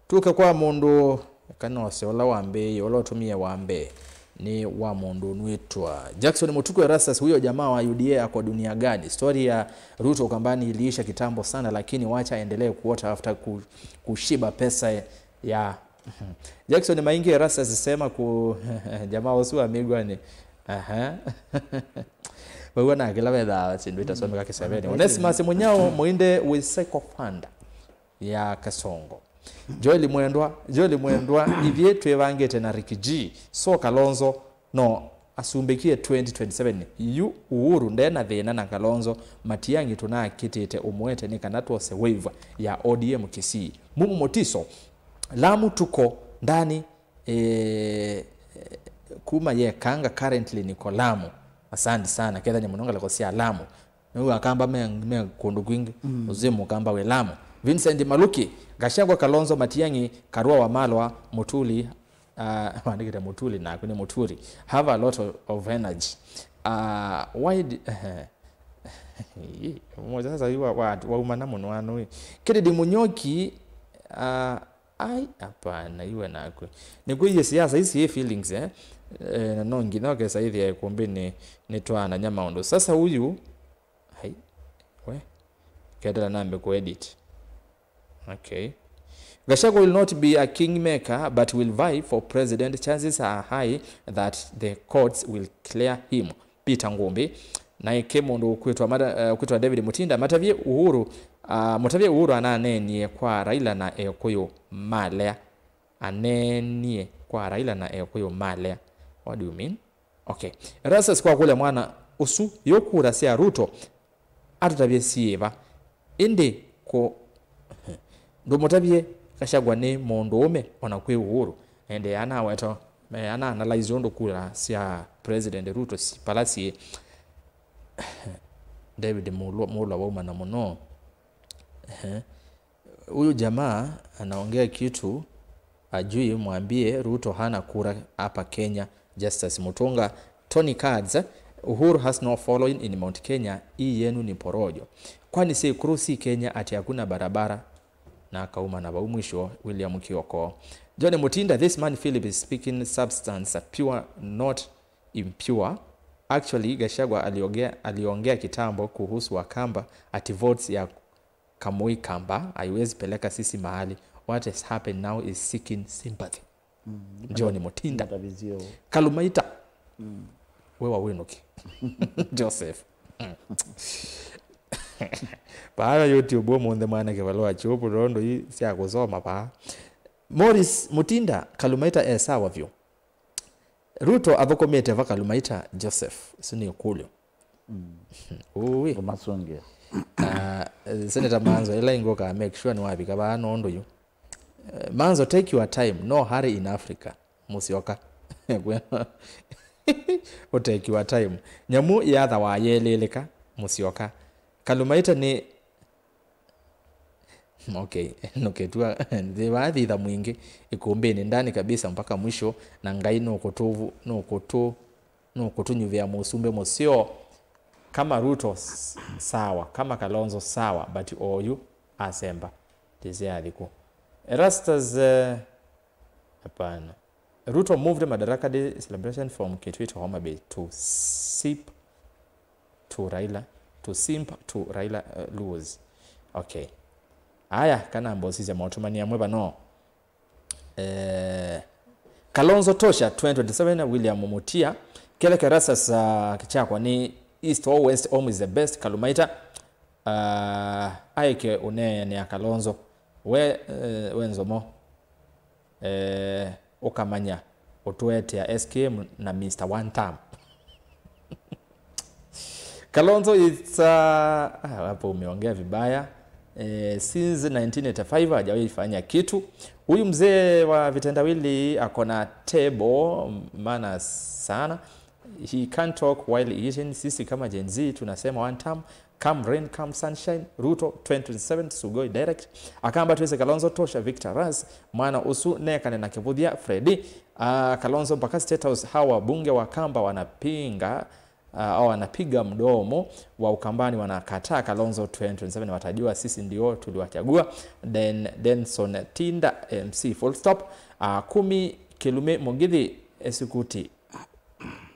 tuka kwa mundu kana seola wambe yolo tumie wambe ni wa mundu nwitwa Jackson Mutuku Erastus. Huyo jamaa wa UDA kwa dunia gani? Story ya Ruto kambani iliisha kitambo sana, lakini wacha endelee kuota after kushiba pesa ya Jackson Maingi Erastus sema ku jamaa wasu amigwa ni wewe na kila weda sindwita someka kiseveni Onesimus Munyao muinde with Psycho Fund ya Kasongo Joel Mwendwa ivye twevangete na Ricky G so Kalonzo no asumbekie 2027 yu Uhuru ndena thina na Kalonzo Matiangi tuna kitete umwete ni kanatwa se wave ya ODM Kisii Mumu Motiso Lamu tuko ndani kuma ye kanga currently niko Lamu asante sana kedha ni munonga lekosia Lamu nuwa akamba me kundu kwingi uzimu kamba we Lamu Vincent Maluki Gachagua Kalonzo Matiangi Karua wa Malwa Mutuli wandigite Mutuli na kuni Muturi have a lot of energy why mmoja sasa hiwa wa umanamu nwanu Kennedy Munyoki ai hapana iwe nakwe ni kuye siasa hizi feelings na nongi na kesa hivi kumbini ni twana nyama ondo sasa huyu hai we kedala nambe ku edit. Okay. Gachagua will not be a kingmaker but will vie for president. Chances are high that the courts will clear him. Peter Ngumbi na ikemondo kwitwa David Mutinda Matavie Uhuru ananenie kwa Raila na Ekoyo Malea anenie kwa Raila na Ekoyo Malea. What do you mean? Okay. Rasas kwa kule mwana usu yokura sia Ruto atutavie sieva indi ko ndo Mutavie Gachagua ni mundu ume ona kwi Uhuru ende ana weto ana analyze ondo kura sia president Ruto si palasi David Mula Wauma na muno. Huyu jamaa anaongea kitu ajui, mwambie Ruto hana kura hapa Kenya. Justice Mutunga. Tony Cards, Uhuru has no following in Mount Kenya. Hii yenu ni porojo. Kwani si krusi Kenya ati hakuna barabara? Na akauma na mwisho William Kioko. John Mutinda, this man Philip is speaking substance, pure not impure. Actually Gachagua aliongea kitambo kuhusu Wakamba ati votes ya Kamui Kamba haiwezi peleka sisi mahali. What has happened now is seeking sympathy. John Mutinda. Kalumaita. Wewa Winuki. Joseph. Para YouTube umunde mwana kevaloa chupu rondo hii siya kuzoma pa. Morris Mutinda, Kalumaita sawa vyo. Ruto adhokomete va Kalumaita Joseph. Sini ukulio. Uwi. Masonge. Senator Manzo, ela ingoka make sure ni wapi kaba anondo yu. Manzo, take your time. No hurry in Africa. Musioka. Take your time. Nyamu yatha wa yeleleka. Musioka. Kalumaita ni okay, noketua baadhi za mwingi ikumbeni ndani kabisa mpaka mwisho na ngai no kutunyu vya musumbe mosio kama Ruto sawa, kama Kalonzo sawa, but oyu asemba tizia aliko Erastus hapana. Ruto moved Madaraka Day celebration from Kitui to Homa Bay to simp to Raila lose. Okay. Aya kana mbosisi ya mautumani ya mweba no. Kalonzo tosha 2027 William Mutia. Kele kerasa sa kichakwa ni East or West home is the best. Kalumaita aike une ni ya Kalonzo wenzomo ukamanya utuete ya SKM na Mr. One Time. Kalonzo it's hapo umeongea vibaya. Since 1985 hajawahi fanya kitu. Huyu mzee wa vitendawili akona table maana sana. He can't talk while eating. Sisi kama Gen Z tunasema one time, come rain come sunshine. Ruto 2027 Sugoi direct. Akamba tuweze Kalonzo tosha Victor Ras mwana usu neka na Kivudia Freddy. Kalonzo mpaka State House hawa bunge wa Kamba wanapinga au wanapiga mdomo wa Ukambani wanakataa Kalonzo 2027 watajua sisi ndio tuliwachagua. Denson Tinda MC full stop. 10 Kilume Mugithi Esukuti.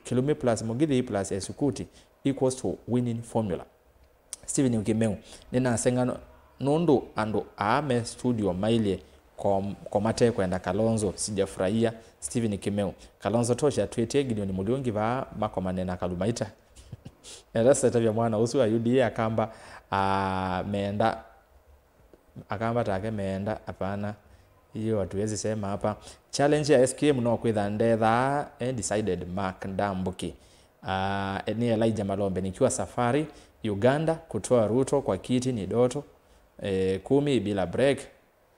Kilume plus Mugithi plus Esukuti equals to winning formula. Steven Ukimeu nina sengano nundu ando ame studio maile kwa mate kwenda Kalonzo sijafurahia. Steven Kimeu Kalonzo tosha twetie Gideon Muliongi va makomane na Kalumaita. Erasa tabia mwana usu wa UDA akamba meenda akamba take meenda hapana hiyo hatuwezi sema hapa. Challenge ya SKM no kwitha ndetha decided Mark Ndambuki. Ni Elijah Malombe nikiwa safari Uganda kutoa Ruto kwa kiti ni doto 10 bila break.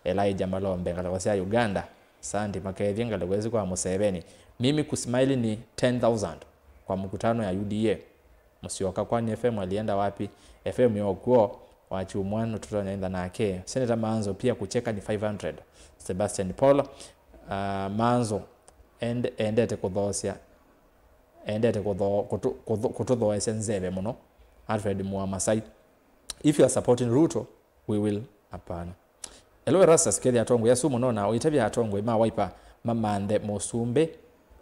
Elijah Malombe ngalawasia Uganda Santi Makethi ngalawezi kwa Museveni. Mimi kusmile ni 10,000 kwa mkutano ya UDA. Musioka kwani FM alienda wapi? FM yokuo wachi umwano tuto naenda nake. Senator Manzo pia kucheka ni 500. Sebastian Paul Manzo endete kudhosia endete kutudho SNZB muno. Alfred Muamasai, if you are supporting Ruto we will apana. Elo rasa skeli atongo ya sumu nona uitabia atongo ima waipa mamande Musumbe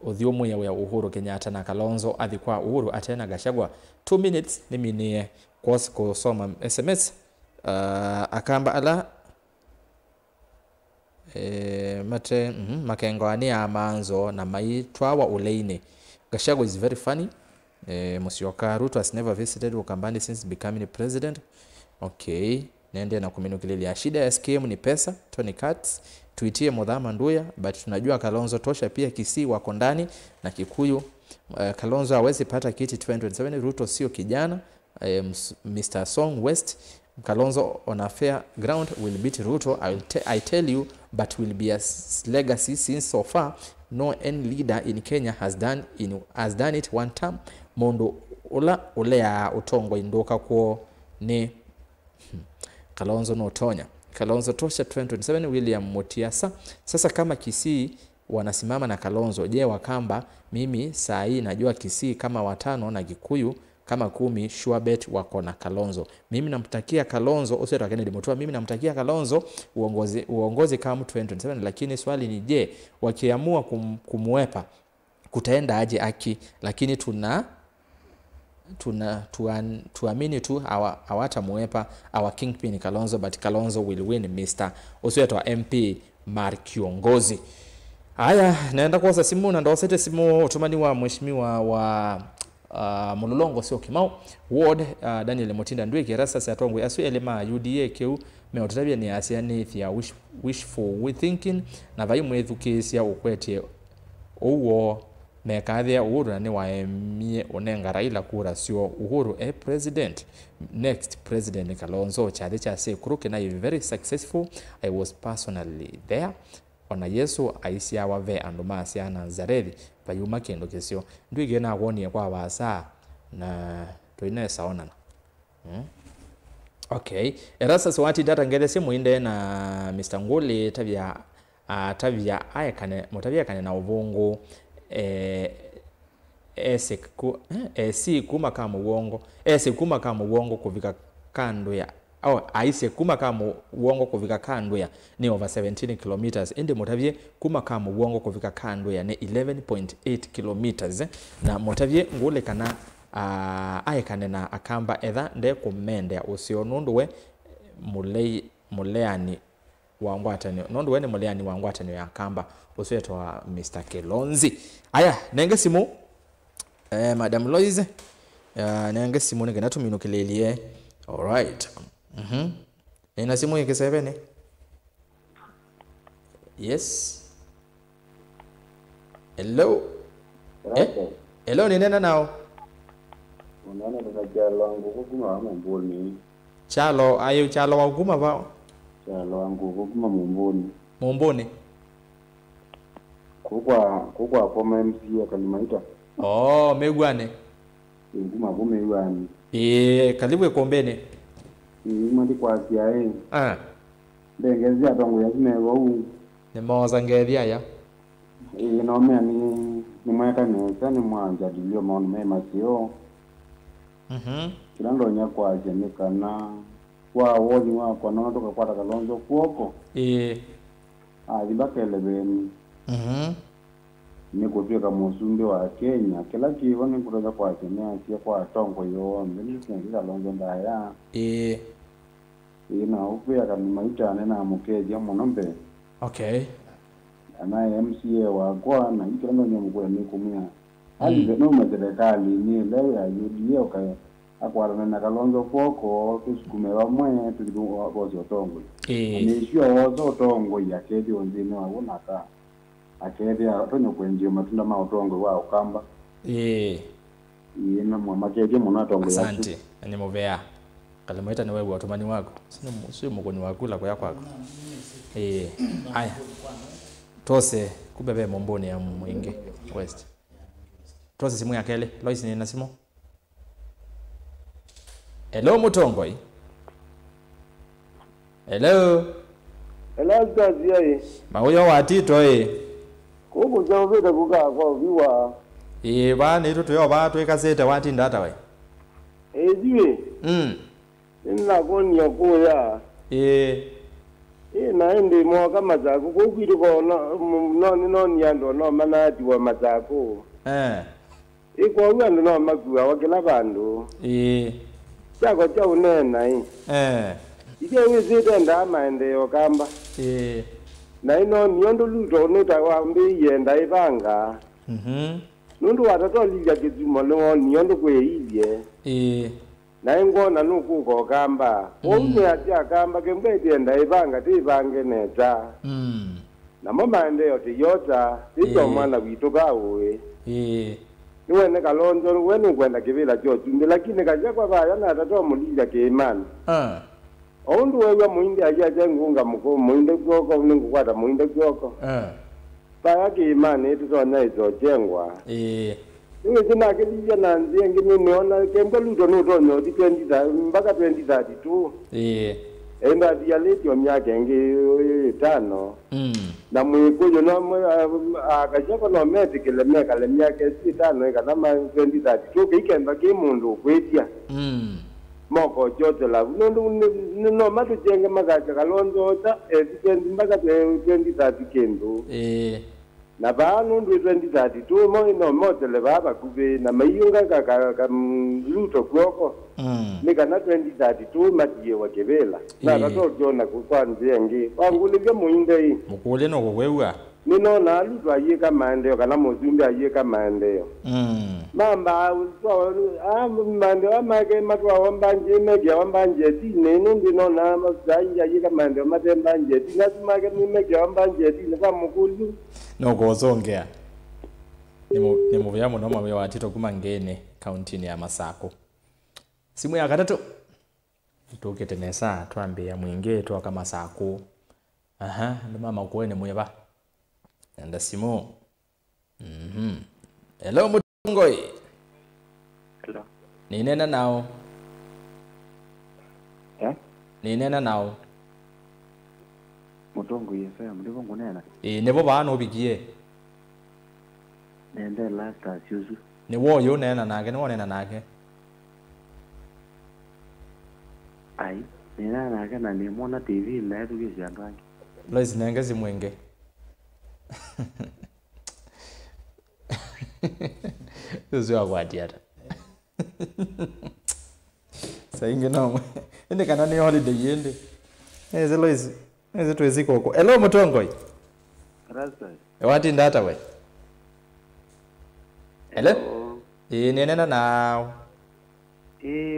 uthiomu ya Uhuru Kenyatta na Kalonzo athikwa Uhuru atena Gachagua 2 minutes niminie kusoma SMS akamba ala mate makengo ani ya Manzo na maitwa wa Uleini. Gachagua is very funny. Musioka Ruto has never visited Ukambani since becoming president. Okay, nende na kuminukilili ya shida ya SKM ni pesa. Tony Katz tuitie Mudhama Nduya, but tunajua Kalonzo tosha pia Kisii wako ndani na Kikuyu. Kalonzo hawezi pata kiti 2027. Ruto sio kijana. Mr. Song West, Kalonzo on a fair ground will beat Ruto. I tell you, but will be a legacy since so far no any leader in Kenya has done it one time. Mondo ule ya utongo induka kuo ni Kalonzo Notonya. Kalonzo tosha 2027 William Motiasa. Sasa kama Kisii wanasimama na Kalonzo, je, Wakamba mimi saa hii najua Kisii kama 5 na Gikuyu kama 10 sure bet wako na Kalonzo. Mimi namtakia Kalonzo Osero Kennedy Mutua, mimi namtakia Kalonzo uongozi kama 2027, lakini swali ni je, wakiamua kumwepa kutaenda aje aki, lakini tuamini tu hawatamuepa our kingpin Kalonzo, but Kalonzo will win Mr. Osero MP Mark Kiongozi. Haya, naenda kwa simu na ndo sete simu utumani wa mheshimiwa wa Mulolongo sio Kimau Ward Daniel Mutinda Ndwike rasa sa tongwe asu elema UDA keu me otabia ni asiani thia wishful thinking na vai mwethukisia ukwetie owo mekathia Uhuru na ni waemie onenga Raila kura sio Uhuru president. Next president Kalonzo chade cha Sekuruke na very successful. I was personally there. Ona Yesu aisia wave anduma sia Nazarethi payuma kendo kesio ndwige na woni kwa wasa na toinesa onana. Okay, erasa swati data ngele simu inde na Mr. Nguli tavia ayakane mutavia kane na ubongo esi kuma kama uongo kuma kama uongo kuvika kando ya aise kuma kama uongo kuvika kando ya ni over 17 kilometers ende mutavie kuma kama uongo kuvika kando ya ni 11.8 kilometers na mutavie ngule kana ayekane na akamba etha nde kumende usionundwe muleani wangwatani nondwe ni muleani wangwatani ya akamba usietwa Mr. Kelonzi. Aya nenge simu Madam Loise nenge simu nenge natumino kilelie. All right. Nina simu yake 7. Yes. Hello. Hello ni nena nao. Unaona kuna chalo wangu kukuma Mumbuni. Chalo ayo chalo wa kukuma bao. Chalo wangu kukuma Mumbuni. Mumbuni. Kukwa former MC ya Kalimaita. Oh, Megwane. Kukuma Megwane. Kalibu ekombene. Mwandi kwa CIA. Ndengezi atongo ya zinewa huu. Ni mawaza ngedhia ya. Inaomea ni mweka nesa ni mwanjadilio maoni mema sio. Kilando nya kwa jenika na kwa wodi wa kwa noto kwa Kalonzo kuoko. Dibakele beni. Ni kufika musumbi wa Kenya kila kivo ni kutoka kwa Kenya sia kwa tongo yo mbili singa Kalonzo ndaya. Ina upia Kalimaita nena mukeja munombe. Okay. Ana MCA wa kwa na ikirando nyamukwe ni kumia. Hali no mazerekali ni leo ya UDA okay. Akwara na Kalonzo poko tusukumewa mwe tukiwa bozo tongo. Ni sio wozo tongo ya kedi onzini wa unaka. Akedi atonyo kwenje matunda ma tongo wa ukamba. Ina mwa kedi mona tongo ya. Asante. Ni movea. Kalimaita ni wewe watumani wako. Sio mkoni wakula kwa yako. Aya. Tose kubebe Mumbuni ya mwingi West. Tose simu ya Kele. Lois ni na simu. Hello Mutongoi. Hello. Hello kazi yeye. Mauyo watito Kubu zaweda kuka kwa viwa. Bana ito tuyo ba twekasete wati ndata we. Jiwe. Nina koni yakoya. Naende mwa kama zako kukwiri ko no nyando no manati wa mazako. Kwa wando no makuwa wakela bandu. Chako cha unena ike wizita ndama ende yokamba. Na ino nyondo luto neta wambi yenda ibanga. Nundu watato lija kizumo lungo nyondo kwe hivye. Na ingo na nuku kwa kamba. Ume atia kamba kembeti yenda ibanga tibange neta. Na mama ende yote yota tito mwana witoka uwe. Niwe ne Kalonzo wenu kwenda kivila chochu lakini kaja kwa baya na atato mulija ke imani. Ondu wewe muinde aja jengunga muko muinde kwoko ningu kwata muinde kwoko. Baya ke imani tuto na izo jengwa. Niwe sina kelija na nzi ngine niona kemba luto no tonyo di 20 mpaka 2032. Enda dia leti wa miaka ngi tano. Na mwikujo na akashaka no metikele meka le miaka si tano kana ma 2032 kikemba kimundu kwetia. Moko jote la no matu jenge magacha kalonzo ta 20 mpaka 2030 kendo. Na banu 2032 mo ino modele baba kube na mayunga ka luto kwoko. Nika na 2032 matiye wakebela. Na rato jona kukwanzi ngi. Wangulivye muinde hii. Mukule no kwewa. Nino na luto ayeka mandeo kana mozumbi ayeka mandeo. Mamba mandeo amake matwa wambanje megia wambanje tine nino na mazai ayeka mandeo matembanje tina simake megia wambanje tine kwa mukulu. No gozongea. Ni muvya muno mwe watito kumangene county ya Masako. Simu ya katatu. Tuketenesa twambia mwinge twaka Masako. Ndo mama kuene mweba. Enda simu. Hello Mutongoi. Hello. Ninena nao. Ninena nao. Mutongo yesa mlivo ngunena. Nebo bano bigie. Nende last asusu. Ni wo yo nena nage, ni wo nena nage. Ai, nena nage na ni mona TV na yetu kisi andwangi. Lois nenge zimwenge. Tuzo akwati ata. Sainge no. Ende kana ni holiday yende. Lois. Eze tuweziko huko. Hello Mutongoi. Rasta. Wati ndata we. Hello? Nenena nao.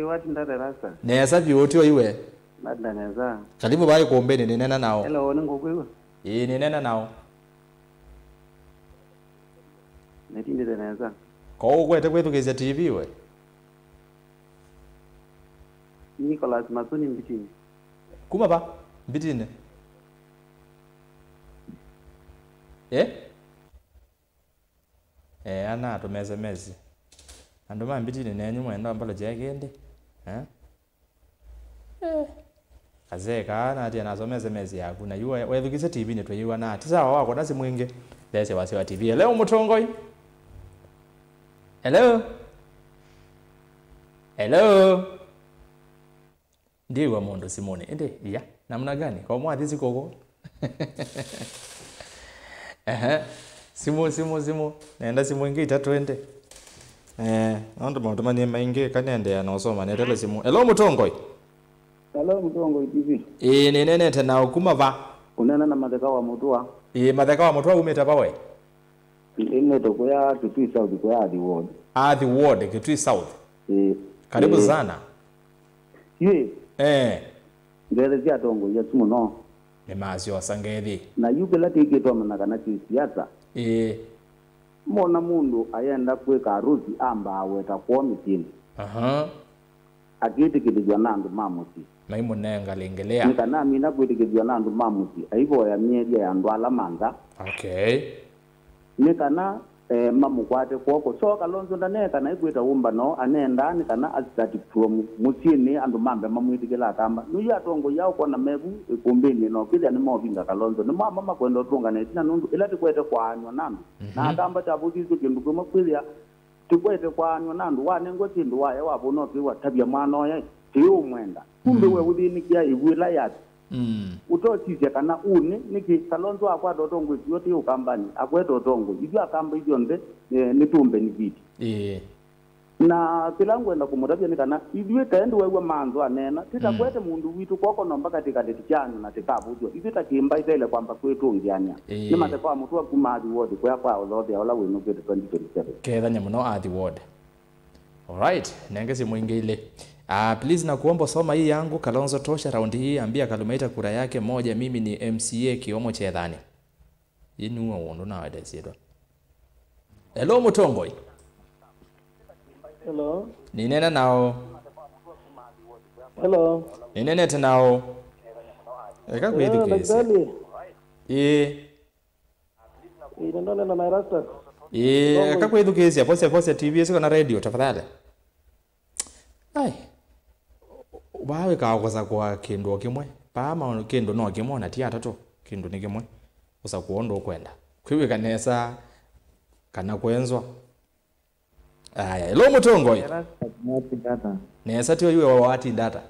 Wati ndata rasta. Nesa bioti iwe. Nada neza. Karibu bali kuombeni nenena nao. Hello ningo kwewe. Nenena nao. Netinde neza. Ko kwete kwetu keza TV we. Nicholas Masoni mbitini. Kuma ba? Mbitine. Ana tumeze mezi. Andoma mbitine nenyu mwenda ambalo jagende. Azeka na ati anazomeze mezi yaku na yuwa wethukise TV netwe yuwa na ati sawa wako nasi mwinge. Lese wasi wa TV. Leo Mutongoi. Hello. Hello. Ndiwa mondo Simone. Ende ya namna gani? Kwa mwathi zikoko. Simu. Nenda simu ingi itatwende. Ndo mwatumani maingi kanende ya naosoma. Netele simu. Hello Mutongoi. Hello Mutongoi TV. Nenene tena ukuma va. Unena na madeka wa mutua. Madeka wa mutua umeta bawe. Ine toko ya Kitui South kwa ya Adi Ward. Adi Ward, Kitui South. Karibu sana. Ngerezia tongo ya sumu no. Nemasi wasangethi. Na yuke lati ikitwa manakana kisiasa. Mona mundu ayenda kweka harusi amba aweta kwa mitini. Akiti kitijwa nandu mamusi. Maimu nenga lengelea. Nika na mina kuitikijwa nandu mamusi. Aivo ya miedia ya ndwala manga. Nika na mamu kwate kwoko. So kalonzo ndaneka na ikuita umba no. Anenda nika na asitati from musini andu mambe mamu itikila kamba. Nuya tongo yao kwa na mebu kumbini no. Kili animo vinga kalonzo. Nima mama kwendo tunga na itina nundu. Ilati kwete kwa anywa nandu. Na akamba chabukizu kindukuma kwilia. Tukwete kwa anywa nandu. Wanengo tindu wae wapuno kiwa tabia mwano ya. Tiyo mwenda. Kumbe we udinikia iwila yati. Utotizia kana uni niki kalonzo akwa dotongo yote ukambani akwe dotongo ijua akamba ijua nde nitumbe nibiti na kilangu enda kumutabia nikana ijue taendu wewe manzo anena titakwete mundu witu koko no mpaka tikadeti chanyo na tikabujo ijue takimba itele kwamba kwetu ngianya ni matekwa mtu akuma Adi Ward kwa kwa olode ola wenu kwetu 2027 kedha nyamuno Adi Ward. Alright, nengezi mwingile. Please na kuomba soma hii yangu Kalonzo tosha raundi hii ambia Kalumaita kura yake moja mimi ni MCA Kiomo Chedhani. Yinu wondo na wade siedo. Hello Mutongoi. Hello. Ninena nao. Hello. Ninene tenao. Eka kwezi kesi. Nindone na Rasta. Akakwithukisia pose TV siko na radio tafadhali. Ai. Bawe kaokoza kwa kindu kimwe. Paama kindu no kimwe na tia tatu. Kindu ni kimwe. Usa kuondo kwenda. Kwiwe kanesa kana kwenzwa. Aya, lo mutongo. Nesa tio yue wawati data.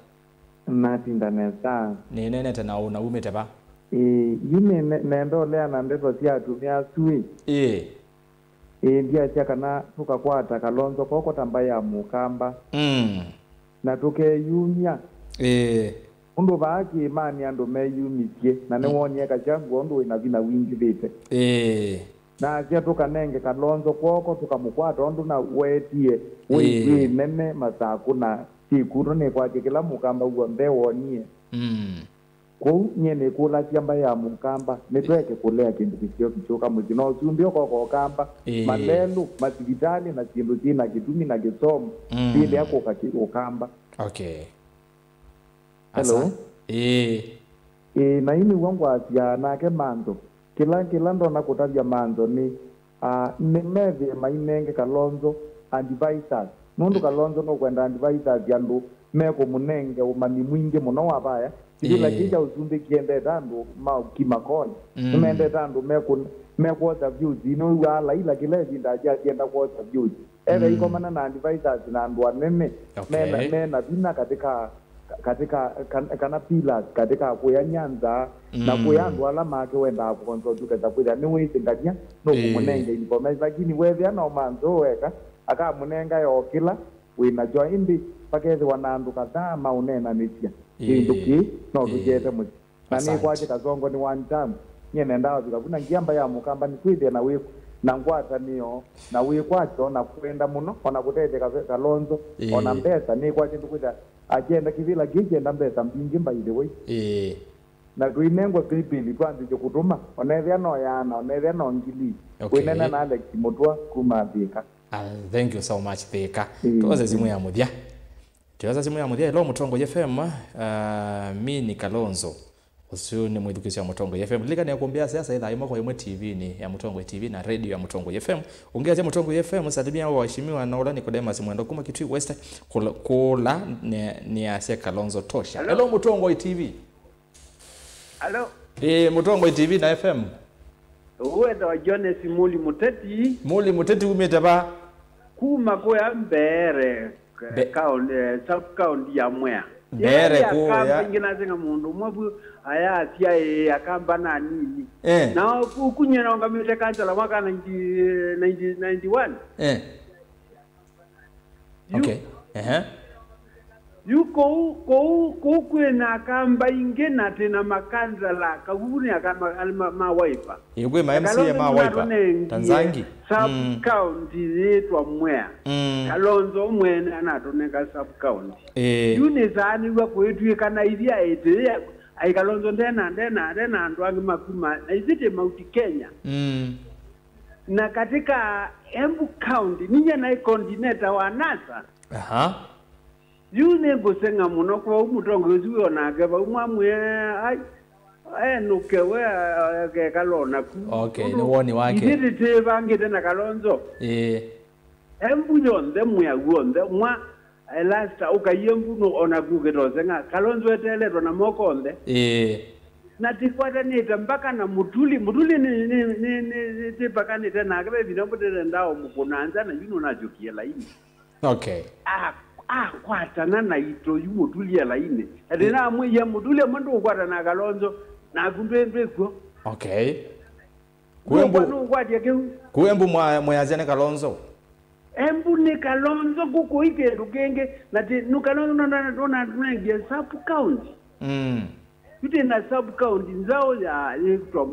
Natinda nesa. Ni nene tena unaume teba. Yume nendo lea na ndeto tia tumia sui. Ndia tia kana tukakwata Kalonzo koko tambaya mukamba. Na tuke yumya. Undu baaki imani andu meyumitie na newonye kachangu ondu ina vina wingi vite. Na akia tukanenge Kalonzo koko tukamukwata ondu na wetie wii nene masaku na sikuru ni kwa kila mukamba uambe wonye. Kou nyene kula kiamba ya mukamba netweke kulea kindu kisio kichoka mujino usumbio koko kamba malelu masigitali na kindu tina kitumi na kisomo bile yako kakiko kamba. Okay. Hello. Na ini wangu atia nake manzo kila ndo nakutavya manzo ni meve mainenge Kalonzo advisors nundu Kalonzo no kwenda advisors yandu meko munenge umani mwingi muno wabaya ila kija usumbe kiende tandu kimakoni umende tandu meko za views ino wala ila kile jinda kienda kwa views iko mana na advisors na andu anene mena vina katika kana pillars katika kuya Nyanza na kuyandu alama yake wenda kukonzo tukeza kuja ni wisi ngania no kumunenge information lakini wewe ana manzo weka aka munenga yo kila wina joindi pakezi wanandu kadhaa maunena nitia induki no tujete mu nani kwaje Kazongo ni one time nyene ndawa vikavuna ngiamba ya mukamba ni kwide na wiku na ngwata niyo na wikwacho na kwenda muno ona kutete Kalonzo ona mbesa ni kwaje tukuja agenda kivila gigenda mbesa mbingi by the way na tuinengwa pipili kwanza kutuma onethia no yana onethia no ngili wenena na Alex Mutwa kuma Thika. Thank you so much Thika. Tuwaze simu ya muthia. Lo Mutongo FM mi ni Kalonzo. Usiu ni mwidukisi ya Mutongo FM. Lika ni ya kumbia siasa idha imo kwa TV ni ya Mutongo TV na radio ya Mutongo FM. Ongea ya Mutongo FM salimia waheshimiwa na Ola Nicodemus Mwendo kuma Kitui West kula ni ya Kalonzo tosha. Hello Mutongo TV. Hello. Mutongo TV na FM. Uweda wa Jones Muli Muteti umetaba kuma kwa mbere sub county ya Mwea mbere ko ya ngina zinga mundu mwabu aya atia akamba na nini na ukunyera ngamite kansala mwaka 1991 okay yuko kwena akamba ingena tena makanzala kaguni akama mawaipa yugwe ma MC mawaipa Tanzangi sub county yetu Mwea Kalonzo mwene anatoneka sub county yunezani wa kwetu kana idia ete ai Kalonzo ndena andwangi makuma na izite Mount Kenya na katika Embu County ninye na coordinator wa NASA yune gosenga muno kwa Mutongo yuo na gaba umamwe ai nukewe ke Kalona ku okay ni woni wake idite bangite na Kalonzo Embu yonde Mwea wonde mwa last ukayembu no ona gugeto senga Kalonzo eteletwa na mokonde na tikwata nita mpaka na mutuli ni tipaka nita na gabe binombote ndao mukunanza na yuno najokia laini okay kwatana na ito yumutuli ya laini adena mwe ya mutuli mundu kwata na Kalonzo na kumbembeko okay kuembu mwazane Kalonzo Embu ni Kalonzo kuko ike rugenge na Kalonzo na tunangia sub county yute na sub county nzao ya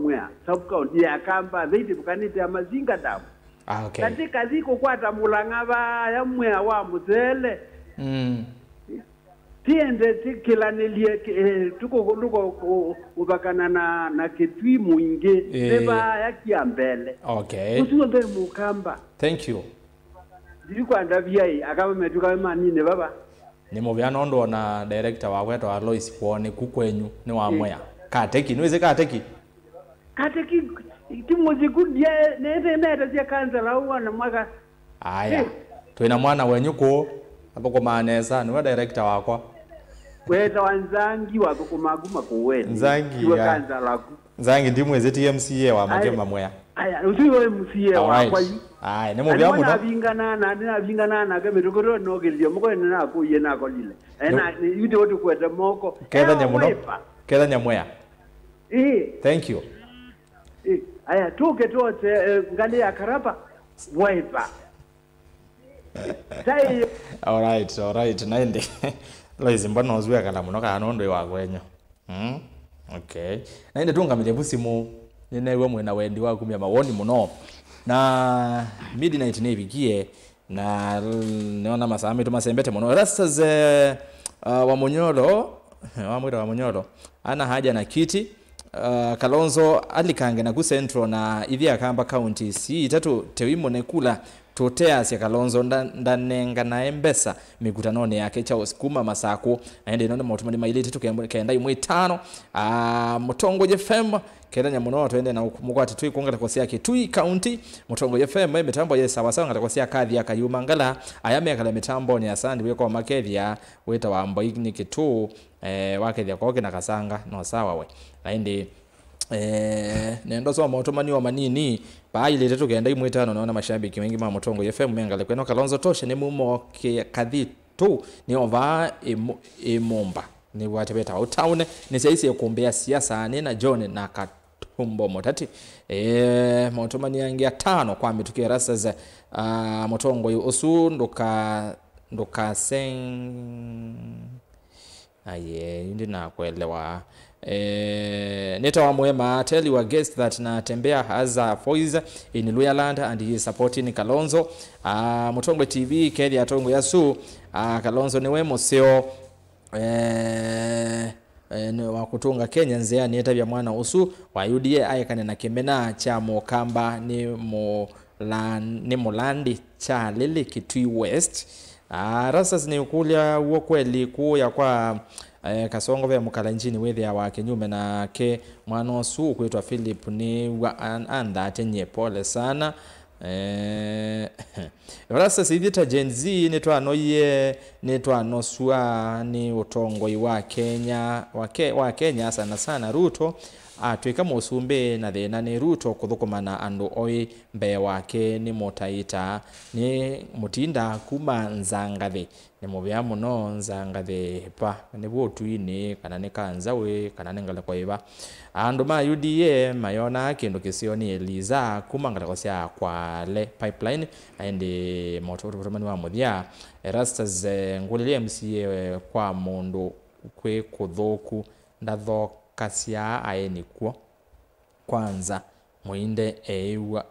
Mwea sub county ya kamba zaidi bukanite ya Mazinga damu okay katika ziko kwata mulangaba ya Mwea wa muzele tiende tikilanelie tuko ubakana na Kitui muinge leba ya kiambele okay usiombe mukamba thank you Diko andavia akaba metuka manine baba ni muvyano ndo na director wa kwetu Alois kuone kukwenyu ni wa Mwea kateki niweze kateki timu zikudia nete cia kansela uwana mwaka aya twina mwana wenyuko hapo manesa niwe director wakwa weta wanzangi wako kumaguma kuwene nzangi ya kansela ku nzangi ndimwe ZMCA wa magema moya aya usiwe MCA wakwa yi aya nemo bya muno nabingana na kame rukoro no gelio mko na ku ye na ko lile na yuti wotu kweta moko keda nyamuno keda nyamwea thank you aya tuke tote ngali ya karapa wiper sai all right naende loizi mbona uzwe kala muno kana ndo wa kwenyo okay naende tungamile busimu ninewe mwena wendi wa kumya mawoni muno na midnight nebigie na neona masami tumasembete muno rastas wa Munyolo wa Munyolo ana haja na kiti Kalonzo alikange na ku Central na ithi akamba county si itatu tewimo nekula totea sia Kalonzo ndanenga na embesa mikutanone yake cha usikuma masako aende none motumani mailete tukenda imwe 5 Mutongo FM kenda nyamuno twende na mukwati tui kunga takosi yake tui county Mutongo FM mitambo ye sawa sawa ngatakosi ya kadhi ya kayuma ngala ayame kala mitambo ni asandi weko makethia weta wa mbaigni kitu wakethia kwa na kasanga no sawa we aende nendo so motomani wa manini baile tukenda imwe 5 naona mashabiki wengi ma Mutongo FM mengale kweno Kalonzo toshe ni mumo kadhi tu ni ova emomba ni watebeta utaune ni saisi ya kuombea siasa na John na Katumbo Motati motomani yangia 5 kwa mitukia rasa za Mutongo usu ndoka seng aye ndi na kuelewa Neta wa Mwema tell your guest that Natembea has a voice in Luyaland and he is supporting Kalonzo. Mutongo TV kedi atongo yasu Kalonzo niwe moseo wa kutunga Kenya nzea nieta vya mwana usu wa UDA ayekane na Kimena cha Mokamba ni Mulandi cha Lili Kitui West. Rasas ni ukulia uokweli kuya kwa Kasongo vya Mukalanjini wethi wa Kenyume na ke mwana osu kuitwa Philip ni wa anda atenye pole sana Rasas idita Gen Z netwa nosua ni utongoi wa Kenya wa Kenya sana Ruto atwika musumbe na thina ni Ruto kuthukumana andu oi mbe wake ni Mutaita ni Mutinda kuma Nzangathi ni mubya muno Nzangathi pa ni bwotuini kana ni Kanzawe kana ningala kwa iba andu ma UDA mayona kindu kisioni Eliza kuma ngatakosia kwa le pipeline ende motoromani wa muthia Rastas ngulile MCA kwa mundu kwe kuthuku ndathokasia aeni kwa kwanza muinde ewa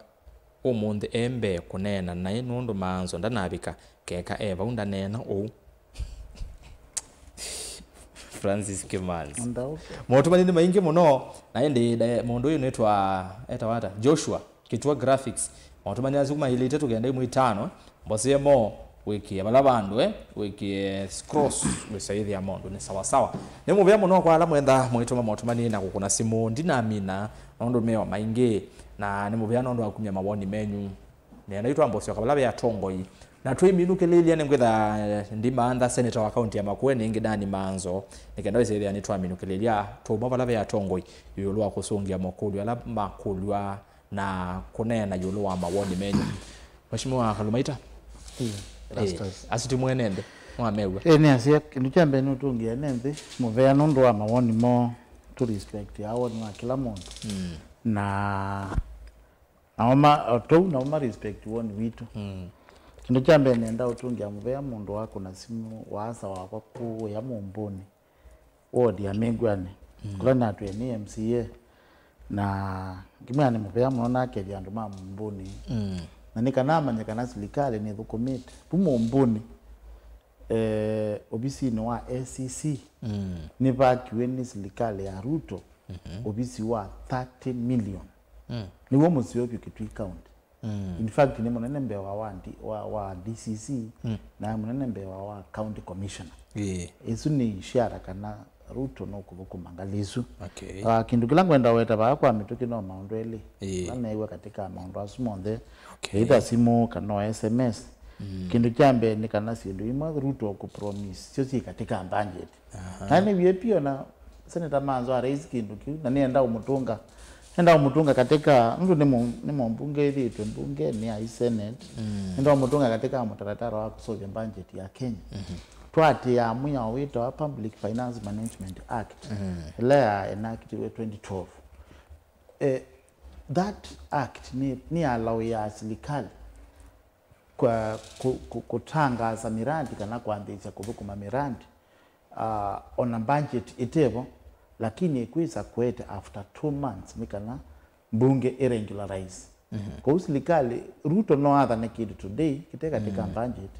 umundi embe kunena na inundu manzo ndanabika keka eva undanena Francis Kimans motumani ni maingi muno na ende mundu uyu netwa etawata Joshua kitwa graphics motumani azuma ile tetu genda imwe 5 mbosemo wiki abalabandu wiki scross wesaidhi ya mondo ni sawa sawa nemu bya muno kwa ala mwenda mwituma motumani na kukuna simu ndinamina nondo mewa maingi na nemu bya nondo akumya mawoni menyu ni anaitwa Mbosio kabala ya Tongoi na twi minuke lili ane ngwetha ndima anda senator wa county ya Makueni ngidani manzo nikenda wese yani twa minuke lili ya tuma bala ya Tongoi yulwa kusungia mokulu ala makulwa na kunena yulwa mawoni menyu Mheshimiwa Kalumaita asiti mwenende mwamewe ni asia kinduchambe nutungia nembe muvea nundu wa mawoni mo to respect awoni wa kila mundu na naoma respect woni witu kinduchambe nenda utungia muvea mundu wako na simu waasa wakwa ku ya mumbuni wodi ya Migwani kula natwe ni MCA na kimani muvea muona keja andu ma mumbuni na nikanamanya kana serikali ni thukumite pumumbuni obisi no wa SCC ni vakiwe ni serikali ya Ruto obisi wa 30 million ni wo musio Kitui county in fact ni munene mbe wa DCC na munene mbe wa county commissioner esu ni ishara kana Ruto no kuvukumangalisu. Okay. Kindu kila ngwenda weta ba kwa mituki no maundu eli. Ewe katika maundu asumonde. Either simu kana SMS. Kindu chambe ni kana sindu imwe Ruto ku promise sio katika budget. Nani wie pia na Senator Manzo raise kindu kiu na nienda umutunga katika mtu ni mbunge hivi mbunge ni ya Senate. Nenda umutunga katika mtaratara wa kusovya budget ya Kenya. Twati ya muya wito wa Public Finance Management Act. Lea enacted 2012. That act ni allow ya serikali kwa kutangaza miradi kana kuanzisha kuvukuma miradi on a budget itevo, lakini kuisa kwete after 2 months mikana bunge irregularize. Kwa serikali Ruto no other na kidu today kiteka katika budget,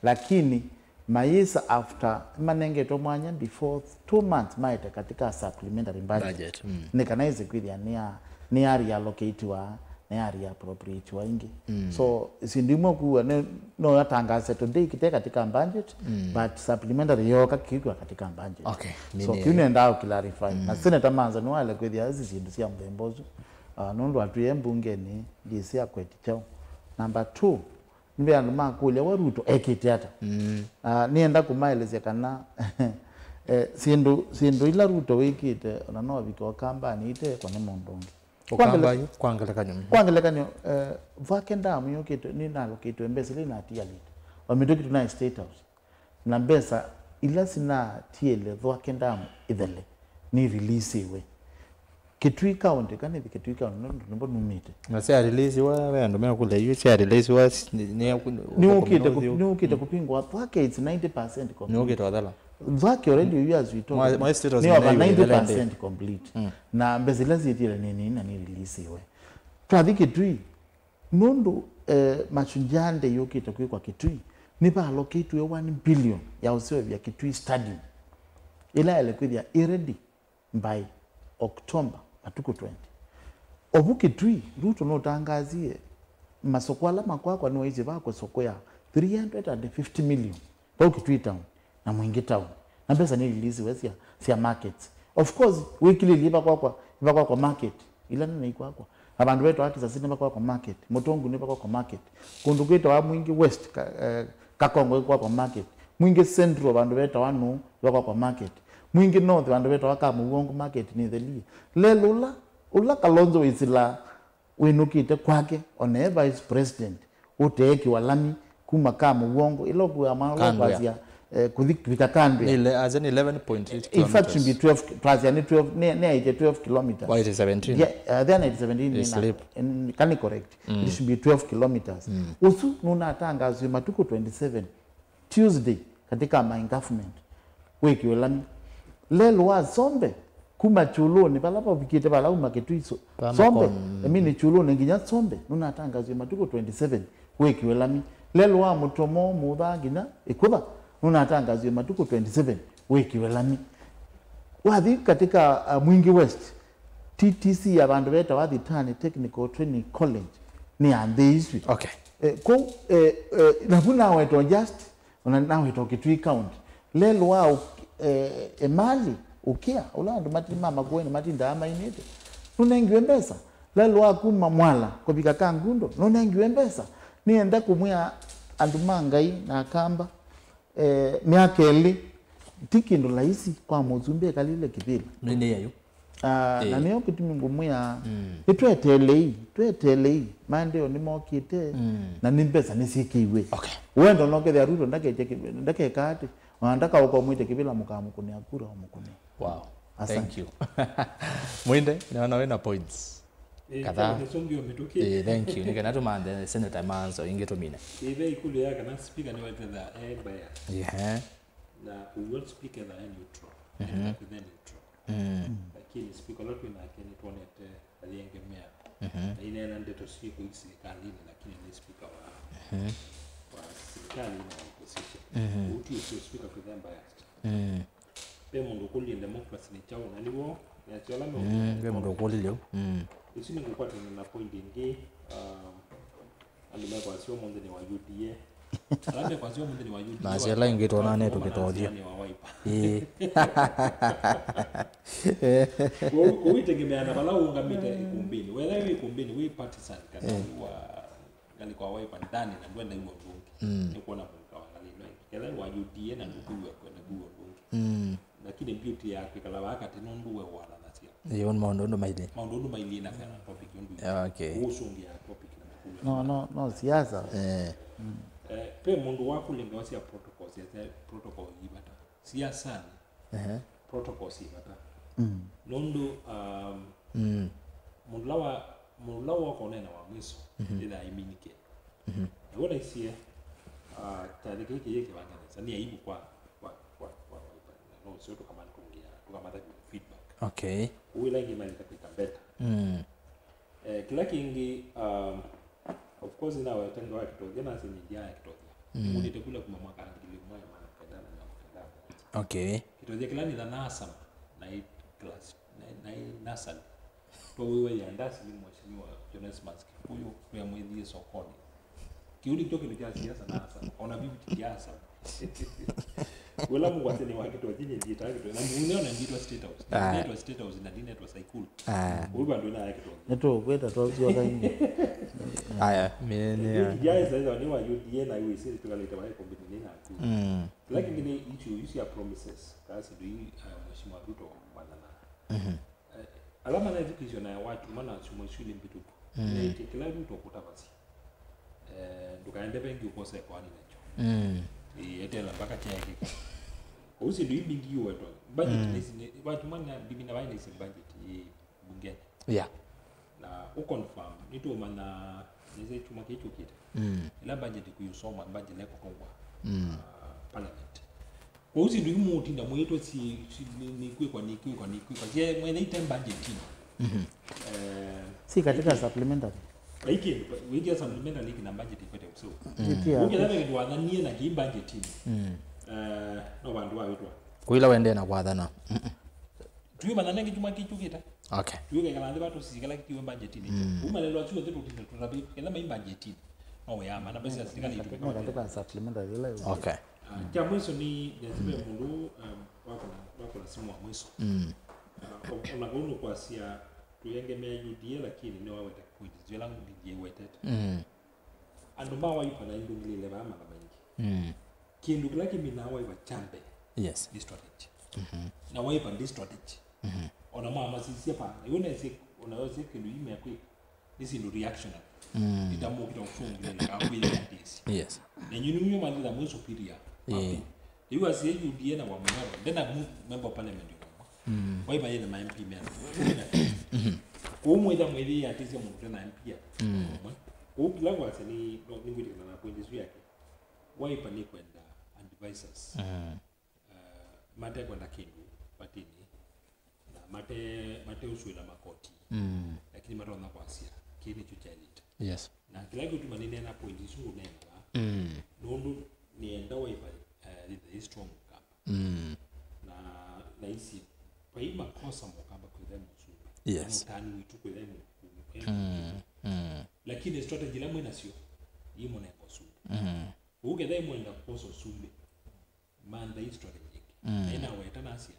lakini maisa after manenge to mwanya before 2 months maite katika supplementary budget. Nikana izi kwithia ni area allocate wa ni area appropriate wa ingi. So sindimo kuwa no yatangaze today kiteka katika budget, but supplementary yoka kikwa katika budget. Okay. So kinenda clarify. Na Senator Manzo no wale kwithia hizi sindu cia mbembozo. Nundu atuye mbunge ni DC ya kweti chao. Number 2, mbe andu makule wa Ruto ekitiata. Nienda kumaelezea kana sindu ila Ruto wikite ona no biko kambani ite kwa nemondongi. Kwangeleka vakendamu yokite ni nalo kitu mbesa lina atia lit. Wamitoki tuna State House. Na mbesa ila sina tiele vakendamu idhele ni release iwe. Kitui County kana Kitui County ndo numite. Na sia release wa ndo mena kule yu sia release wa ni ukite kupingwa wake it's 90% complete. Ni ukite wadala. Vaki already you as we told. Ni over 90% complete. Na mbezila zitile nini na ni release iwe. Twathi Kitui nundu machunjande yokite kwa Kitui ni ba allocate 1 billion ya usiwe vya Kitui stadium. Ila ile kwithia ready by October matuko 20. Obu Kitui Ruto no tangazie masoko ala makwakwa no izi bako soko ya 350 million kwa Kitui town na Mwingi town. Na pesa ni release wesia sia markets. Of course weekly liba kwa market. Ila nini kwa abandu wetu hati sasa ni kwa market. Motongu ni kwa market. Kundu kwetu wa Mwingi West Kakongo kwa market. Mwingi Central abandu wetu wanu kwa market. Mwingi North abandu wetu waka Mugongo market ni theli. Lelula ula Kalonzo Wisila winukite kwake on vice president uteki walami kuma kama Mugongo ilo kwa maana kudhika kando ile as an 11.8 kilometers. In fact should be 12 plus yani 12 ne 12 kilometers. Why is it 17? Yeah, then it is 17 in can correct. It should be 12 kilometers. Usu nuna tangazo matuko 27 Tuesday katika my government wiki walami lelo wa sombe kuma chuloni balapa vikite bala umaketu iso sombe mimi chuloni nginya sombe nuna tangazo matuko 27 wiki walami lelo wa mutomo mudagina ikuba nuna tangazo matuko 27 wiki walami wathi katika Mwingi West TTC ya bandu beta wathi Tani Technical Training College ni andeiswi. Okay. Nabuna weto just na weto Kitui County lelo wa emali ukia ulando mati mama kweni mati ndama inete nunengiwe mbesa lelo wa kuma mwala kubika kangundo nunengiwe mbesa nienda kumwia andumangai na kamba miakeli tikindo laisi kwa muzumbe kalile kivile nini yayo na niyo kitumi ngumwia twetelei mandeo nimokite na nimbesa nisikiwe. Okay. Wendo noke ya Ruto ndake kati wanataka uko mwite kivila mukamu kuni akura mukuni. Wow. Thank you. Mwinde naona wewe na points kadhaa. Thank you. Nika natumande Senator Manzo ingetomina. Ile ikulu yake na speaker ni wete da baya. Yeah. Na uwe speaker da neutral. Kwa neutral. Lakini speaker lote na keni tuonete aliyengemea. Na ina ina ndeto siku hii serikali lakini ni speaker wa serikali na opposition. Uti sio speaker kwa them biased. Mundu kuli democracy ni chao na niwo ya chola me mundu kuli leo isi ningu kwa tena na point ingi andime kwa sio mundu ni wa UDA Alame kwa sio mndeni wa UDA. Na sela ingeto nane tukitodia. Kuitegemea na bala ungamite ikumbini. Wewe ikumbini we partisan kana wa ngali kwa Wiper ndani na ndwenda hiyo bunge. Ni kuona bunge wangalilo. Kela wa UDA na ndugu wa kwenda buo bunge. Lakini beauty yake kala wakati nondu we wala nasia. Yon maundu maili. Maundu maili na kana topic yondu. Okay. Usungi ya topic na No siasa. Pe mundu wako lenga wasia protocols ya protocol ibata. Siasa ni. Protocols ibata. Nondo mundu lawa konena wa mwiso ila iminike. Wona isia tariki yake wangana. Sani aibu kwa no sio kama kuongea tukamata feedback. Okay. Uila ingi mali katika beta. Kila kingi of course ina watenga wa kitoja na sini dia ya kitoja. Mudi tekula kuma mwaka ngili moja maana kadana na kadana. Okay. Kitoja kila ni nasam na class na nasal. To wewe ya ndasi ni mheshimiwa Jonas Mask. Huyo kwa mwezi sokoni. Kiuli kitoke ni kia siasa nasam. Ona bibi kiasa. Wala mungu ateni wa kitu wajini njita kitu na mungu na njitwa state house netwa state house na dini netwa cycle uba ndo na kitu neto kwenda twaziwa kanyi haya mimi ya sasa ni wa UDA na UEC tukaleta wa kombini na tu lakini ni issue ya promises kasi ndio mheshimiwa Ruto bana alama na education ya watu maana shule mbitu na kila mtu kutavasi tukaende benki ukose kwa nini nacho etela mpaka chake usi ndio ibingi wetu budget ni watu mana bibi na waini budget bunge na uconfirm nito mana nize chuma kitu kitu ila budget kuyusoma budget leko kwa parliament usi ndio mutinda mwetu si ni kwa je mwene item budget si katika supplementary Like we get supplementary like na budget ipate mso. Ukilala ndio wadhanie na ki budget no bandu wa witwa. Kuila wende na kwadhana. Tuwe manane kichuma kichu kita. Okay. Tuwe kala watu sikala kitu budget ni. Umalelo achu wote tutabi kila mai budget. No ya maana basi serikali itu. No katika supplementary ile. Okay. Kwa mwisho ni lazima mundu wako na simu wa mwisho. Unagono kwa sia tuyengemea UDA lakini ni wawe takwidi zela ndiye wetete ando ma wa yuko na indungile ba mama bengi kindu kila kimi na wa iba chambe yes this strategy na wa iba this strategy ona mama sisi pa yone se unaweza kindu ime kwa this is reaction itamu kitofungile na kwili this yes na nyinyi mali la mwisho superior you as UDA na wa mwana then a member of parliament why by the MP man kumweza mwili atize mtu na MP ukila kwa sani ni ngudi na point yake why pani kwenda advisors mate kwenda kingu patini na mate uswila makoti lakini mate wana kwa asia kini chuchalit yes na kila kitu manene na point isu nenda nundu nienda why the strong camp na isi kwa hii makosa mkamba kwa them mzuri yes tani witu kwa them lakini strategy la mwena sio hii mwana kwa sumbe uke dai mwenda koso sumbe manda hii strategy na ina weta nasia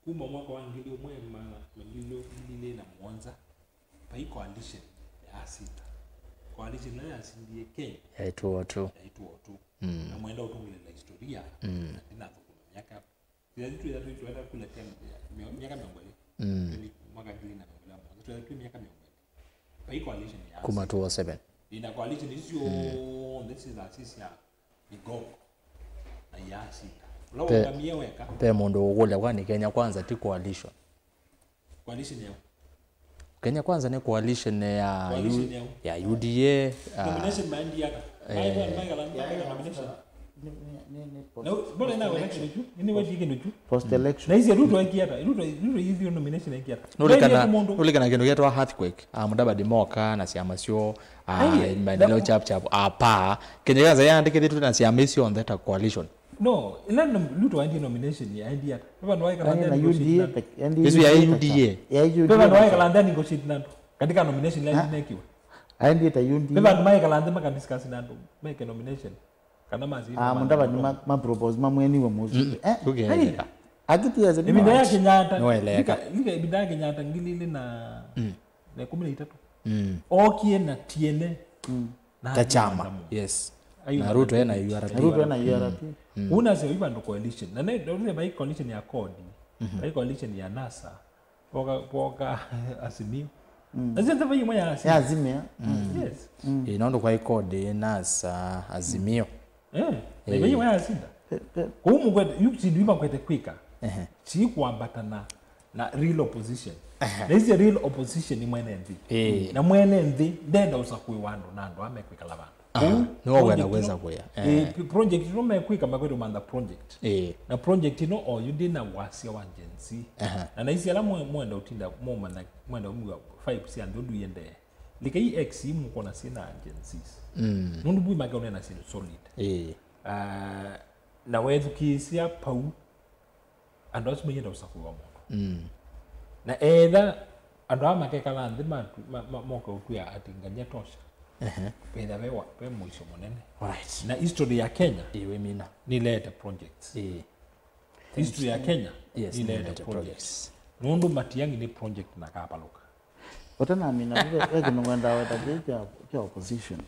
kuma mwaka wa ngilio mwema ngilio ile na mwanza pa hii coalition ya sita coalition na ya sindie Kenya yaituo tu na mwenda utungile la historia na miaka vitu ya tuenda kule tena miaka miongoni mwaka jili na miongoni tuenda miaka miongoni pa hii coalition ya kuma 207 ina coalition hizo this is assist ya igo na ya sita lao ngamia weka pe mondo ugole kwani Kenya kwanza ti coalition yao Kenya kwanza ni coalition ya UDA combination mind yaka combination no bora na election tu ni wewe dikindu tu post election na hizi Ruto ikiata Ruto hizi nomination ikiata nulikana kindu getwa earthquake mudaba demoka na siama sio maendeleo chap apa Kenya kwanza yaandike tu na siama sio on that coalition no ila Ruto andi nomination ya india baba ndo waika na UDA hizo ya UDA baba ndo waika landa negotiate nando katika nomination la nekiwa andi ta UDA baba ndo waika landa maka discuss nando make a nomination kana mazi mundaba ni ma propose mamweni wa muzi okay agiti yaze ibida yake nyata noeleka lika ibida yake nyata ngilili na 13 okie na tiene na chama yes na Ruto na URP una sio iba ndo coalition na ndio by coalition ya kodi by coalition ya NASA poka Azimio Azimio tabayi moya Azimio yes inondo kwa kodi NASA Azimio na ibayi moya asinda kumu kwa yukidiba kwete kwika si kuambatana na real opposition na hizi real opposition ni mwene nzi na mwene nzi ndenda usakui wandu nando amekwika lavanda no wanaweza kuya project no mekwika magwedo manda project na project no o you did na wasia wa agency na hizi ala mwenda utinda mwenda umwa 5% ndu yende likai x mu kona sina agencies nundu bui magone na sina solid na wetu kisia pau andos mwenye usakui wa mundu na either ando amakekala ndi moka ukuya atinganya tosha penda bewa pe mwisho monene right na history ya Kenya iwe mina ni leta projects history ya Kenya ni leta projects nundu matiyangi ni project na kapaluka otana mina wewe ngwenda watajeja kwa opposition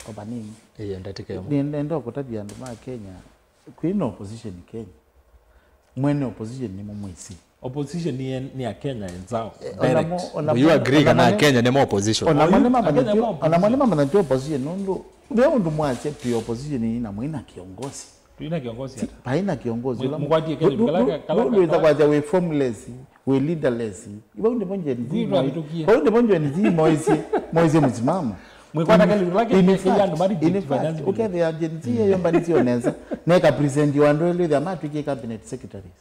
kwa banini ndatike ndio kutabia ndo ma Kenya queen opposition ni Kenya mwene opposition ni mwisi opposition ni ya Kenya enzao you agree kana Kenya ni opposition ona mama na opposition ndo leo ndo mwache pia opposition ni na mwina kiongozi tuina kiongozi hata haina kiongozi mkwati Kenya kala kwa we formless we leaderless ibo ndo bonje ni moizi mzimama mwikwata kali lake Kenya ndo bari okay the agency yomba nizioneza neka present wandole the matrix cabinet secretaries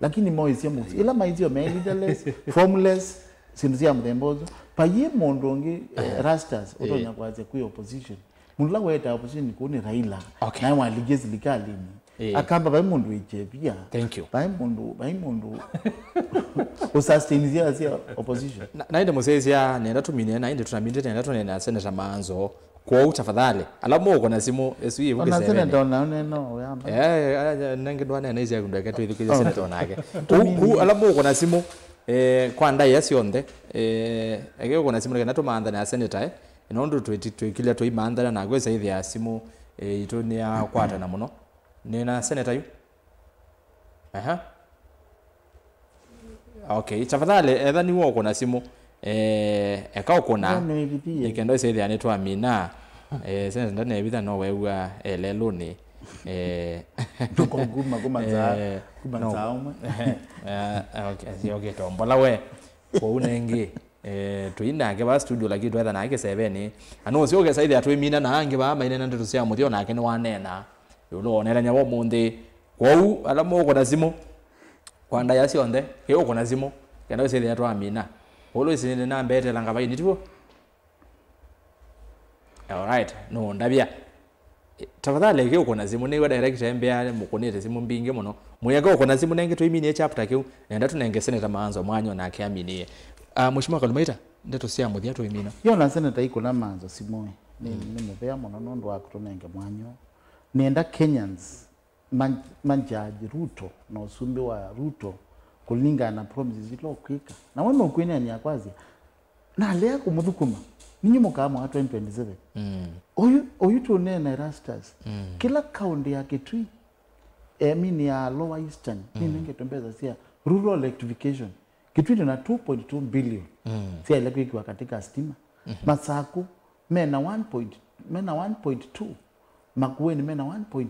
lakini moizi muzi ila maizio leaderless formless sinzia mdembozo paye mondonge rastas otonya kwaze ku opposition mundu laweta opposition kuni Raila na waligezi likalini akamba bayi mundu ijebia thank you bayi mundu usustainizia sia opposition na inde muzezia nenda tumine na inde tunaminde nenda tunena senator Manzo kwa utafadhali alamu uko na simu SU vuke sebe senator no yamba nange na hizi yakundaka tu idukije senator nake alamu uko na simu kwa ndai yasionde ege uko na simu nenda tumanda na senator inondo twikile to imanda na gweza hivi ya simu itoni ya kwata na muno nina senator yu okay tafadhali edha ni woko na simu eka ukona nikendo ise ya netwa Amina sasa ndani ya bidha no wewa leluni tukonguma zauma okay tombola we kwa unenge tuina ke ba studio lagi tu etha na ke 7 ano sio ke saidi atwe mina na ange ba maine nando sia muthio na ke ni wanena yulo onera nyawo munde kwau alamo uko na simu kwanda ya sionde ke uko na simu kenda ise ya tu Amina olo ise ni na mbete langa bai nitiwo all right no ndabia tafadhali ke uko na simu ni wa director mbea mukonete simu mbinge muno muyega uko na simu nenge tu imini chapter ke nenda tunenge senator Manzo mwanyo na ke aminie mheshimiwa Kalumaita ndeto sia muthia tu imina yona senator iko na Manzo simoe ni mubea muno nondo akutunenge mwanyo nenda Kenyans manjaji Ruto na usumbi wa Ruto kulinga na promises zilo kwika na wema ukwene ni akwazi na lea kumuthukuma ninyi mukama wa 2027 oyu tune na Rastas kila kaunti ya Kitui mini ya Lower Eastern ninge tombeza sia rural electrification Kitui na 2.2 billion sia ile kwa katika stima Masaku mena 1.2 Makueni mena 1.8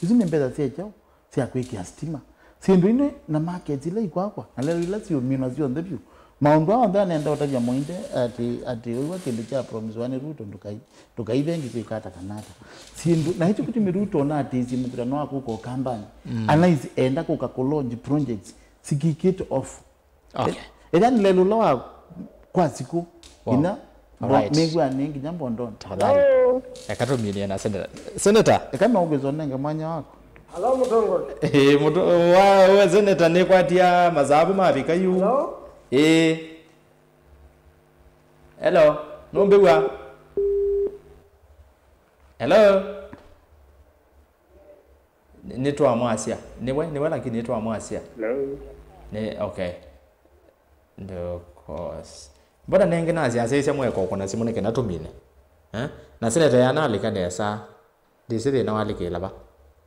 hizo ni mbeza sia chao sia kwa stima sindu ine na market ile ikwakwa na leo ile sio mino sio ndebyu maundu ao ndana enda utaja moinde ati wewe kile cha promise wane Ruto tukaivengi kwikata kanata sindu na hicho kitu Ruto na ati simukirano wako ko kambani analyze enda ko college projects sikikit off then lelo lawa kwa siku ina megwa ningi jambo ndona tafadhali akatomini na senator kama ugezo nenge mwanya wako Hello mutongo. Muto wa senator ne kwatia mazabu mafika yu. Hello? Hello. Nombe wa. Hello. nitwa mwasia niwe lakini nitwa mwasia Hello. Okay ndo course mbona nenge nazi asese mweko kuna simu neke natumine na sile tayana alikanesa disiri na wali kelaba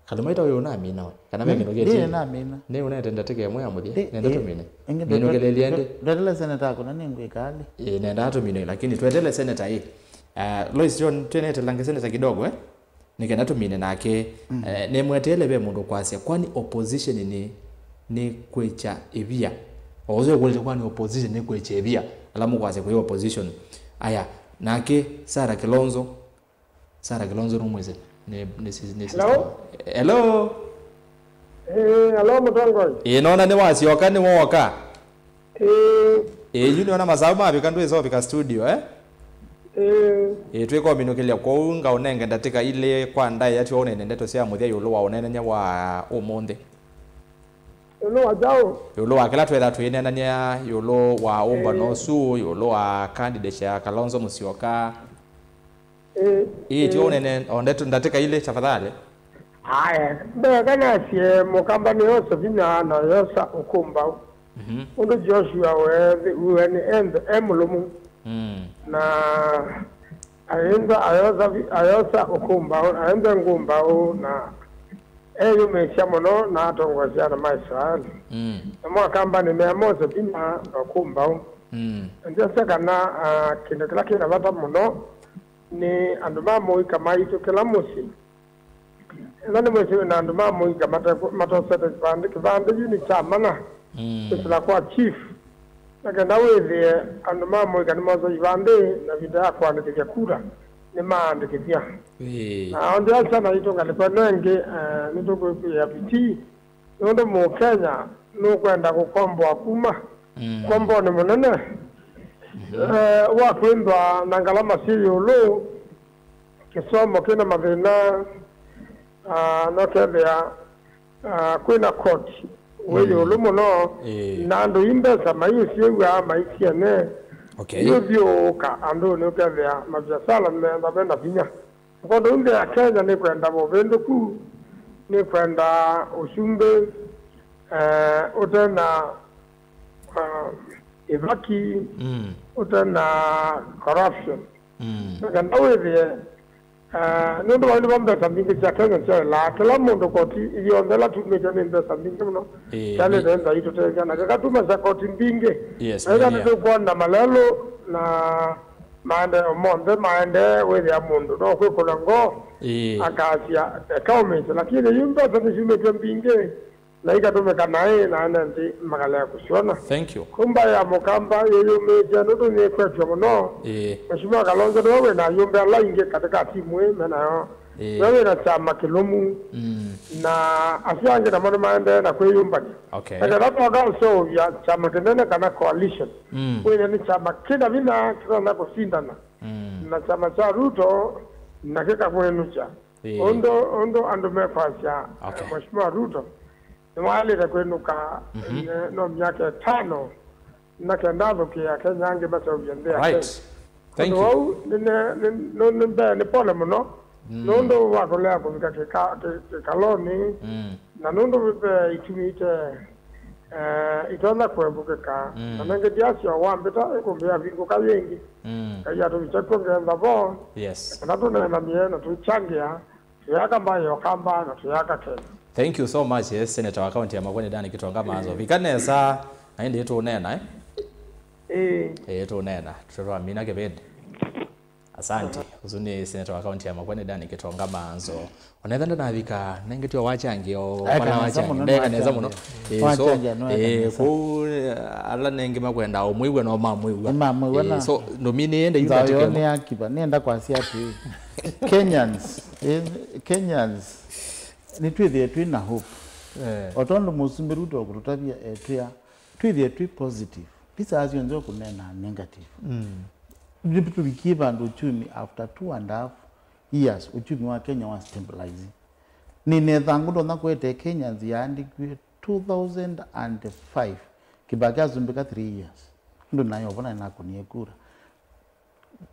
kalumaita uyo na mina kana meke no geti na mina ne unaenda teke mwe amudi nenda tumine nino keleliende ndadala senator kuna ningwe kali nenda tumine lakini tuendele senator hii Lois John twenete lange senator kidogo nikenda tumine nake ne mwetele be mundu kwasia kwani opposition ni kwecha evia ozo kwele kwani opposition ni kwecha evia alamu kwasia kwa opposition aya nake Sarah Kilonzo rumweze ne hello hello mutongo nona ne wasi okani woka yuni ona masabu mabi kandu ezo bika studio twiko minokelia kwa unga onenge ndatika ile kwa ndai ati one ndeto sia muthia yulo wa onene nya wa umunthi yulo wa jao yulo wa kila twetha twinena nya yulo wa umba no su yulo wa candidate ya Kalonzo Musyoka tio onene ondeto ndatika ile tafadhali haya mbega sie mukambani yose vina na yosa ukumba undo Joshua we ni emulumu na ayosa ukumba aenda ngumba na eyo mesha mono na atongozia na Israeli na kambani meamoze bina ukumba ndio kana kile kila kina bata mono ni anduma moi kama ito kila musi nani mwezi na anduma moi kama matosete kibande yuni chamana kisla kwa chief nakenda wewe anduma moi kana mazo ibande na vida kwa ndike kura ni maandikithia na ndio sana ito ngalipa nenge nitoko ya biti ndo mu Kenya no kwenda kukombo akuma kombo ni munene wa kwenda na ngalama sio lo kisomo kina madina no kebya kwina court wewe lo muno na ndo imbesa mayisi ya maisi ne yo ka ando no kebya mabisala menda benda vinya kwa ndo ndio ya Kenya ni kwenda bovendo ku ni kwenda usumbe utana evaki utana corruption na wewe ndo wale bamba tambinge cha Kenya cha la kila mundo koti iliondela tumeka nenda tambinge mno kale ndio ito tena na kakatuma za koti mbinge na ndio kwa na malalo na maende monde maende wewe ya mundo no kwa kolango akasia comment lakini yumba tunashimeka mbinge na ikatumeka naye na ndi magala ya kushona thank you kumba ya mukamba yeyo meja ndo ni kwetu mno mheshimiwa Kalonzo wewe na yumba la inge katika timu wewe na wewe na chama kilomu na asiange na mwana maende na kwa yumba na hapo also ya chama kinene kana coalition wewe ni chama kina vina kina kusindana na chama cha Ruto na kika kwenu cha ondo andumefasha mheshimiwa Ruto wale na kwenuka no miaka 5 na kendavo kia Kenya ange basa ujiendea right thank you ni pole mno nondo wakolea kumika kaloni na nondo vipe itumite itaona kuembukeka na nenge diasi wa wambeta kumbea vingu kawengi kaya tumichako ngenda bo na tunena miena tuchangia tuyaka mbayo kamba na tuyaka Kenya. Thank you so much Senator wa county ya Makueni Dani Kitonga Mazo. Vikanesa aende yetu unena yetu unena tutoa mina kebede. Asante. Uzuni Senator wa county ya Makueni Dani Kitonga Mazo. Unaenda na vika nengetio wachangio bana wachangi ndeka neza muno. So ku ala nenge makwenda omwiwe no mamwiwe. So nomini ende yutake yone akiba nenda kwa siati. Kenyans nitwithie twina hope otondo musumbiruto okurutabia etria twithie twi positive pisa nzo kunena negative ndipitu bikiva ndo uchumi after 2.5 years uchumi wa Kenya was stabilizing nine thangu ndo kwete Kenya ziandikwe 2005 kibaka zumbika 3 years ndo nayo bona nakunie kura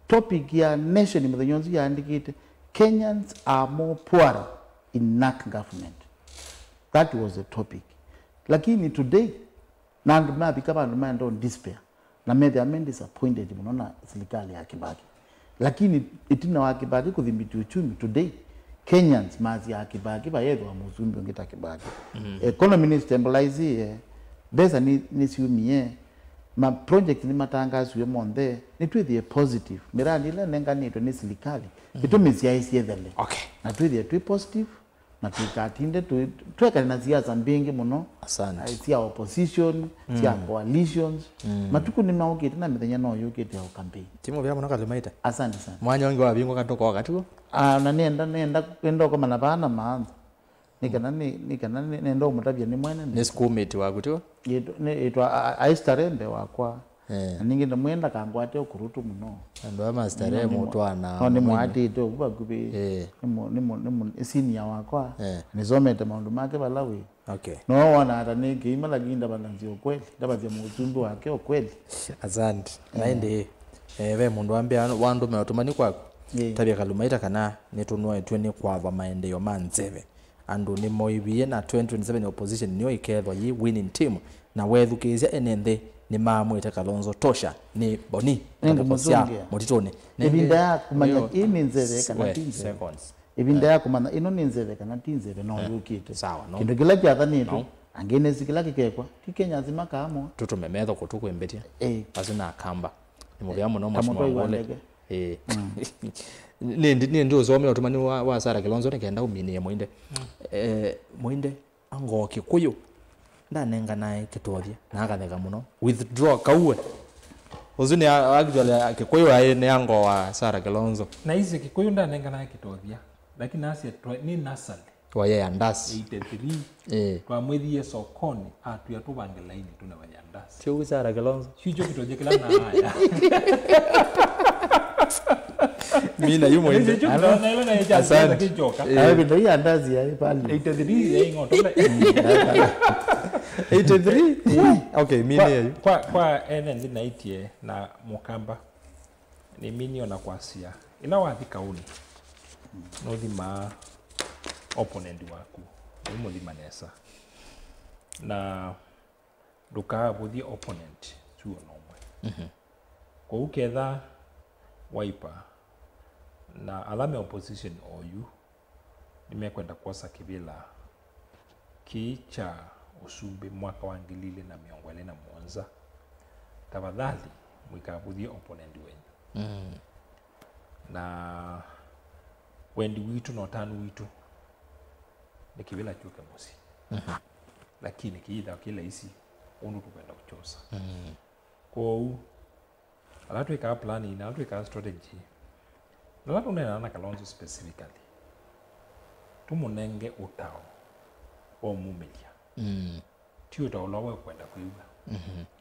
topic ya nation mudhanyonzi yaandikite Kenyans are more poorer in NAC government. That was the topic. Lakini today na mapika bantu mando despair. Na maybe I'm disappointed mnaona serikali ya Kibaki. Lakini itina wa Kibaki kudhibiti uchumi today Kenyans mazi ya Kibaki bayedo wa muzumbi ngita Kibaki. Economy ni stabilize besa ni siumie ma project ni matangazo monde ni twithie positive miradi ile nenganitwe ni serikali itumizia isiethele okay na twithie twi positive na tukatinde tweka na siasa mbingi muno asante sia opposition sia coalitions matuku ni maukite na mithenya no yukite ya campaign timu vya muno Kalumaita asante sana mwanya wangi wa bingo katoko wakati huo na nenda kwenda kwa manabana maanza nikana nenda umutabia ni mwene ni schoolmate wako tu itwa aistarembe wakwa ningi ndamwenda kangwate okurutu muno ndo ama stare mutwana ni mwati to kuba kubi ni senior wakwa nizomete maundu make balawi okay no wana hata niki imala ginda balanzi okweli ndabazia muzumbu wake okweli asante naende we mundu ambia wandu meotumani kwako tabia Kalumaita kana netunwa etweni kwava maendeleo manzeve andu ni moibie na 2027 opposition niyo ikethwa yi winning team na wethukizia enende ni mamwite Kalonzo tosha ni boni ngomozongia motitone ibinda ya kumanya ini nzeve kana tinze ibinda ya kumanya ino ni nzeve kana tinze no yukite sawa no kindu kila kyatha nitu angene sikila kikekwa Kenya zima kamo tutumemetho kutukwembetia azina kamba ni muvya muno mwashimwangole ni ndio zome otumani wa Sarah Kilonzo nikaenda uminie Mwinde Mwinde ango Kikuyu ndanenga naye kitothia na akatheka muno withdraw kauwe uzuni actually Kikuyu aye ne ango wa Sarah Kilonzo na hizi Kikuyu ndanenga naye kitothia lakini asia ni nasali wa yeye andasi 83 kwa mwithie sokoni atu ya tubange laini tuna wanyandasi sio Sarah Kilonzo hicho kitothia kila na haya mina yumo nje asante kijoka ndio hii andazi ya pale 83 yeye ngotola 83 okay mimi kwa ene naitie na mukamba ni minio na kwasia ina wathi kauni no thima opponent waku ni muthima nesa na duka buthi opponent tuo nomwe kwa uketha Wiper na alame opposition oyu nimekwenda kuosa kibila kicha usumbi mwaka wa 2021 tafadhali mwikabudhie opponent wenyu na wendi witu na tanu witu ni kibila chuke mosi lakini kiitha kila isi undu tukwenda kuchosa kwa alatu ika plan ina alatu ika strategy na alatu nena Kalonzo specifically tumunenge utao o mumelia tiyo taulawe kwenda kuiba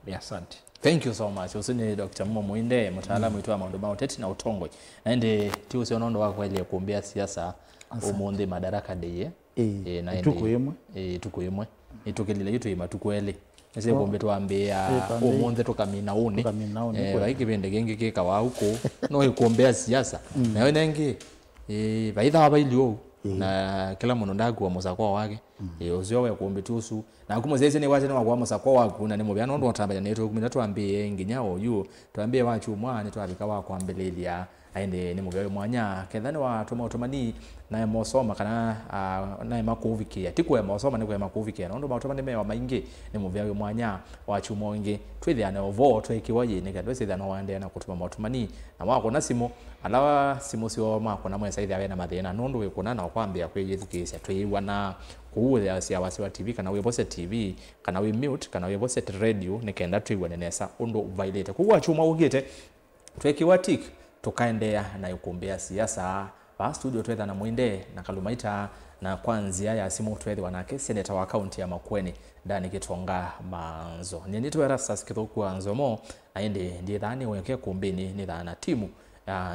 ni asante. Thank you so much. Usini Dr. Mumo Mwinde mtaalamu wetu wa mambo mauteti na utongwe naende tiyo sio nondo wako ile kuombea siasa umundi madaraka deye na tukuimwe tukuimwe itukilile yitu imatukwele ese kombe tuambia umundi tukamina uni like bende genge keka wa huko no ikuombea siasa na wewe nengi baitha haba ilio na kila muno ndagwa musako wake uzio we kuombe tusu na kumuzeze ne waje na kwa musako wako na nimo byano ndo tambanya neto kumina tuambie nginyao yu tuambie wachu mwana twabika wako ambelelia aende ni mubyo mwanya kethani wa tumatumani na mosoma kana na makuvikia tiku ya mosoma ni kwa makuvikia ndo matumani mewa maingi ni mubyo mwanya wachu monge twithia na ovo twekiwaye ni kadwe sitha no wande na kutuma matumani na wako na simu alawa simu sio mako na mwesa itha na mathina nundu wikuna na kwambia kwiyithukisha twiwa na kuuya cia wasiwa TV kana webose TV kana we mute kana webose radio nikenda twiwa nenesa undu violate kuwa chuma ugite twekiwa tik tukaendea na yukumbea siasa ba studio twetha na Mwinde na Kalumaita na kwanzia ya simu twethe wanake senator wa county ya Makueni ndani Kitonga Manzo nini twera sasa kithoku anzomo aende ndiye dhani weke kumbini ni dhana timu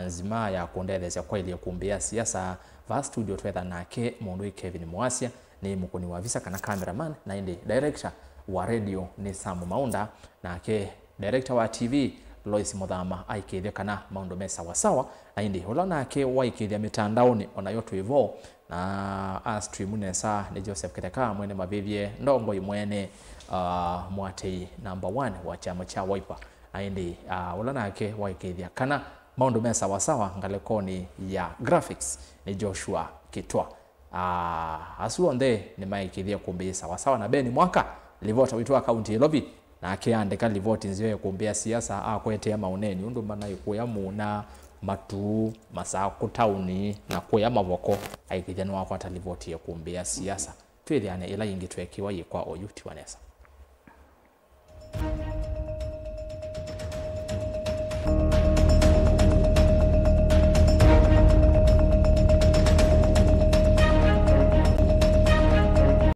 nzima ya kuendeleza kwa ile kumbea siasa ba studio twetha nake mundu Kevin Mwasia ni mukuni wa visa kana cameraman na ende director wa radio ni Samu Maunda na ke director wa TV Lois Muthama aikithia kana maundu me sawa sawa na indi ulona ake waikithia mitandaoni ona yotu ivo na astream nesa ni Joseph Kiteka mwene mavivye ndongo imwene mwatei number 1 wa chama cha Wiper na indi ulona ake waikithia kana maundu me sawa sawa ngalekoni ya graphics ni Joshua Kitwa. Asuonde ni maikithia kumbi sawa sawa na Beni Mwaka livota witwa county Lobi na akiandika livoti nzio ya kumbia siasa akwetea mauneni undu mana ikuya muna matu masaku tauni na kuya mavoko aikithia nwa kwata livoti ya kumbia siasa twithiane ila ingi twekiwa yikwa oyuti wanesa.